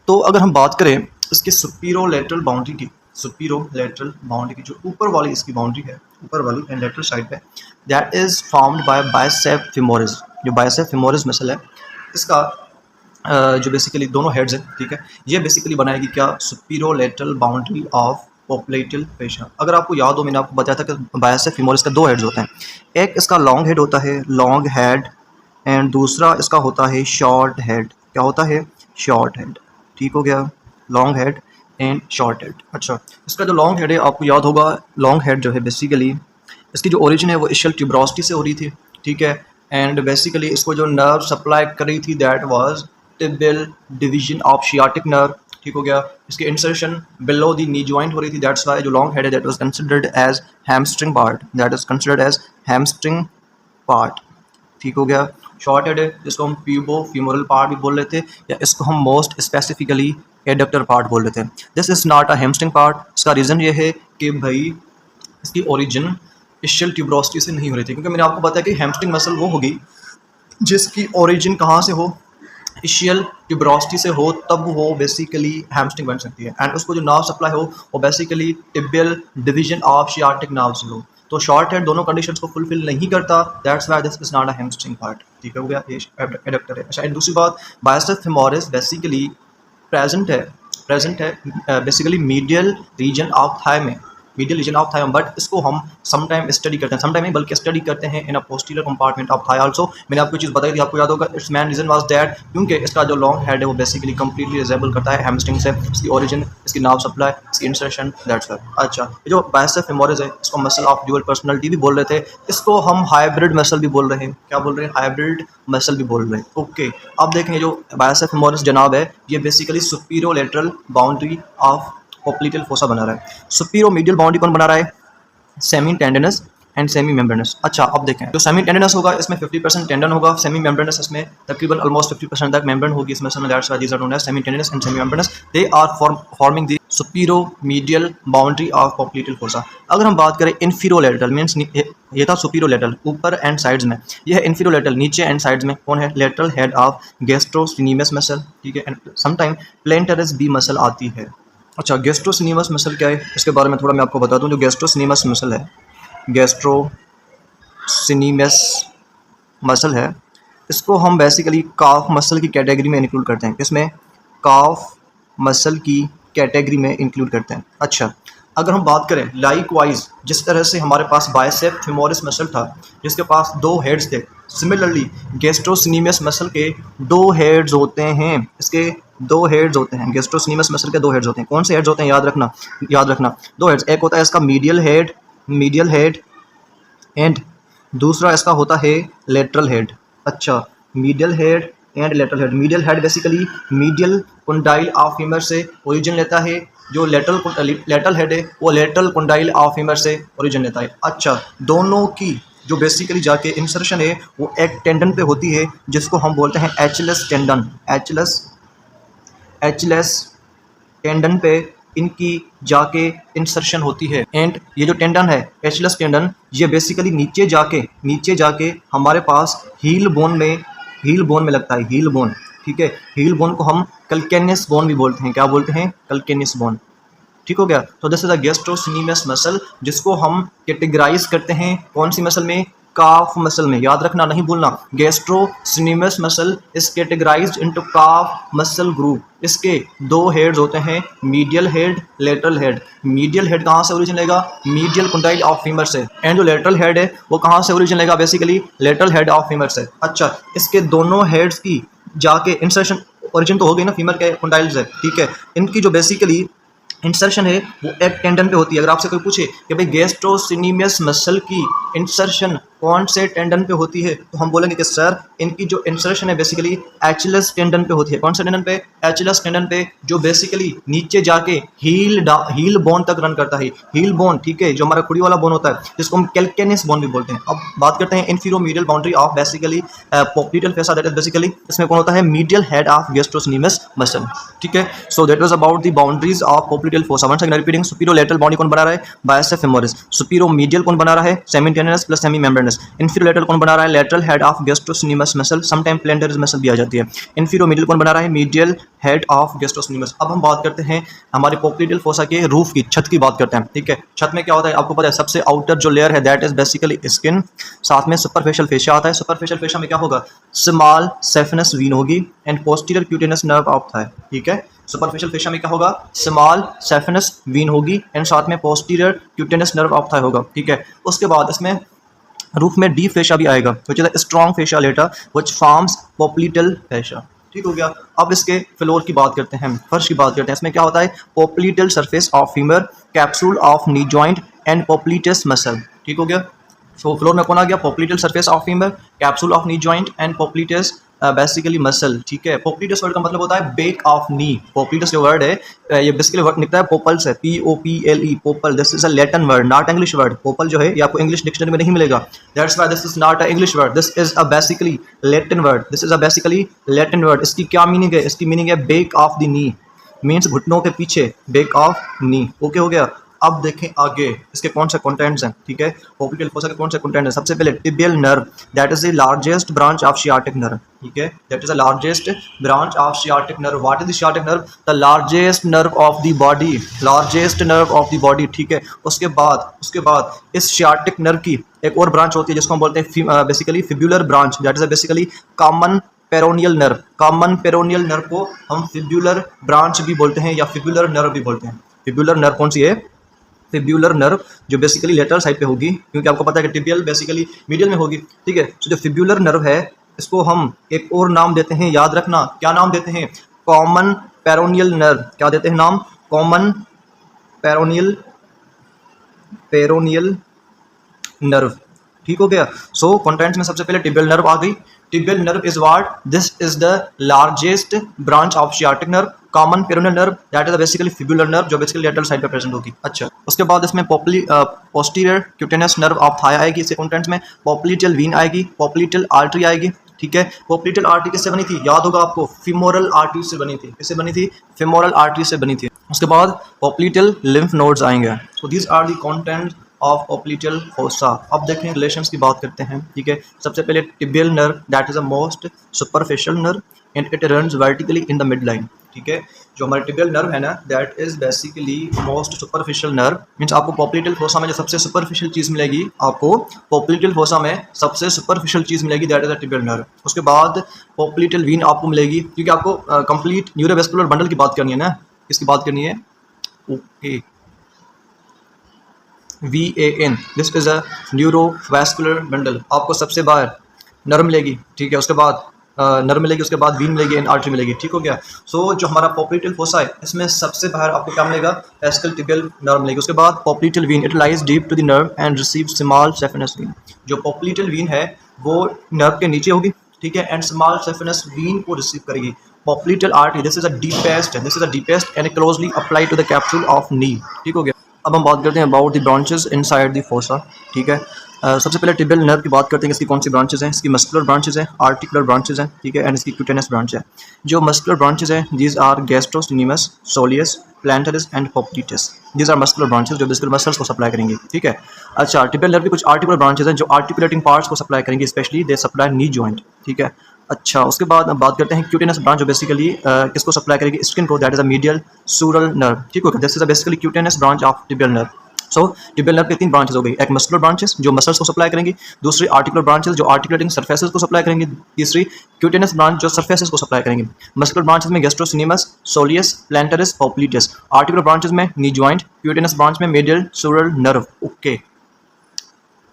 तो अगर हम बात करें इसके सुपीरोलैटरल बाउंड्री की, सुपीरोलैटरल बाउंड्री की, जो ऊपर वाली इसकी बाउंड्री है, ऊपर वाली एंड लेटरल साइड पे, that is formed bye bicep femoris. जो बाइसेप फेमोरिस मसल है, इसका जो बेसिकली दोनों हेड्स हैं, ठीक है, ये बेसिकली बनाएगी क्या? सुपीरोलैटरल बाउंड्री ऑफ पोप्लीटल फेसा। अगर आपको याद हो, मैंने आपको बताया था कि बाइसेप फेमोरिस का दो हेड्स होते हैं। एक इसका लॉन्ग हेड होता है, लॉन्ग हेड, एंड दूसरा इसका होता है शॉर्ट हेड। क्या होता है? Short head. ठीक हो गया, long head and short head. अच्छा, इसका जो लॉन्ग हेड है, आपको याद होगा, लॉन्ग हेड जो है बेसिकली इसकी जो ओरिजिन है वो इशियल ट्यूबरोसिटी से हो रही थी, ठीक है। एंड बेसिकली इसको जो नर्व सप्लाई कर रही थी that was tibial division of sciatic nerve. ठीक हो गया। इसकी insertion below the knee joint हो रही थी, दैट्स वाई जो लॉन्ग हेड है that was considered as hamstring part, that is considered as hamstring part. ठीक हो गया। शॉर्ट हेड है जिसको हम प्यूबो फीमोरल पार्ट भी बोल रहे थे, या इसको हम मोस्ट स्पेसिफिकली एडक्टर पार्ट बोल रहे थे। This is not a hamstring part. इसका रीज़न ये है कि भाई इसकी ओरिजिन इशियल ट्यूबरोसिटी से नहीं हो रही थी, क्योंकि मैंने आपको बताया कि हैमस्ट्रिंग मसल वो होगी जिसकी ओरिजिन कहाँ से हो, इशियल ट्यूबरोसिटी से हो, तब वो बेसिकली हैमस्ट्रिंग बन सकती है। एंड उसको जो नर्व सप्लाई हो वो basically tibial division of sciatic nerve से हो। तो शॉर्ट हेड दोनों कंडीशंस को फुलफिल नहीं करता, that's why this is not a hamstring part. ठीक हो गया, ये एडप्टर है। अच्छा, एंड दूसरी बात, बाइसेप फेमोरिस बेसिकली प्रेजेंट है basically medial region of thigh में, medial region of thigh, but इसको हम समटाइम स्टडी करते हैं, समटाइम नहीं बल्कि स्टडी करते हैं in a posterior compartment of thigh also. मैंने आपको चीज़ बताई थी, आपको याद होगा, it's main reason was that क्योंकि इसका जो लॉन्ग हेड है वो बेसिकली कंप्लीटली रिजेबल करता है हैमस्ट्रिंग से, इसकी ओरिजिन, इसकी नर्व सप्लाई, इसकी इंसर्शन, दैट्स व्हाई। अच्छा, ये जो बाइसेप फेमोरिस है इसको मसल ऑफ ड्यूअल पर्सनालिटी भी बोल रहे थे, इसको हम हाइब्रिड मसल भी बोल रहे हैं। क्या बोल रहे हैं? हाइब्रिड मसल भी बोल रहे हैं। ओके, अब देखें जो बाइसेप फेमोरिस जनाब है, ये basically सुपीरोलैटरल boundary of popliteal fossa बना रहा है। सुपीरो मीडियल बाउंड्री कौन बना रहा है? Semitendinosus and semimembranosus. अच्छा, अब देखें, जो सेमी टेंडनस होगा इसमें 50% टेंडन होगा, सेमी मेम्ब्रेनस इसमें तकरीबन ऑलमोस्ट 50% तक मेम्ब्रेन होगी इसमें। That's why these are known as semitendinosus and semimembranosus. They are forming the superomedial boundary of popliteal fossa. अगर हम बात करें इन्फीरोलैटरल मींस, ये था सुपीरोलैटरल ऊपर एंड साइड्स में, ये है इन्फीरोलैटरल नीचे एंड साइड्स में। कौन है? लेटरल हेड ऑफ गैस्ट्रोसिनेमस मसल, ठीक है। एंड समटाइम प्लेंटरस बी मसल आती है। अच्छा, गैस्ट्रोसिनेमस मसल क्या है, इसके बारे में थोड़ा मैं आपको बता दूं। जो गैस्ट्रोसिनेमस मसल है, गैस्ट्रोसिनेमस मसल है, इसको हम बेसिकली काफ मसल की कैटेगरी में इंक्लूड करते हैं। इसमें काफ मसल की कैटेगरी में इंक्लूड करते हैं। अच्छा, अगर हम बात करें लाइकवाइज, जिस तरह से हमारे पास बाइसेप फेमोरिस मसल था जिसके पास दो हेड्स थे, सिमिलरली गैस्ट्रोसिनेमस मसल के दो हेड्स होते हैं। इसके दो हेड्स होते हैं, गैस्ट्रोसिनेमस मसल के दो हेड्स होते हैं। कौन से हेड्स होते हैं? याद रखना दो हेड्स। एक होता है इसका मीडियल हेड एंड दूसरा इसका होता है लेटरल हेड। अच्छा, medial head and lateral head. Medial head basically medial condyle of femur से ओरिजिन लेता है, जो लेटरल हेड है वो लेटरल कंडाइल ऑफ फीमर से ओरिजिन लेता है। अच्छा, दोनों की जो बेसिकली जाके इंसर्शन है वो एक टेंडन पे होती है जिसको हम बोलते हैं एचलेस टेंडन। एचलेस टेंडन पे इनकी जाके इंसर्शन होती है। एंड ये जो टेंडन है एचलेस टेंडन, ये बेसिकली नीचे जाके हमारे पास हील बोन में लगता है, हील बोन, ठीक है। हील बोन को हम कल्केनियस बोन भी बोलते हैं। क्या बोलते हैं? कल्केनियस बोन। ठीक हो गया। तो दिस इज अ गैस्ट्रोसिनेमस मसल जिसको हम कैटेगराइज करते हैं कौन सी मसल में? काफ मसल में, याद रखना नहीं भूलना, gastrocnemius muscle is categorized into calf muscle group. इसके दो हेड्स होते हैं, medial head, lateral head. Medial head कहाँ से ओरिजिन लेगा? मीडियल कंडाइल ऑफ फीमर से। एंड जो लेटरल हेड है वो कहाँ से ओरिजिन लेगा? Basically lateral head of femur से। अच्छा, इसके दोनों हेड्स की जाके इंसर्शन, ओरिजिन तो हो गई ना फीमर के कंडाइल से, ठीक है। इनकी जो बेसिकली इंसर्शन है वो एक टेंडन पे होती है। अगर आपसे कोई पूछे कि भाई गैस्ट्रोसिनिमस मसल की इंसर्शन कौन से टेंडन पे होती है, तो हम बोलेंगे कि सर इनकी जो इंसर्शन है बेसिकली एचिलस टेंडन पे होती है। कौन से टेंडन पे? एचिलस टेंडन पे, जो बेसिकली नीचे जाके हील बोन तक रन करता है। हील बोन, ठीक है, जो हमारा खुड़ी वाला बोन होता है, जिसको हम कैल्केनियस बोन भी बोलते हैं। अब बात करते हैं inferomedial boundary of basically popliteal fossa, that is basically इसमें कौन होता है? Medial head of gastrocnemius muscle, ठीक है। So that was about the boundaries of popliteal fossa. Once again repeating, superior lateral boundary कौन बना रहा है? Biceps femoris. सुपीरियर मीडियल कौन बना रहा है? Semitendinosus plus semimembranosus. Inferior lateral कौन बना रहा है? Lateral head of gastrocnemius muscle, some time plantaris muscle भी आ जाती है। इंफीरियर मीडियल कौन बना रहा है? Medial head of gastrocnemius. अब हम बात करते हैं हमारे पोप्लिटल फोसा के रूफ की, छत की बात करते हैं, ठीक है। छत में क्या होता है आपको पता है? सबसे आउटर जो लेयर है दैट इज बेसिकली स्किन, साथ में सुपरफिशियल फेशिया आता है। सुपरफिशियल फेशिया में क्या होगा? स्मॉल सेफनस वीन होगी and posterior cutaneous nerve of Thai, ठीक है। सुपरफिशियल फेशिया में क्या होगा? स्मॉल सेफनस वीन होगी एंड साथ में posterior cutaneous nerve of Thai होगा, ठीक है। उसके बाद इसमें रूफ में डीप फेशिया भी आएगा, which is a strong fascia लेटर व्हिच फॉर्म्स पोप्लिटल फेशिया, ठीक हो गया। अब इसके फ्लोर की बात करते हैं, फर्श की बात करते हैं। इसमें क्या होता है? Popliteal surface of femur, capsule of knee joint and popliteus muscle, ठीक हो गया। सो फ्लोर में कौन आ गया? Popliteal surface of femur, capsule of knee joint and popliteus basically muscle, ठीक है। पोप्लिटस वर्ड का मतलब होता है बेक ऑफ नी। पोप्लिटस जो वर्ड है ये बेसिकली वर्ड निकलता है पोपल से, POPLE, पोपल। This is a Latin word, not English word. पोपल जो है ये आपको इंग्लिश डिक्शनरी में नहीं मिलेगा, that's why this is not a English word, this is a basically Latin word. This is a basically Latin word. इसकी क्या मीनिंग है? इसकी मीनिंग है back of the knee, means घुटनों के पीछे, बेक ऑफ नी, ओके हो गया। अब देखें आगे इसके कौन से कंटेंट्स हैं, ठीक है। पोप्लिटल फोसा के कौन से कंटेंट हैं? सबसे पहले tibial nerve, that is the largest branch of sciatic nerve, ठीक है। That is the largest branch of sciatic nerve. What is the sciatic nerve? The largest nerve of the body, largest nerve of the body, ठीक है। उसके बाद इस सियाटिक नर्व की एक और ब्रांच होती है जिसको हम बोलते हैं basically fibular branch, that is basically common peroneal nerve. Common peroneal nerve को हम फिब्युलर ब्रांच भी बोलते हैं या फिब्युलर नर्व भी बोलते हैं। फिब्युलर नर्व कौन सी है? फिब्युलर नर्व जो बेसिकली लेटरल साइड पे होगी, क्योंकि आपको पता है कि टिबियल बेसिकली मीडियल में होगी, ठीक है। तो जो फिब्युलर नर्व है इसको हम एक और नाम देते हैं, याद रखना क्या नाम देते हैं? Common peroneal nerve. क्या देते हैं नाम? कॉमन पेरोनियल नर्व, ठीक हो गया। सो कंटेंट्स में सबसे पहले टिबियल नर्व आ गई। Tibial nerve is what? This is the largest branch of sciatic nerve. Common peroneal nerve that is basically fibular nerve जो बेसिकली लेटरल साइड पे प्रेजेंट होगी। अच्छा, उसके बाद इसमें posterior cutaneous nerve of thigh आएगी। इसके कंटेंट्स में पोप्लिटल वीन आएगी, पोप्लिटल आर्टरी आएगी, ठीक है। पोप्लिटल आर्टरी किससे बनी थी? याद होगा आपको, फीमोरल आर्टरी से बनी थी। किससे बनी थी? फीमोरल आर्टरी से बनी थी। उसके बाद पोप्लिटल लिम्फ नोड्स आएंगे। So these are the content of popliteal fossa. अब देखें रिलेशंस की बात करते हैं, ठीक है। सबसे पहले tibial nerve that is a most superficial nerve and it runs vertically in the mid line, ठीक है। जो हमारा टिबियल नर्व है ना that is basically most superficial nerve, means आपको पोप्लिटल फोसा में जो सबसे सुपरफिशियल चीज़ मिलेगी, आपको पोप्लिटल फोसा में सबसे सुपरफिशियल चीज़ मिलेगी, that is the tibial nerve. उसके बाद पोप्लिटल वीन आपको मिलेगी, क्योंकि आपको कंप्लीट न्यूरोवेस्कुलर बंडल की बात करनी है ना, किसकी बात करनी है? Okay, VAN, this is a neurovascular bundle. आपको सबसे बाहर नर्व मिलेगी, ठीक है। उसके बाद नर्व मिलेगी, उसके बाद वीन मिलेगी एंड आर्टरी मिलेगी, ठीक हो गया। सो जो हमारा पोप्लिटल फोसा है इसमें सबसे बाहर आपको क्या मिलेगा? एस्कल टिबियल नर्व मिलेगी। उसके बाद popliteal vein, it lies deep to the nerve and receive small saphenous vein. जो पोप्लिटल वीन है वो नर्व के नीचे होगी, ठीक है, एंड स्मॉल सेफनस वीन को रिसीव करेगी। Popliteal artery, this is a deepest and closely apply to the capsule of knee, ठीक हो गया। अब हम बात करते हैं about the branches inside the fossa, ठीक है। सबसे पहले टिबियल नर्व की बात करते हैं, इसकी कौन सी ब्रांचेस हैं? इसकी मस्कुलर ब्रांचेस हैं, आर्टिकुलर ब्रांचेस हैं, ठीक है, एंड इसकी क्यूटेनस ब्रांच है। जो मस्कुलर ब्रांचेस हैं these are gastrocnemius, soleus, plantaris and popliteus. These are muscular branches जो बेसिकली मसल्स को सप्लाई करेंगी, ठीक है। अच्छा, टिबियल नर्व की कुछ आर्टिकुलर ब्रांचेस हैं जो आर्टिकुलेटिंग पार्ट्स को सप्लाई करेंगी, specially they supply knee joint, ठीक है। अच्छा, उसके बाद बात करते हैं क्यूटेनस ब्रांच जो बेसिकली किसको सप्लाई करेगी? स्किन को, that is a medial sural nerve, ठीक है। This is a basically cutaneous branch of tibial nerve. So tibial nerve के 3 ब्रांचेस हो गई, एक मस्कुलर ब्रांचेस जो मसल्स को सप्लाई करेंगी, दूसरी आर्टिकुलर ब्रांचेस जो आर्टिकुलेटिंग सरफेसेस को सप्लाई करेंगी, तीसरी क्यूटेनस ब्रांच जो सरफेसेस को सप्लाई करेंगी। मस्कुलर ब्रांचेस में gastrocnemius, soleus, plantaris, popliteus. Articular branches में नी जॉइंट, क्यूटेनस ब्रांच में मेडियल सुरल नर्व। ओके,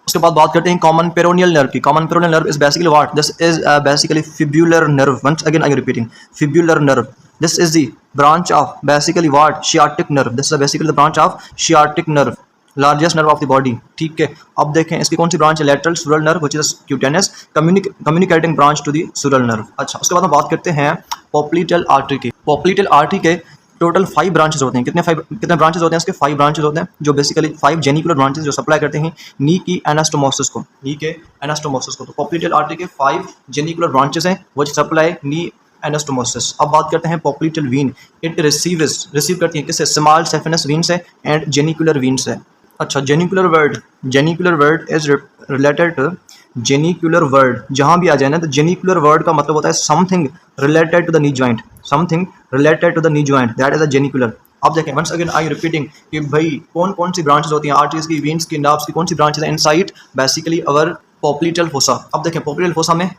उसके बाद बात करते हैं कॉमन पेरोनियल नर्व की। Common peroneal nerve is basically what? This is basically fibular nerve. Once again I am repeating, fibular nerve. This is the branch of basically what? Sciatic nerve. This is basically the branch of sciatic nerve, largest nerve of the body. ठीक है, अब देखें इसकी कौन सी ब्रांच है? Lateral sural nerve which is cutaneous, communicating branch to the sural nerve. अच्छा, उसके बाद हम बात करते हैं पोप्लिटल आर्टरी की। पोप्लिटल आर्टरी के टोटल 5 ब्रांचेस होते हैं। कितने ब्रांचेस होते हैं? इसके 5 ब्रांचेस होते हैं, जो बेसिकली 5 जेनिकुलर ब्रांचेस जो सप्लाई करते हैं नी की एनास्टोमोसिस को, नी के एनास्टोमोसिस को। तो पोप्लिटल आर्टरी के 5 जेनिकुलर ब्रांचेस हैं वो सप्लाई नी एनास्टोमोसिस। अब बात करते हैं पोप्लिटल वीन। इट रिसीव करती है किससे? स्मॉल सेफेनस वीन से एंड जेनिकुलर वीन से। अच्छा, genicular word is related to genicular word. जहां भी आ जाए ना तो जेनिकुलर वर्ड का मतलब होता है something related to the knee joint, something related to the knee joint, that is a genicular. अब देखें, वंस अगेन आई रिपीटिंग कि भाई कौन कौन सी ब्रांचेस होती हैं आर्टरीज की, वीन्स की, नर्व्स की, कौन सी ब्रांचेस हैं इनसाइड बेसिकली अवर पोप्लिटल फोसा। अब देखें, पोप्लिटल फोसा में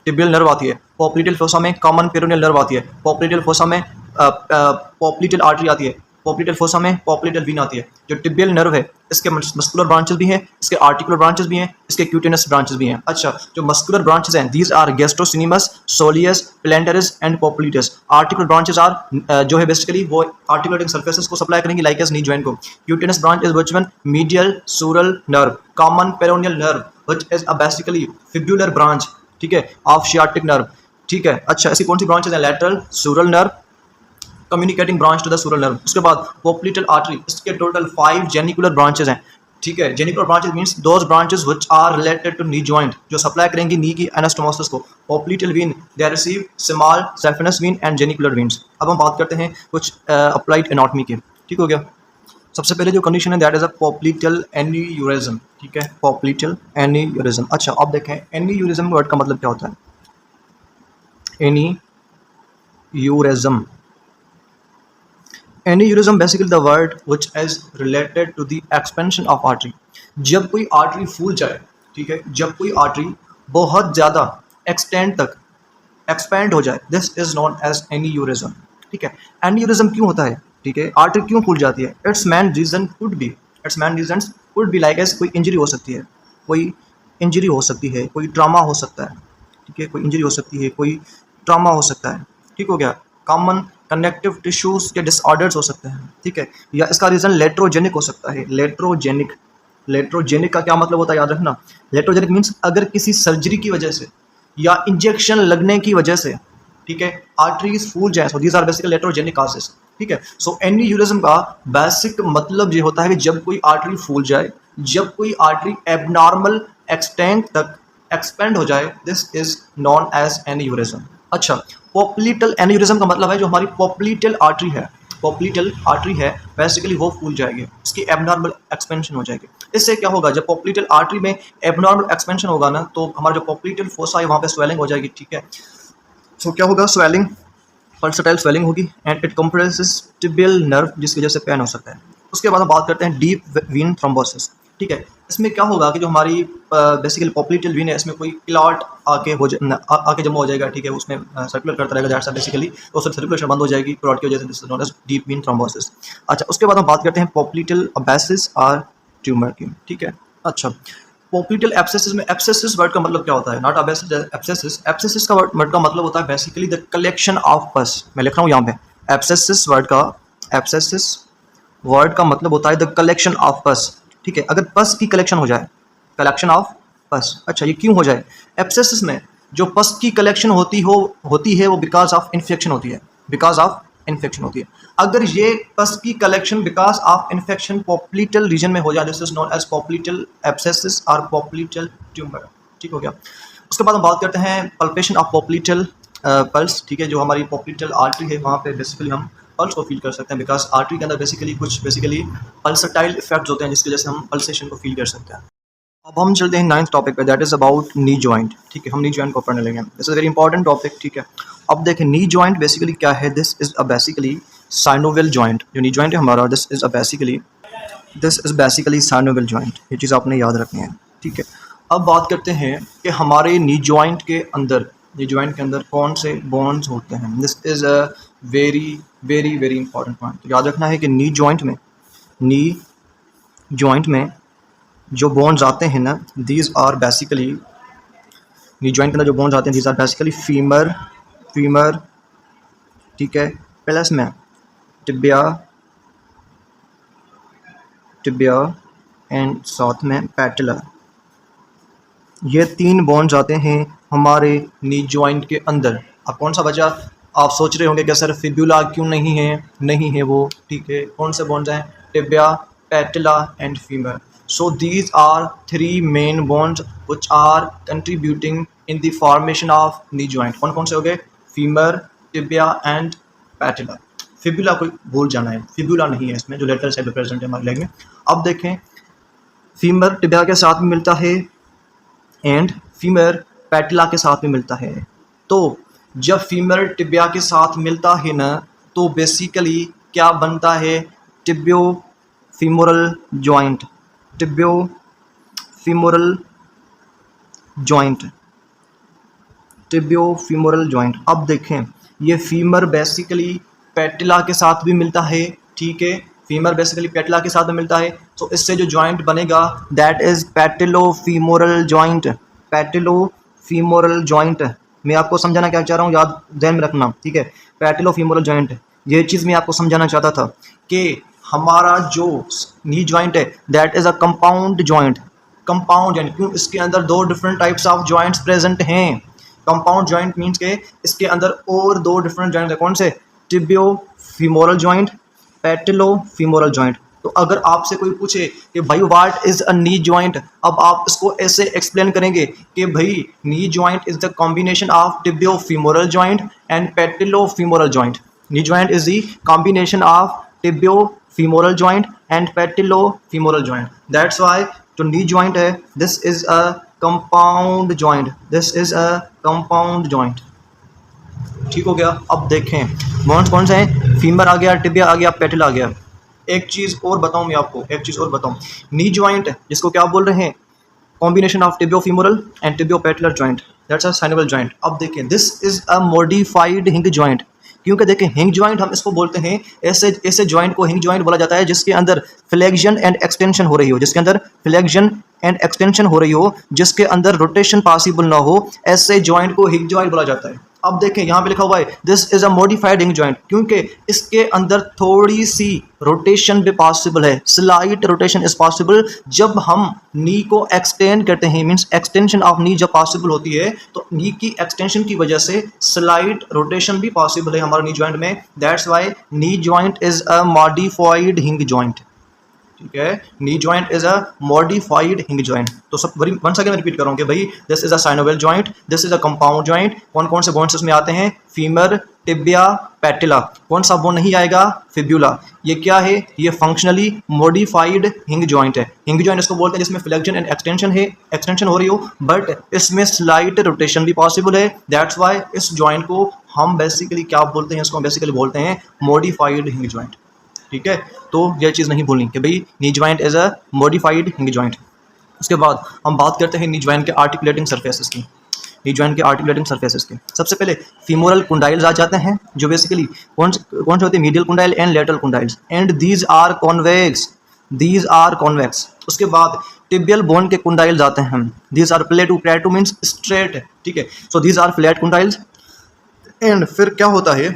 टिबियल नर्व आती है, पोप्लिटल फोसा में कॉमन पेरोनियल नर्व आती है, पोप्लिटल फोसा में पोप्लिटल आर्टरी आती है, पोप्लिटल फोसा में पोप्लिटल वीन आती है। जो टिबियल नर्व है इसके मस्कुलर ब्रांचेस भी हैं, इसके आर्टिकुलर ब्रांचेस भी हैं, इसके क्यूटेनस ब्रांचेस भी हैं। अच्छा, जो मस्कुलर ब्रांचेस हैं these are gastrocnemius, soleus, plantaris and popliteus. Articular branches are जो है बेसिकली वो आर्टिकुलेटिंग सरफेसेस को सप्लाई करेंगी लाइक एज नी जॉइंट को। Cutaneous branch is which one? Medial sural nerve. Common peroneal nerve which is a basically fibular branch, ठीक है, ऑफ शियाटिक नर्व। ठीक है, अच्छा, ऐसी कौन सी ब्रांचेस हैं? Lateral sural nerve, communicating branch to the sural nerve. उसके बाद पोप्लिटल आर्टरी, इसके टोटल 5 जेनिकुलर ब्रांचेस हैं। ठीक है, genicular branches means those branches which are related to knee joint, जो सप्लाई करेंगी नी की एनास्टोमोसिस को। Popliteal vein they receive small saphenous vein and genicular veins. अब हम बात करते हैं कुछ अप्लाइड एनाटॉमी की। ठीक हो गया, सबसे पहले जो कंडीशन है दैट इज अ पोप्लिटल एन्यूरिज्म। ठीक है, पोप्लिटल एन्यूरिज्म। अच्छा, अब देखें एन्यूरिज्म वर्ड का मतलब क्या होता है? Aneurysm, aneurysm basically the word which is related to the expansion of artery. जब कोई आर्टरी फूल जाए, ठीक है, जब कोई आर्टरी बहुत ज़्यादा एक्सटेंड तक एक्सपेंड हो जाए, this is known as aneurysm. ठीक है, एन्यूरिज्म क्यों होता है? ठीक है, आर्टरी क्यों फूल जाती है? Its main reason could be like as कोई इंजरी हो सकती है, कोई इंजरी हो सकती है, कोई ट्रामा हो सकता है। ठीक है, कोई इंजरी हो सकती है, कोई ट्रामा हो सकता है। ठीक हो गया, कॉमन कनेक्टिव टिश्यूज के डिसऑर्डर्स हो सकते हैं। ठीक है, या इसका रीज़न लेट्रोजेनिक हो सकता है। लेट्रोजेनिक का क्या मतलब होता है याद रखना? लेट्रोजेनिक मीन्स अगर किसी सर्जरी की वजह से या इंजेक्शन लगने की वजह से, ठीक है, आर्टरीज फूल जाए, so these are basically iatrogenic causes. ठीक है, सो एन्यूरिज्म का बेसिक मतलब ये होता है कि जब कोई आर्टरी फूल जाए, जब कोई आर्टरी एबनॉर्मल एक्सटेंट तक एक्सपेंड हो जाए, this is known as aneurysm. अच्छा, पोप्लिटल एन्यूरिज्म का मतलब है जो हमारी पोप्लिटल आर्टरी है बेसिकली वो फूल जाएगी, इसकी एबनॉर्मल एक्सपेंशन हो जाएगी। इससे क्या होगा? जब पोप्लिटल आर्टरी में एबनॉर्मल एक्सपेंशन होगा ना, तो हमारा जो पोप्लिटल फोसा है वहाँ पे स्वेलिंग हो जाएगी। ठीक है, सो क्या होगा? स्वेलिंग, पल्सटाइल स्वेलिंग होगी and it compresses tibial nerve, जिसकी वजह से पेन हो सकता है। उसके बाद हम बात करते हैं डीप वीन थ्रोम्बोसिस। ठीक है, इसमें क्या होगा कि जो हमारी बेसिकली पोप्लिटल वीन है, इसमें कोई क्लॉट आके जमा हो जाएगा। ठीक है, उसमें सर्कुलर करता रहेगा दैट्स बेसिकली, तो उससे सर्कुलेशन बंद हो जाएगी क्लॉट की वजह से, this is known as deep vein thrombosis. अच्छा, उसके बाद हम बात करते हैं पोप्लिटल अबेसिस और ट्यूमर की। ठीक है, अच्छा, पोप्लिटल एब्सेसिस में एब्सेसिस वर्ड का मतलब क्या होता है? Not abscess, abscess. एब्सेसिस का वर्ड का मतलब होता है बेसिकली द कलेक्शन ऑफ पस। मैं लिख रहा हूँ यहाँ पे, एब्सेसिस वर्ड का मतलब होता है द कलेक्शन ऑफ पस। ठीक है, अगर पस की कलेक्शन हो जाए, कलेक्शन ऑफ पस। अच्छा, ये क्यों हो जाए? एब्सेसिस में जो पस की कलेक्शन होती है वो बिकॉज ऑफ इन्फेक्शन होती है, अगर ये पस की collection because of infection popliteal region में हो जाए, this is known as popliteal abscess और पोप्लिटल ट्यूमर। ठीक हो गया, उसके बाद हम बात करते हैं पल्पेशन ऑफ पोप्लिटल पल्स। ठीक है, जो हमारी पोप्लिटल आर्टरी है वहाँ पे बेसिकली हम पल्स को फील कर सकते हैं, बिकॉज आर्टरी के अंदर बेसिकली पल्सटाइल इफेक्ट्स होते हैं जिसकी वजह से हम पल्सेशन को फील कर सकते हैं। अब हम चलते हैं 9th टॉपिक पे, that is about knee joint. ठीक है, हम नी जॉइंट को पढ़ने लगे हैं, this is very important topic. ठीक है, अब देखें नी जॉइंट बेसिकली क्या है? This is a basically synovial joint. जो नी जॉइंट है हमारा, this is a basically this is basically synovial joint, ये चीज़ आपने याद रखनी है, ठीक है। अब बात करते हैं कि हमारे नी जॉइंट के अंदर कौन से बॉन्ड्स होते हैं। This is a very very very important point. तो याद रखना है कि नी जॉइंट में जो बॉन्ड्स आते हैं ना, these are basically, knee joint के अंदर जो बॉन्ड्स आते हैं दीज आर बेसिकली फीमर, ठीक है, प्लस में टिबिया एंड साथ में पैटेला। ये 3 बॉन्ड्स आते हैं हमारे नी जॉइंट के अंदर। अब कौन सा बचा, आप सोच रहे होंगे कि सर फिब्यूला क्यों नहीं है वो, ठीक है। कौन से बॉन्ड्स हैं, tibia, patella and femur. So these are 3 main bones which are contributing in the formation of knee joint. कौन कौन से हो गए, femur, tibia and patella. Fibula को भूल जाना है, फिब्यूला नहीं है इसमें, जो लेटर साइड प्रेजेंट है हमारे लेग में। अब देखें, फीमर टिबिया के साथ में मिलता है एंड फीमर पैटेला के साथ में मिलता है। तो जब फीमर टिबिया के साथ मिलता है ना, तो बेसिकली क्या बनता है, टिबियो फीमोरल जॉइंट। अब देखें, ये फीमर बेसिकली पैटेला के साथ भी मिलता है, ठीक है, फीमर बेसिकली पैटेला के साथ में मिलता है। तो इससे जो जॉइंट बनेगा दैट इज पैटेलो फीमोरल जॉइंट। मैं आपको समझाना क्या चाह रहा हूँ, याद ध्यान में रखना, ठीक है। पैटेलो फीमोरल जॉइंट, ये चीज़ मैं आपको समझाना चाहता था कि हमारा जो नी जॉइंट है that is a compound joint. क्यों, इसके अंदर 2 different types of joints present हैं। कंपाउंड जॉइंट मीन्स के इसके अंदर और 2 डिफरेंट जॉइंट है। कौन से, tibio femoral joint, patello femoral joint. तो अगर आपसे कोई पूछे कि भाई what is a knee joint, अब आप इसको ऐसे एक्सप्लेन करेंगे कि भाई knee joint is the combination of tibio femoral joint and patello femoral joint. Knee joint is the combination of tibio femoral joint and patello femoral joint. That's why जो नी जॉइंट है this is a compound joint, ठीक हो गया। अब देखें बॉन्ड्स कौन से हैं, फीमर आ गया, टिबिया आ गया, पैटेला आ गया। एक चीज़ और बताऊं, नी जॉइंट जिसको क्या बोल रहे हैं, combination of tibio femoral and tibio patellar joint, that's a synovial joint. अब देखें, this is a modified hinge joint. क्योंकि देखें, हिंग जॉइंट हम इसको बोलते हैं, ऐसे जॉइंट को हिंग जॉइंट बोला जाता है जिसके अंदर फ्लेक्शन एंड एक्सटेंशन हो रही हो, जिसके अंदर रोटेशन पॉसिबल ना हो, ऐसे जॉइंट को हिंग जॉइंट बोला जाता है। अब देखें, यहाँ पे लिखा हुआ है this is a modified hinge joint, क्योंकि इसके अंदर थोड़ी सी रोटेशन भी पॉसिबल है, स्लाइट रोटेशन इज पॉसिबल। जब हम नी को एक्सटेंड करते हैं, मींस एक्सटेंशन ऑफ नी जब पॉसिबल होती है, तो नी की एक्सटेंशन की वजह से स्लाइट रोटेशन भी पॉसिबल है हमारे नी जॉइंट में। That's why knee joint is a modified hinge joint, ठीक है। नी joint is a modified hinge joint. तो सब वंस अगेन रिपीट करूँ कि भाई this is a synovial joint, this is a compound joint. कौन कौन से बोन्स इसमें आते हैं, फीमर, टिबिया, पैटेला। कौन सा बोन नहीं आएगा, फिब्यूला। ये क्या है, ये फंक्शनली मॉडिफाइड हिंग जॉइंट है। हिंग जॉइंट इसको बोलते हैं जिसमें फ्लेक्शन एंड एक्सटेंशन हो रही हो, बट इसमें स्लाइट रोटेशन भी पॉसिबल है। दैट्स वाई इस जॉइंट को हम बेसिकली क्या बोलते हैं, इसको बेसिकली बोलते हैं मॉडिफाइड हिंग जॉइंट, ठीक है। तो यह चीज़ नहीं भूलनी कि भाई knee joint is a modified hinge joint. उसके बाद हम बात करते हैं नी जॉइंट के आर्टिकुलेटिंग सरफेसेस की। सबसे पहले फीमोरल कुंडाइल्स आ जाते हैं, जो बेसिकली कौन से होते हैं, medial condyle and lateral condyles, and these are convex. उसके बाद टिबियल बोन के कुंडाइल्स आते हैं, these are plateau means straight, ठीक है। So these are flat condyles. And फिर क्या होता है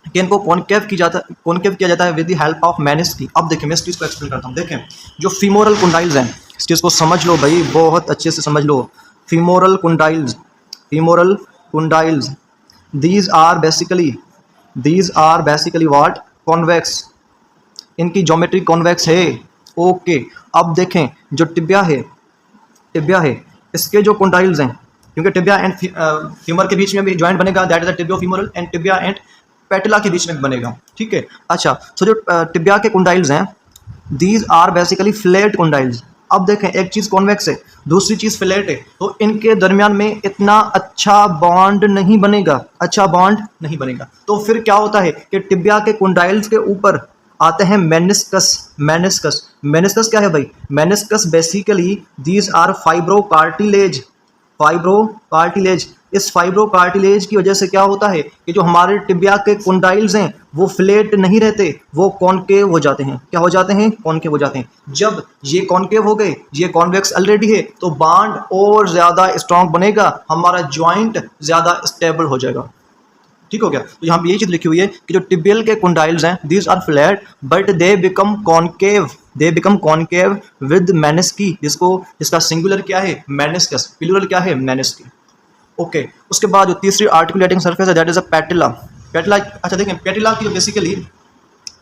कि इनको कॉनकेव किया जाता है विद द हेल्प ऑफ मेनिस्की। अब देखिए, मैं इस चीज़ को एक्सप्लेन करता हूँ। देखें, जो फीमोरल कुंडाइल्स हैं, इस चीज़ को समझ लो भाई, बहुत अच्छे से समझ लो। Femoral condyles, these are basically what, convex. इनकी ज्योमेट्री कॉन्वेक्स है, ओके। अब देखें, जो टिबिया है, इसके जो कुंडाइल्स हैं, क्योंकि टिबिया एंड फीमर के बीच में भी जॉइंट बनेगा, that is a tibio femoral, and tibia and patella के बीच में बनेगा, ठीक है। अच्छा, सो जो टिबिया के कुंडाइल्स हैं, दीज आर बेसिकली फ्लैट कुंडाइल्स। अब देखें, एक चीज़ कॉन्वेक्स है, दूसरी चीज़ फ्लैट है, तो इनके दरमियान में इतना अच्छा बॉन्ड नहीं बनेगा। तो फिर क्या होता है कि टिबिया के कुंडाइल्स के ऊपर आते हैं मेनिस्कस। मेनिस्कस मेनिस्कस क्या है भाई? Meniscus basically these are fibro cartilage. Fibro cartilage, इस फाइब्रो कार्टिलेज की वजह से क्या होता है कि जो हमारे टिबिया के कुंडाइल्स हैं वो फ्लैट नहीं रहते, वो कॉनकेव हो जाते हैं। क्या हो जाते हैं? कॉनकेव हो जाते हैं। जब ये कॉनकेव हो गए, ये कॉन्वेक्स ऑलरेडी है, तो बांड और ज़्यादा स्ट्रॉन्ग बनेगा, हमारा जॉइंट ज़्यादा स्टेबल हो जाएगा। ठीक हो गया? तो यहाँ पे ये चीज़ लिखी हुई है कि जो टिबियल के कुंडाइल्स हैं these are flat but they become concave, they become concave with menisci, जिसका सिंगुलर क्या है? मेनिस्कस, प्लूरल क्या है? मेनिस्की। ओके, उसके बाद जो तीसरी आर्टिकुलेटिंग सरफेस है that is a patella. Patella, अच्छा देखें, पैटिला की जो बेसिकली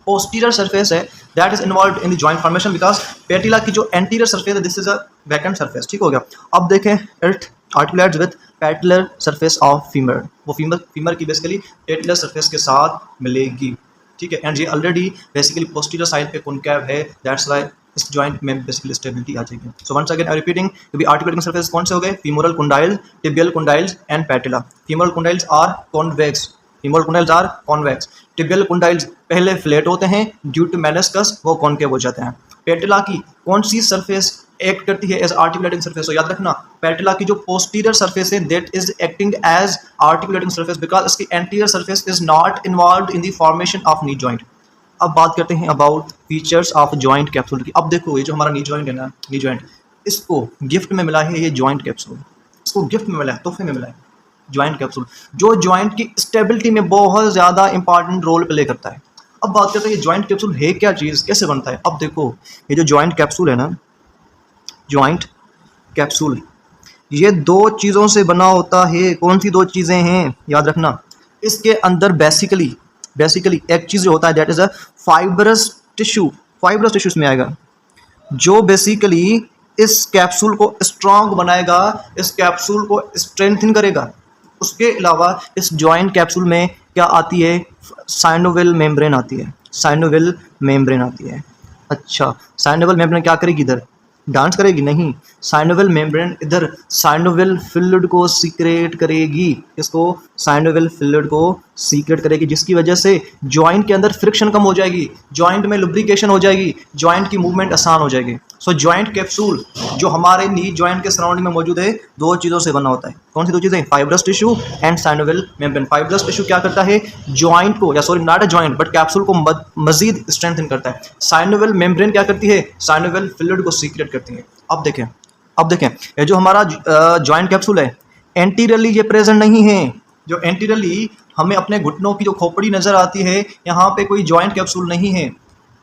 पोस्टीरियर सरफेस है that is involve in the joint formation, because patella की जो एंटीरियर सरफेस है this is a vacant surface. ठीक हो गया? अब देखें, it articulates with patellar surface of femur, वो फीमर की बेसिकली पैटिलर सरफेस के साथ मिलेगी। ठीक है? एंड ये ऑलरेडी बेसिकली पोस्टीरियर साइड पे कॉनकेव है, दैट्स वाई इस जॉइंट में बेसिकली स्टेबिलिटी आ जाएगी। So once again I repeating, तो भी आर्टिकुलेटिंग सरफेस कौन से हो गए? Femoral condyle, tibial condyles and patella. Femoral condyles are convex, femoral condyles are convex. Tibial condyles पहले फ्लैट होते हैं, ड्यू टू मेनिस्कस वो कॉनकेव हो जाते हैं। पैटिला की कौन सी सरफेस एक्ट करती है एज आर्टिकुलेटिंग सरफेस? तो याद रखना, पैटिला की जो पोस्टीरियर सरफेस है that is acting as articulating surface, because इसकी anterior surface is not involve in the formation of knee joint. अब बात करते हैं about features of joint capsule की। अब देखो, ये जो हमारा नी जॉइंट है ना, नी जॉइंट, इसको गिफ्ट में मिला है ये जॉइंट कैप्सूल, इसको गिफ्ट में मिला है, तोहफे में मिला है जॉइंट कैप्सूल, जो जॉइंट की स्टेबिलिटी में बहुत ज़्यादा इंपॉर्टेंट रोल प्ले करता है। अब बात करते हैं ये जॉइंट कैप्सूल है क्या चीज़, कैसे बनता है? अब देखो, ये जो जॉइंट कैप्सूल है ना, जॉइंट कैप्सूल, ये दो चीज़ों से बना होता है। कौन सी दो चीज़ें हैं? याद रखना, इसके अंदर बेसिकली एक चीज़ जो होता है that is a fibrous tissue. Fibrous tissue में आएगा जो बेसिकली इस कैप्सूल को स्ट्रॉन्ग बनाएगा, इस कैप्सूल को स्ट्रेंथन करेगा। उसके अलावा इस जॉइंट कैप्सूल में क्या आती है? साइनोविल मेम्ब्रेन आती है, साइनोविल मेम्ब्रेन आती है। अच्छा, साइनोविल मेम्ब्रेन क्या करेगी? इधर डांस करेगी? नहीं, साइनोविल मेम्ब्रेन इधर साइनोविल फ्लूइड को सीक्रेट करेगी। इसको साइनोविल फ्लूइड को सीक्रेट करेगी, जिसकी वजह से जॉइंट के अंदर फ्रिक्शन कम हो जाएगी, जॉइंट में लुब्रिकेशन हो जाएगी, जॉइंट की मूवमेंट आसान हो जाएगी। सो जॉइंट कैप्सूल जो हमारे नी जॉइंट के सराउंडिंग में मौजूद है, दो चीज़ों से बना होता है। कौन सी दो चीज़ें? Fibrous tissue and synovial membrane. Fibrous tissue क्या करता है? जॉइंट को, या sorry not a joint but capsule को मजीद स्ट्रेंथन करता है। साइनोविल मेम्ब्रेन क्या करती है? साइनोविल फ्लूइड को सीक्रेट करती है। अब देखें, ये जो हमारा जॉइंट कैप्सूल है, एंटीरियरली ये प्रेजेंट नहीं है। जो एंटीरियरली हमें अपने घुटनों की जो खोपड़ी नज़र आती है, यहाँ पे कोई जॉइंट कैप्सूल नहीं है,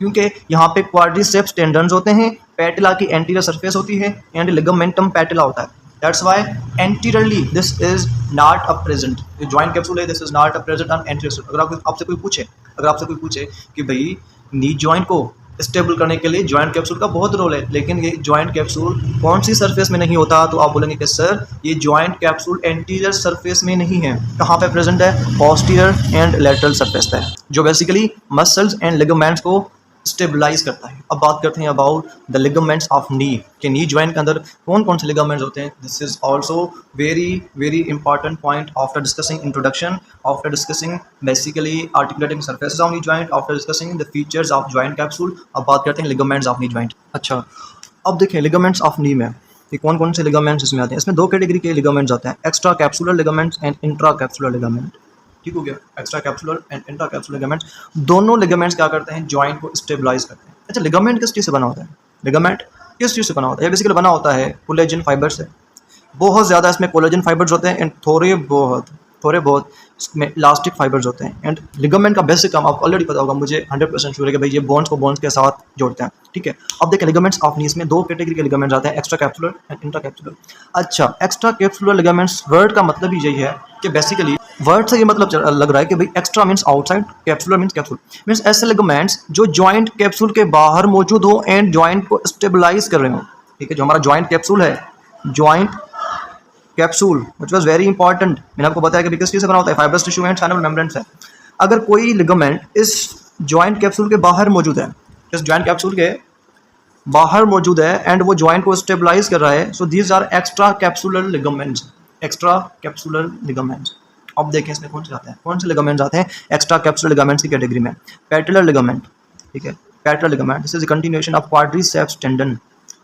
क्योंकि यहाँ पे क्वाड्रिसेप्स टेंडन्स होते हैं, पैटिला की एंटीरियर सरफेस होती है एंड लिगामेंटम पैटिला होता है। That's Y anteriorly this is not a present. जो जॉइंट कैप्सूल है this is not a present on anterior. अगर आपसे कोई पूछे कि भाई नी जॉइंट को स्टेबल करने के लिए जॉइंट कैप्सूल का बहुत रोल है, लेकिन ये जॉइंट कैप्सूल कौन सी सरफेस में नहीं होता, तो आप बोलेंगे कि सर ये जॉइंट कैप्सूल एंटीरियर सरफेस में नहीं है। कहाँ पे प्रेजेंट है? पोस्टीरियर एंड लेटरल सरफेस पे, जो बेसिकली मसल्स एंड लिगामेंट्स को स्टेबलाइज करता है। अब बात करते हैं अबाउट द लिगामेंट्स ऑफ नी, कि नी जॉइंट के अंदर कौन कौन से लिगामेंट्स होते हैं। This is also very important point after discussing introduction, after discussing basically articulating surfaces of knee joint, after discussing the features of joint capsule. अब बात करते हैं लिगामेंट्स ऑफ नी जॉइंट। अच्छा, अब देखिए लिगामेंट्स ऑफ नी में कि कौन कौन से लिगामेंट्स इसमें आते हैं। इसमें दो कैटेगरी के लिगामेंट्स आते हैं, extra capsular ligaments and intra capsular ligament. ठीक हो गया? Extra capsular and intra capsular ligaments, दोनों लिगामेंट्स क्या करते हैं? जॉइंट को स्टेबलाइज करते हैं। अच्छा, लिगामेंट किस चीज़ से बना होता है? लिगामेंट किस चीज़ से बना होता है? ये बेसिकली बना होता है कोलेजन फाइबर से। बहुत ज़्यादा इसमें कोलेजन फाइबर्स होते हैं एंड थोड़े बहुत इसमें इलास्टिक फाइबर्स होते हैं। एंड लिगामेंट का बेसिक काम आपको ऑलरेडी पता होगा, मुझे 100% श्योर है कि भाई ये बोन्स को बोन्स के साथ जोड़ते हैं। ठीक है? अब देखिए लिगामेंट्स ऑफ नीज में दो कैटेगरी के लिगामेंट्स आते हैं, extra capsular and intra capsular. अच्छा, एक्स्ट्रा कैप्सुलर लिगामेंट्स, वर्ड का मतलब ही यही है कि बेसिकली वर्ड से ये मतलब लग रहा है कि भाई extra means outside, capsular means capsule, means ऐसे लिगामेंट्स जो जॉइंट कैप्सूल के बाहर मौजूद हो एंड जॉइंट को स्टेबलाइज कर रहे हो। ठीक है? जो हमारा जॉइंट कैप्सूल है, joint capsule which was very important, मैंने आपको बताया कि किस चीज़ से बना होता है? Fibrous tissue and synovial membrane से। अगर कोई लिगामेंट इस जॉइंट कैप्सूल के बाहर मौजूद है, इस जॉइंट कैप्सूल के बाहर मौजूद है एंड वो जॉइंट को स्टेबलाइज कर रहा है, so these are extra capsular ligaments, extra capsular ligaments. अब देखें इसमें कौन से आते हैं, कौन से लिगामेंट्स आते हैं एक्स्ट्रा कैप्सुलर लिगामेंट्स की कैटेगरी में? पैटिलर लिगामेंट, ठीक है। Patellar ligament, this is continuation of quadriceps tendon.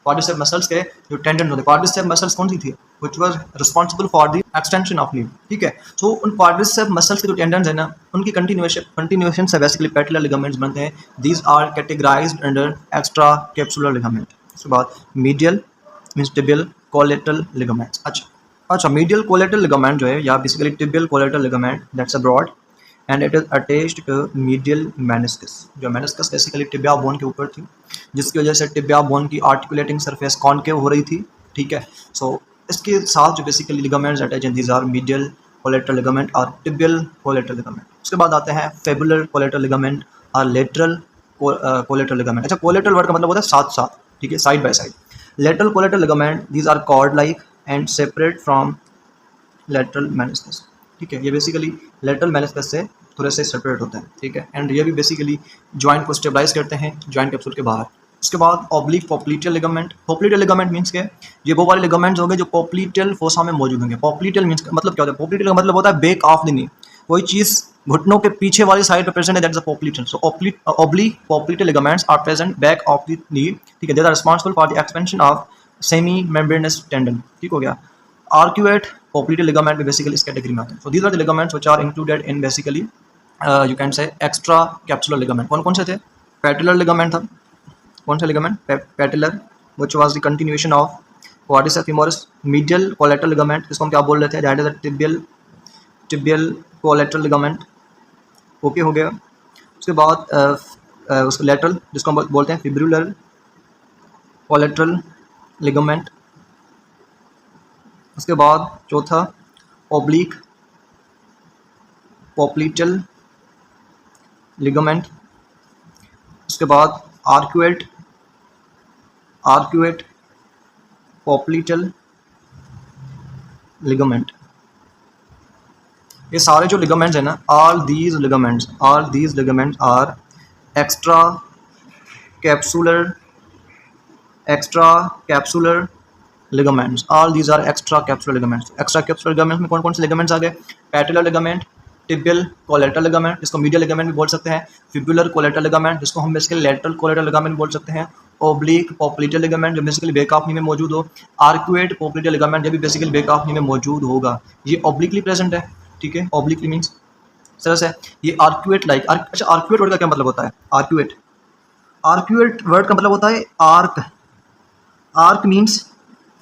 Quadricep muscles के जो टेंडन होते हैं, क्वाड्रिसेप मसल्स कौन सी थी, which was responsible for the extension of leave, ठीक है। सो उन क्वाड्रिसेप मसल्स के जो टेंडन्स है ना, उनकी कंटिन्यूएशन से बेसिकली पैटेलर लिगामेंट्स बनते हैं। These are categorized under extra capsular ligament. उसके बाद medial means tibial collateral ligaments. अच्छा मीडियल कोलेटरल लिगामेंट जो है या basically tibial collateral ligament that's a broad and it is attached to medial meniscus. जो मेनिस्कस बेसिकली टिबिया बोन के ऊपर थी, जिसकी वजह से टिबिया बोन की आर्टिकुलेटिंग सरफेस कॉनकेव हो रही थी, ठीक है। सो इसके साथ जो बेसिकली लिगामेंट्स अटैच हैं, these are medial collateral ligament और टिबियल कोलेटरल लिगामेंट। उसके बाद आते हैं फेबुलर कोलेटरल लिगामेंट और लेटरल कोलेटरल लिगामेंट। अच्छा कोलेटरल वर्ड का मतलब होता है साथ साथ, ठीक है, side by side. Lateral collateral ligament these are cord like and separate from lateral meniscus, ठीक है। ये बेसिकली लेटरल मेनिस्कस से थोड़े से सेपरेट होते हैं, ठीक है। एंड ये भी बेसिकली जॉइंट को स्टेबलाइज करते हैं जॉइंट कैप्सूल के बाहर। उसके बाद oblique popliteal ligament. Popliteal ligament means के ये वो वाले लिगामेंट्स हो गए जो पॉप्लिटियल फोसा में मौजूद होंगे। पॉप्लिटियल मींस मतलब क्या होता है, पॉप्लिटियल का मतलब होता है बैक ऑफ द नी, कोई चीज़ घुटनों के पीछे वाली साइड पे प्रेजेंट है, that is a popliteal. So oblique popliteal ligaments are present back of the knee, ठीक है। They are responsible for the expansion of semi membranous tendon, ठीक हो गया। आर्क्यूएट पॉप्लिटियल लिगामेंट भी बेसिकली इस कैटेगरी में आते हैं। So these are the ligaments which are included in basically you can say extra capsular ligament. कौन कौन से थे, पैटेलर लिगामेंट था, कौन सा ligament, पैटेलर which was the continuation of quadricep femoris. Medial collateral ligament जिसको हम क्या बोल रहे थे, that is the tibial collateral ligament, okay हो गया। उसके बाद उसको लेटरल जिसको हम बोलते हैं फिब्रुलर कोलेटरल लिगामेंट। उसके बाद चौथा ओब्लिक पॉप्लिटियल लिगामेंट। उसके बाद आर्क्यूएट पॉप्लिटियल लिगामेंट। ये सारे जो लिगामेंट्स हैं ना, all these ligaments are extra capsular ligaments. All these are extra capsular ligaments. Extra capsular ligaments में कौन कौन से लिगामेंट्स आ गए, patellar ligament, tibial collateral ligament जिसको मीडियल लिगामेंट भी बोल सकते हैं, फिब्युलर कोलेटरल लिगामेंट जिसको हम बेसिकली लेटरल कोलेटरल लिगामेंट बोल सकते हैं, ओब्लिक पॉप्लिटियल लिगामेंट जो बेसिकली बैक ऑफ नी में मौजूद हो, आर्क्यूएट पॉप्लिटियल लिगामेंट जो भी बेसिकली बैक ऑफ नी में मौजूद होगा। ये ऑब्लिकली प्रेजेंट है, ठीक है। ऑब्लिकली मीन्स इस तरह से ये आर्क्यूएट लाइक। अच्छा आर्क्यूएट वर्ड का क्या मतलब होता है, आर्क्यूएट वर्ड का मतलब होता है आर्क मीन्स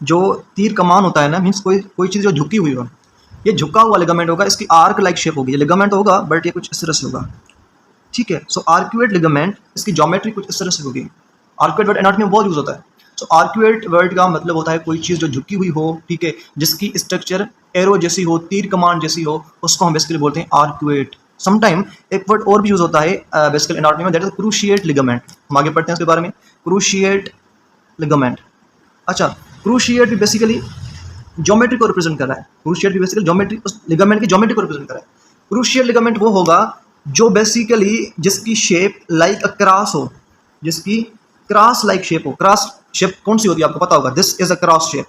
जो तीर कमान होता है ना, मीन्स कोई चीज़ जो झुकी हुई हो, ये झुका हुआ लिगामेंट होगा, इसकी आर्क लाइक शेप होगी। ये लिगामेंट होगा बट ये कुछ इस तरह से होगा, ठीक है। सो आर्क्यूएट लिगामेंट इसकी ज्योमेट्री कुछ इस तरह से होगी। आर्क्यूएट वर्ड एनाटॉमी में बहुत यूज होता है। सो आर्क्यूएट वर्ड का मतलब होता है कोई चीज़ जो झुकी हुई हो, ठीक है, जिसकी स्ट्रक्चर एरो जैसी हो, तीर कमान जैसी हो, उसको हम बेसिकली बोलते हैं आर्क्यूएट। समटाइम एक वर्ड और भी यूज होता है बेसिकली एनाटॉमी में, दैट इज क्रूशिएट लिगामेंट। हम आगे पढ़ते हैं इसके बारे में, क्रूशिएट लिगामेंट। अच्छा क्रूशिएट भी बेसिकली ज्योमेट्री को रिप्रेजेंट कर रहा है। क्रूशिएट भी बेसिकली ज्योमेट्री, उस लिगामेंट की ज्योमेट्री को रिप्रेजेंट कर रहा है। क्रूशिएट लिगामेंट वो होगा जो बेसिकली जिसकी शेप लाइक अ क्रॉस हो, जिसकी क्रॉस लाइक शेप हो। क्रॉस शेप कौन सी होती है आपको पता होगा, this is a cross shape.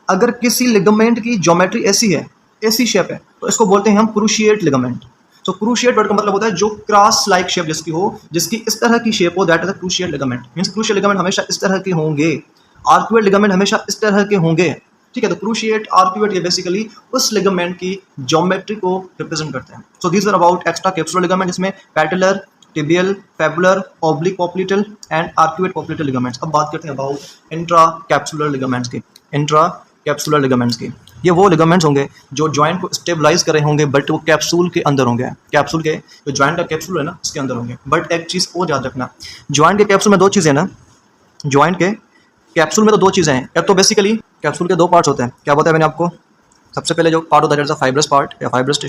अगर किसी लिगामेंट की ज्योमेट्री ऐसी है, ऐसी शेप है, तो इसको बोलते हैं हम क्रूशिएट लिगामेंट। सो क्रूशिएट वर्ड का मतलब होता है जो क्रॉस लाइक शेप जिसकी हो, जिसकी इस तरह की शेप हो, that is a cruciate ligament. Means cruciate ligament हमेशा इस तरह के होंगे, आर्क्यूएट लिगामेंट हमेशा इस तरह के होंगे, ठीक है। तो क्रूशिएट, आर्क्यूएट ये बेसिकली उस लिगामेंट की ज्योमेट्री को रिप्रेजेंट करते हैं। So this are about extra capsular ligament, जिसमें patellar, tibial, fibular, oblique popliteal and arcuate popliteal ligaments. अब बात करते हैं अबाउट इंट्रा कैप्सुलर लिगामेंट्स की। इंट्रा कैप्सुलर लिगामेंट्स की ये वो लिगामेंट्स होंगे जो जॉइंट को स्टेबलाइज कर रहे होंगे, बट वो कैप्सूल के अंदर होंगे। कैप्सूल के जो जॉइंट का कैप्सूल है ना, उसके अंदर होंगे। बट एक चीज़ और याद रखना, जॉइंट के कैप्सूल में दो चीज़ें ना, जॉइंट के कैप्सूल में तो दो चीज़ें हैं। एक तो बेसिकली कैप्सूल के दो पार्ट्स होते हैं। क्या बताया मैंने आपको, सबसे पहले जो पार्ट होता है फाइब्रस पार्ट या फाइब्रस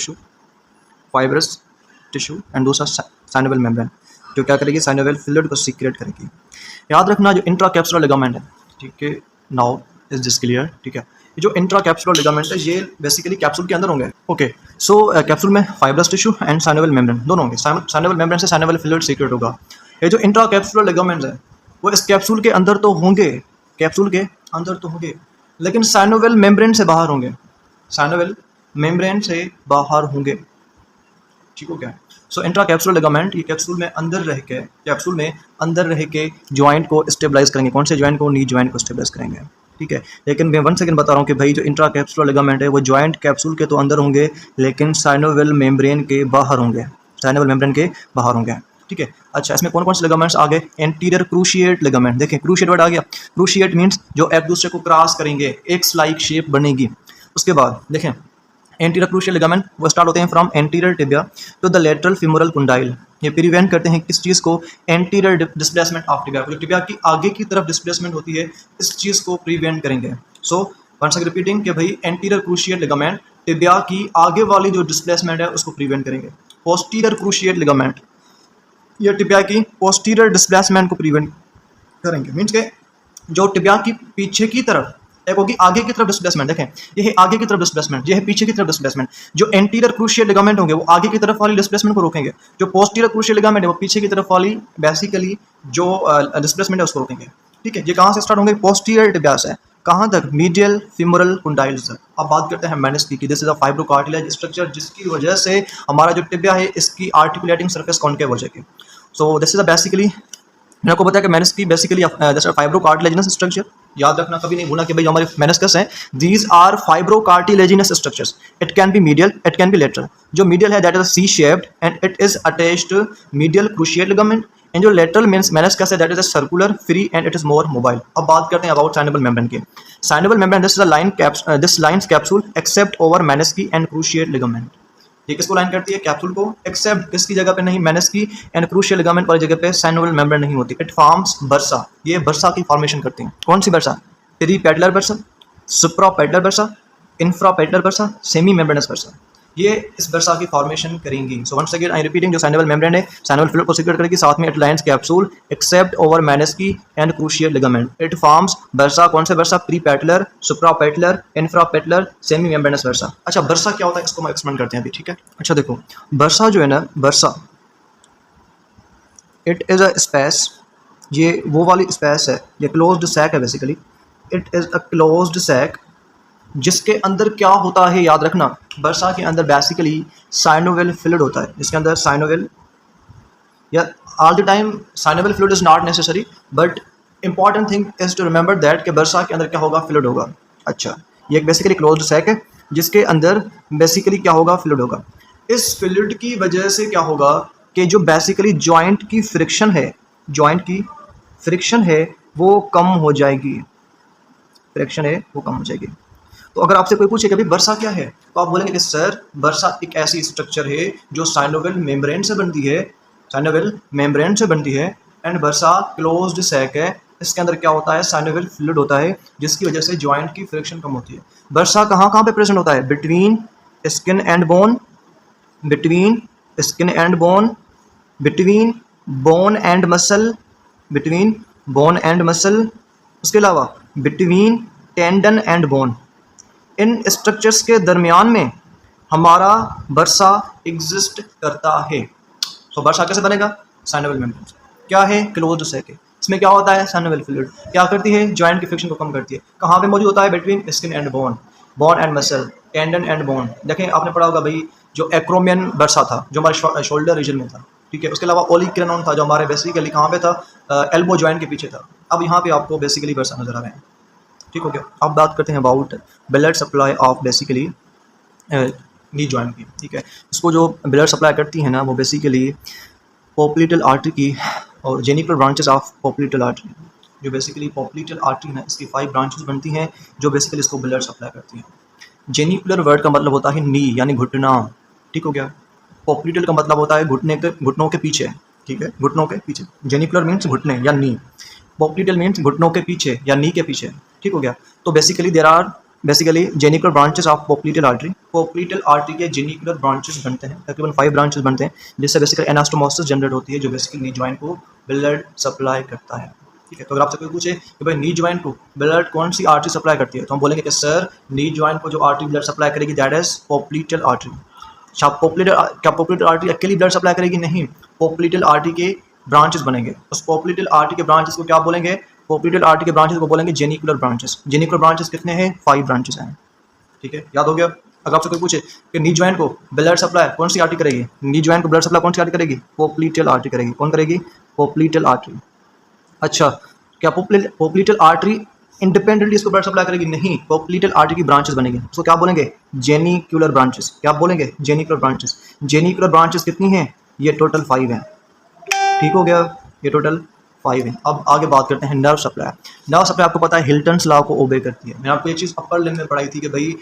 टिश्यू एंड दूसरा साइनोवियल मेम्ब्रेन, जो क्या करेगी, साइनोवियल फ्लूइड को सीक्रेट करेगी। याद रखना जो इंट्रा कैप्सुलर लिगामेंट है, ठीक है, नाउ इज दिस क्लियर, ठीक है। जो इंट्रा कैप्सुलर लिगामेंट है ये बेसिकली कैप्सूल के अंदर होंगे, ओके। सो कैप्सूल में fibrous tissue and synovial membrane दोनों होंगे। साइनोवियल मेम्ब्रेन से साइनोवियल फ्लूइड सीक्रेट होगा। ये जो इंट्रा कैप्सुलर लिगामेंट्स है वो इस कैप्सूल के अंदर तो होंगे, कैप्सूल के अंदर तो होंगे, लेकिन साइनोवियल मेम्ब्रेन से बाहर होंगे, साइनोवियल मेम्ब्रेन से बाहर होंगे, ठीक हो क्या। सो इंट्रा कैप्सूल लिगामेंट ये कैप्सूल में अंदर रह के जॉइंट को स्टेबलाइज करेंगे। कौन से जॉइंट को? नी जॉइंट को स्टेबलाइज करेंगे, ठीक है। लेकिन मैं 1 सेकंड बता रहा हूँ कि भाई जो इंट्रा कैप्सूल लिगामेंट है वो जॉइंट कैप्सूल के तो अंदर होंगे लेकिन साइनोवियल मेम्ब्रेन के बाहर होंगे, साइनोवियल मेम्ब्रेन के बाहर होंगे, ठीक है। अच्छा, इसमें कौन कौन से लिगामेंट्स आ गए? एंटीरियर क्रूशिएट लिगामेंट, देखें क्रूशिएट वर्ड आ गया। क्रूशिएट मीन्स जो एक दूसरे को क्रॉस करेंगे, एक्स लाइक शेप बनेगी। उसके बाद देखें एंटीरियर क्रूशियल लिगामेंट वो स्टार्ट होते हैं from anterior tibia to the lateral femoral condyle. ये प्रिवेंट करते हैं किस चीज़ को? एंटीरियर डिस्प्लेसमेंट ऑफ टिबिया, जो टिबिया की आगे की तरफ डिस्प्लेसमेंट होती है इस चीज़ को प्रिवेंट करेंगे। सो वंस अगेन रिपीटिंग कि भाई एंटीरियर क्रूशिएट लिगामेंट टिबिया की आगे वाली जो डिस्प्लेसमेंट है उसको प्रिवेंट करेंगे। पोस्टीरियर क्रूशिएट लिगामेंट ये टिबिया की पोस्टीरियर डिस्प्लेसमेंट को प्रिवेंट करेंगे। मीन्स के जो टिबिया की पीछे की तरफ एक होगी आगे की तरफ डिस्प्लेसमेंट, देखें ये है आगे की तरफ डिस्प्लेसमेंट, ये है पीछे की तरफ डिस्प्लेसमेंट। जो एंटीरियर क्रूशियल लिगामेंट होंगे वो आगे की तरफ वाली डिस्प्लेसमेंट को रोकेंगे, जो पोस्टीरियर क्रूशियल लिगामेंट है वो पीछे की तरफ वाली बेसिकली जो डिस्प्लेसमेंट है उसको रोकेंगे, ठीक है। ये कहाँ से स्टार्ट होंगे? पोस्टीरियर टिबिया से कहाँ तक? मीडियल फीमोरल कुंडाइल्स तक। अब बात करते हैं मेनिस्की की। This is a fibrocartilage structure जिसकी वजह से हमारा जो टिबिया है इसकी आर्टिकुलेटिंग सरफेस कॉनकेव हो जाएगी। सो दिस इज अ बेसिकली मेरे को पता है कि मेनिस्की बेसिकली फाइब्रोकार्टिलेजिनस स्ट्रक्चर, याद रखना कभी नहीं भूलना कि भाई हमारे मेनिस्कस हैं these are fibrocartilaginous structures. It can be medial, it can be lateral. जो मीडियल है that is C shaped and it is attached medial cruciate ligament, and जो लेटरल मींस मेनिस्कस है that is a circular free and it is more mobile. अब बात करते हैं अबाउट साइनोवियल मेम्ब्रेन की। Synovial membrane this is a this lines capsule except over menisci and cruciate ligament. ये किसको लाइन करती है? कैप्सूल को। एक्सेप्ट किसकी जगह पे नहीं? मेनिस्की एंड क्रूशियल लिगामेंट वाली जगह पे साइनोवियल मेम्ब्रेन नहीं होती। इट फॉर्म्स बर्सा, ये बर्सा की फॉर्मेशन करती हैं। कौन सी bursa? Peripatellar bursa, suprapatellar bursa, infrapatellar bursa, semi membranous bursa, ये इस बर्सा की फॉर्मेशन करेंगी। So once again I repeating, जो साइनोवियल मेम्ब्रेन है साइनोवियल फ्लूइड को सीक्रेट करेगी, साथ में it lines capsule except over menisci and crucial ligament. It forms bursa. कौन से bursa? Prepatellar, suprapatellar, infrapatellar, semi membranous bursa. अच्छा, बर्सा क्या होता है इसको हम एक्सप्लेन करते हैं अभी, ठीक है। अच्छा देखो, बर्सा जो है ना, bursa it is a space, ये वो वाली स्पेस है, ये क्लोज्ड सैक है basically. It is a closed sac जिसके अंदर क्या होता है, याद रखना, बर्सा के अंदर बेसिकली साइनोवियल फ्लूइड होता है, जिसके अंदर साइनोवियल, या all the time synovial fluid is not necessary but important thing is to remember that कि बर्सा के अंदर क्या होगा? फ्लूइड होगा। अच्छा, ये एक बेसिकली क्लोज्ड सैक है जिसके अंदर बेसिकली क्या होगा? फ्लूइड होगा। इस फ्लूइड की वजह से क्या होगा कि जो बेसिकली जॉइंट की फ्रिक्शन है, जॉइंट की फ्रिक्शन है वो कम हो जाएगी, फ्रिक्शन है वो कम हो जाएगी। तो अगर आपसे कोई पूछे कि भाई बर्सा क्या है, तो आप बोलेंगे कि सर बर्सा एक ऐसी स्ट्रक्चर है जो साइनोवियल मेम्ब्रेन से बनती है, साइनोवियल मेम्ब्रेन से बनती है, एंड बर्सा क्लोज्ड सैक है। इसके अंदर क्या होता है? साइनोवियल फ्लूइड होता है जिसकी वजह से जॉइंट की फ्रिक्शन कम होती है। बर्सा कहाँ कहाँ पे प्रेजेंट होता है? Between skin and bone, between skin and bone, between bone and muscle, between bone and muscle, उसके अलावा between tendon and bone. In structures के दरमियान में हमारा बर्सा एग्जिस्ट करता है। तो बर्सा कैसे बनेगा? साइनोवियल मेम्ब्रेन से। क्या है? क्लोज्ड सैक है। इसमें क्या होता है? साइनोवियल फ्लूइड क्या करती है? जॉइंट की फ्रिक्शन को कम करती है। कहाँ पे मौजूद होता है? Between skin and bone, bone and muscle, tendon and bone. देखें आपने पढ़ा होगा भाई, जो एक्रोमियन बर्सा था जो हमारे शोल्डर रीजन में था, ठीक है। उसके अलावा ओलिक्रेनॉन था जो हमारे बेसिकली कहाँ पे था? एल्बो जॉइंट के पीछे था। अब यहाँ पे आपको बेसिकली बर्सा नजर आ रहे हैं, ठीक हो गया। अब बात करते हैं about blood supply of basically knee joint की, ठीक है। इसको जो ब्लड सप्लाई करती है ना वो बेसिकली पोप्लिटल आर्टरी की और genicular branches of popliteal artery, जो बेसिकली पोप्लिटल आर्टरी है इसकी 5 ब्रांचेस बनती हैं जो बेसिकली इसको ब्लड सप्लाई करती हैं। जेनिकुलर वर्ड का मतलब होता है नी यानी घुटना, ठीक हो गया। पोप्लिटल का मतलब होता है घुटनों के पीछे, ठीक है, घुटनों के पीछे। जेनिकुलर मीन्स घुटने या नी, पोप्लिटल मीन्स घुटनों के पीछे या नी के पीछे, ठीक हो गया। तो basically there are basically genicular branches of popliteal artery. Popliteal artery के जेनिकुलर ब्रांचेस बनते हैं, तकरीबन 5 ब्रांचेस बनते हैं, जिससे बेसिकली एनास्टोमोसिस जनरेट होती है जो बेसिकली नी जॉइंट को ब्लड सप्लाई करता है, ठीक है। तो अगर आपसे कोई पूछे कि भाई नी जॉइंट को ब्लड कौन सी आर्टरी सप्लाई करती है, तो हम बोलेंगे कि सर नी जॉइंट को जो आर्टरी ब्लड सप्लाई करेगी दैट इज पोप्लिटल आर्टरी। क्या पोप्लिटल आर्टरी अकेली ब्लड सप्लाई करेगी? नहीं, पोप्लिटल आर्टरी के ब्रांचेस बनेंगे। उस पोप्लिटल आर्टरी के ब्रांचेस को क्या बोलेंगे? पोप्लिटल आर्टरी के ब्रांचेस को बोलेंगे जेनिकुलर ब्रांचेस। जेनिकुलर ब्रांचेस कितने हैं? 5 ब्रांचेस हैं, ठीक है, याद हो गया। अगर आपसे कोई पूछे कि नी जॉइंट को ब्लड सप्लाई कौन सी आर्टरी करेगी, नी जॉइंट को ब्लड सप्लाई कौन सी आर्टरी करेगी, पोप्लीटियल आर्टरी करेगी। कौन करेगी, पोप्लीटियल आर्टरी। अच्छा, क्या पोप्लीटियल आर्टरी इंडिपेंडेंटली इसको ब्लड सप्लाई करेगी, नहीं, पोप्लीटियल आर्टरी की ब्रांचेस बनेंगे, उसको क्या बोलेंगे, जेनिकुलर ब्रांचेस। क्या बोलेंगे, जेनिकुलर ब्रांचेस। जेनिकुलर ब्रांचेस कितनी हैं, ये टोटल 5 हैं, ठीक हो गया, ये टोटल 5 है। अब आगे बात करते हैं नर्व सप्लाई। नर्व सप्लाई आपको पता है हिल्टन्स लॉ को ओबे करती है। मैंने आपको ये चीज़ अपर लिम में पढ़ाई थी कि भाई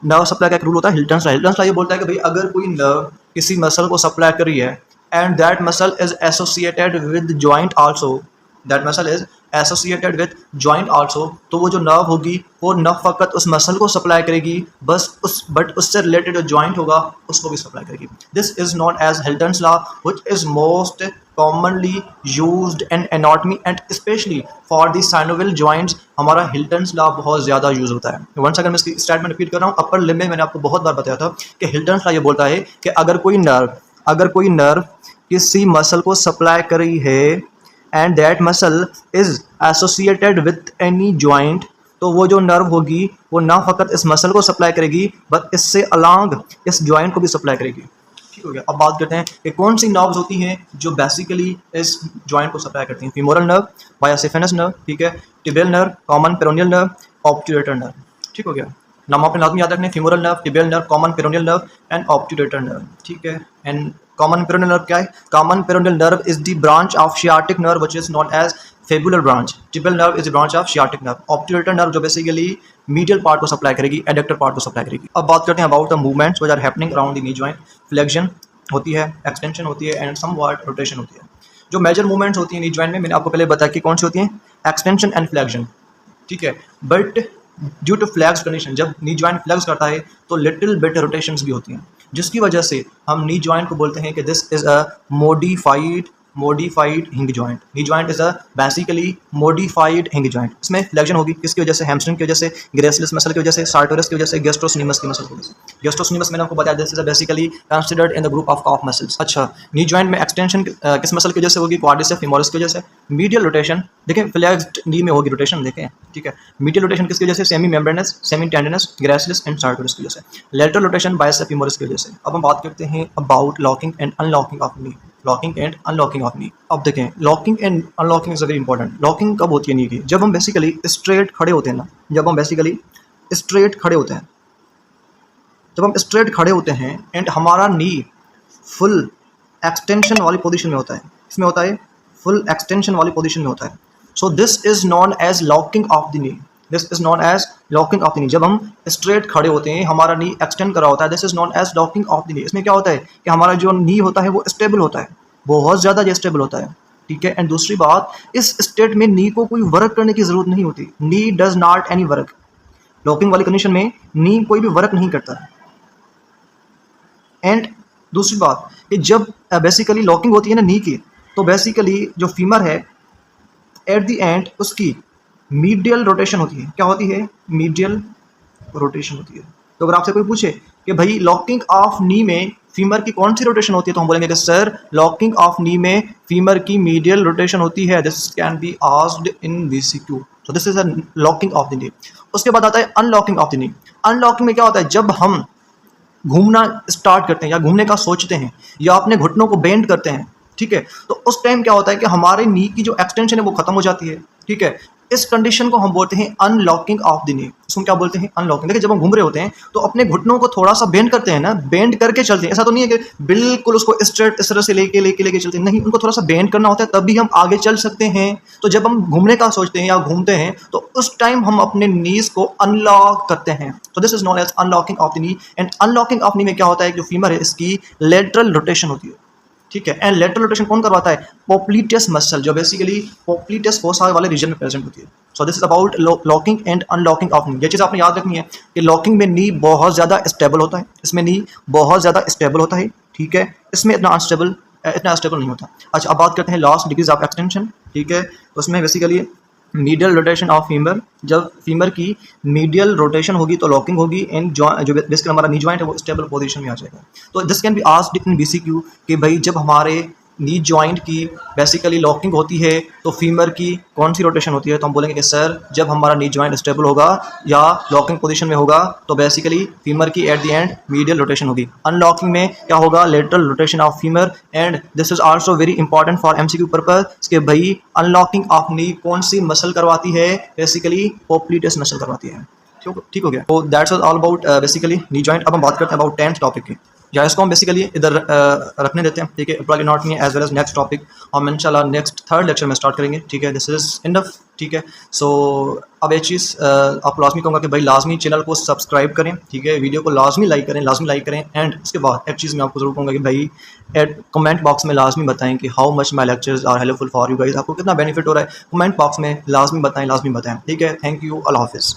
नर्व सप्लाई का एक रूल होता है हिल्टन्स लॉ। हिल्टन्स लॉ ये बोलता है कि भाई अगर कोई नर्व किसी मसल को सप्लाई कर रही है and that muscle is associated with joint also, that muscle is associated with joint also, तो वो जो नर्व होगी वो न फकत उस मसल को सप्लाई करेगी बट उससे रिलेटेड जो जॉइंट होगा उसको भी सप्लाई करेगी। This is known as Hilton's law which is most commonly used in anatomy and especially for the synovial joints। हमारा हिल्टन्स लॉ बहुत ज़्यादा यूज होता है। वंस अगर मैं इसकी स्टेटमेंट रिपीट कर रहा हूँ, अपर लिम में मैंने आपको बहुत बार बताया था कि हिल्टन्स लॉ ये बोलता है कि अगर कोई नर्व किसी मसल को सप्लाई कर रही है and that muscle is associated with any joint, तो वो जो नर्व होगी वो ना फकत इस मसल को सप्लाई करेगी बट इससे अलॉन्ग इस जॉइंट को भी सप्लाई करेगी। ठीक हो गया। अब बात करते हैं कि कौन सी नर्व्स होती हैं जो बेसिकली इस जॉइंट को सप्लाई करती हैं। फीमोरल नर्व, बायोसिफेनस नर्व, ठीक है, tibial nerve, common peroneal nerve, obturator nerve. ठीक हो गया। नाम अपने लाजमी याद रखने, femoral nerve, tibial nerve, common peroneal nerve and obturator nerve. ठीक है। एंड कॉमन पेरोनियल नर्व क्या है? Common peroneal nerve is the branch of sciatic nerve which is known as fibular branch. Tibial nerve is the branch of sciatic nerve. Obturator nerve जो बेसिकली मीडियल पार्ट को सप्लाई करेगी, एडक्टर पार्ट को सप्लाई करेगी। अब बात करते हैं about the movements which are happening around the knee joint. Flexion होती है, एक्सटेंशन होती है एंड समव्हाट रोटेशन होती है। जो मेजर मूवमेंट्स होती हैं नी जॉइंट में मैंने आपको पहले बताया कि कौन सी होती हैं, एक्सटेंशन एंड फ्लेक्शन। ठीक है। But due to flex condition, जब नी जॉइंट फ्लैक्स करता है तो लिटिल बिट रोटेशंस भी होती हैं, जिसकी वजह से हम नी जॉइंट को बोलते हैं कि this is a modified hinge joint. Knee joint is a basically modified hinge joint. इसमें फ्लेक्शन होगी किसकी वजह से? हैमस्ट्रिंग की वजह से, ग्रेसिलिस मसल की वजह से, सार्टोरस की वजह से, गैस्ट्रोसिनिमस की मसल की वजह से। गैस्ट्रोसिनिमस मैंने आपको बताया this is basically considered in the group of calf muscles. अच्छा, नी जॉइंट में एक्सटेंशन किस मसल की वजह से होगी? क्वाड्रिसेप्स फेमोरिस की वजह से। मीडियल रोटेशन देखें, फ्लैक्स्ड नी में होगी रोटेशन, देखें, ठीक है। मीडियल रोटेशन किसकी वजह से? Semi membranous, semi tendinous, gracilis and sartorius की वजह से। लेटरल रोटेशन बाइसेप्स फेमोरिस की वजह से। अब हम बात करते हैं about locking and unlocking of knee. Locking and unlocking of नी। अब देखें, locking and unlocking is very important. Locking कब होती है नी की? जब हम बेसिकली स्ट्रेट खड़े होते हैं ना, जब हम स्ट्रेट खड़े होते हैं एंड हमारा नी फुल एक्सटेंशन वाली पोजीशन में होता है। इसमें होता है फुल एक्सटेंशन वाली पोजीशन में होता है। So this is known as locking of the knee. This is known as locking of the knee. जब हम स्ट्रेट खड़े होते हैं, हमारा नी एक्सटेंड करा होता है, this is known as locking of the knee. इसमें क्या होता है कि हमारा जो नी होता है वो स्टेबल होता है, बहुत ज़्यादा स्टेबल होता है। ठीक है। एंड दूसरी बात, इस स्टेट में नी को कोई वर्क करने की जरूरत नहीं होती। Knee does not any work. Locking वाली कंडीशन में नी कोई भी वर्क नहीं करता है। एंड दूसरी बात कि जब बेसिकली लॉकिंग होती है ना नी की, तो बेसिकली जो फीमर है एट द एंड उसकी मीडियल रोटेशन होती है। क्या होती है? मीडियल रोटेशन होती है। तो अगर आपसे कोई पूछे कि भाई लॉकिंग ऑफ नी में फीमर की कौन सी रोटेशन होती है, तो हम बोलेंगे कि सर लॉकिंग ऑफ नी में फीमर की मीडियल रोटेशन होती है। This can be asked in VCQ। So this is a locking of the नी। उसके बाद आता है unlocking of the knee. Unlocking में क्या होता है? जब हम घूमना स्टार्ट करते हैं या घूमने का सोचते हैं या अपने घुटनों को बेंड करते हैं, ठीक है, तो उस टाइम क्या होता है कि हमारे नी की जो एक्सटेंशन है वो खत्म हो जाती है। ठीक है। इस कंडीशन को हम बोलते हैं अनलॉकिंग ऑफ द नी। इसको क्या बोलते हैं? अनलॉकिंग। देखिए, जब हम घूम रहे होते हैं तो अपने घुटनों को थोड़ा सा बेंड करते हैं ना, बेंड करके चलते हैं। ऐसा तो नहीं है कि बिल्कुल उसको स्ट्रेट इस तरह से लेके चलते हैं, नहीं, उनको थोड़ा सा बेंड करना होता है तभी हम आगे चल सकते हैं। तो जब हम घूमने का सोचते हैं या घूमते हैं तो उस टाइम हम अपने नीज को अनलॉक करते हैं। तो this is known as unlocking of the knee. And unlocking of knee में क्या होता है? जो फीमर है इसकी लेटरल रोटेशन होती है। ठीक है। एंड लेटरल रोटेशन कौन करवाता है? पोप्लीटियस मसल, जो बेसिकली पोप्लीटियस फोसा वाले रीजन में प्रेजेंट होती है। So this is about locking and unlocking of नी। ये चीज़ आपने याद रखनी है कि लॉकिंग में नी बहुत ज़्यादा स्टेबल होता है, इसमें नी बहुत ज़्यादा स्टेबल होता है। ठीक है। इसमें इतना अनस्टेबल नहीं होता। अच्छा, अब बात करते हैं लास्ट डिग्रीज ऑफ एक्सटेंशन। ठीक है। तो उसमें basically medial rotation of femur, जब फीमर की मीडियल रोटेशन होगी तो लॉकिंग होगी एंड जो बेसिकली हमारा नी जॉइंट है वो स्टेबल पोजीशन में आ जाएगा। तो this can be asked in VCQ कि भाई जब हमारे नी जॉइंट की बेसिकली लॉकिंग होती है तो फीमर की कौन सी रोटेशन होती है? तो हम बोलेंगे कि सर जब हमारा नी जॉइंट स्टेबल होगा या लॉकिंग पोजीशन में होगा तो बेसिकली फीमर की at the end medial rotation होगी। अनलॉकिंग में क्या होगा? Lateral rotation of femur. And this is also very important for MCQ purpose कि भाई अनलॉकिंग ऑफ नी कौन सी मसल करवाती है? बेसिकली पोप्लीटेस मसल करवाती है। ठीक हो गया। तो that's all about basically knee joint. अब हम बात करते हैं अबाउट 10th टॉपिक की, या इसको हम बेसिकली इधर रखने देते हैं, ठीक है। Apply anatomy as well as next topic हम इंशाल्लाह नेक्स्ट 3rd लेक्चर में स्टार्ट करेंगे, ठीक है। दिस इज इनफ, ठीक है। सो अब एक चीज़ आप लाजमी कहूँगा कि भाई लाजमी चैनल को सब्सक्राइब करें, ठीक है। वीडियो को लाजमी लाइक करें। एंड उसके बाद एक चीज़ मैं आपको जरूर कहूँगा कि भाई कमेंट बॉक्स में लाजमी बताएं कि how much my lectures are helpful for you guys. आपको कितना बेनिफिट हो रहा है, कमेंट बॉक्स में लाजमी बताएं, ठीक है। थैंक यू, अल्लाह हाफिज़।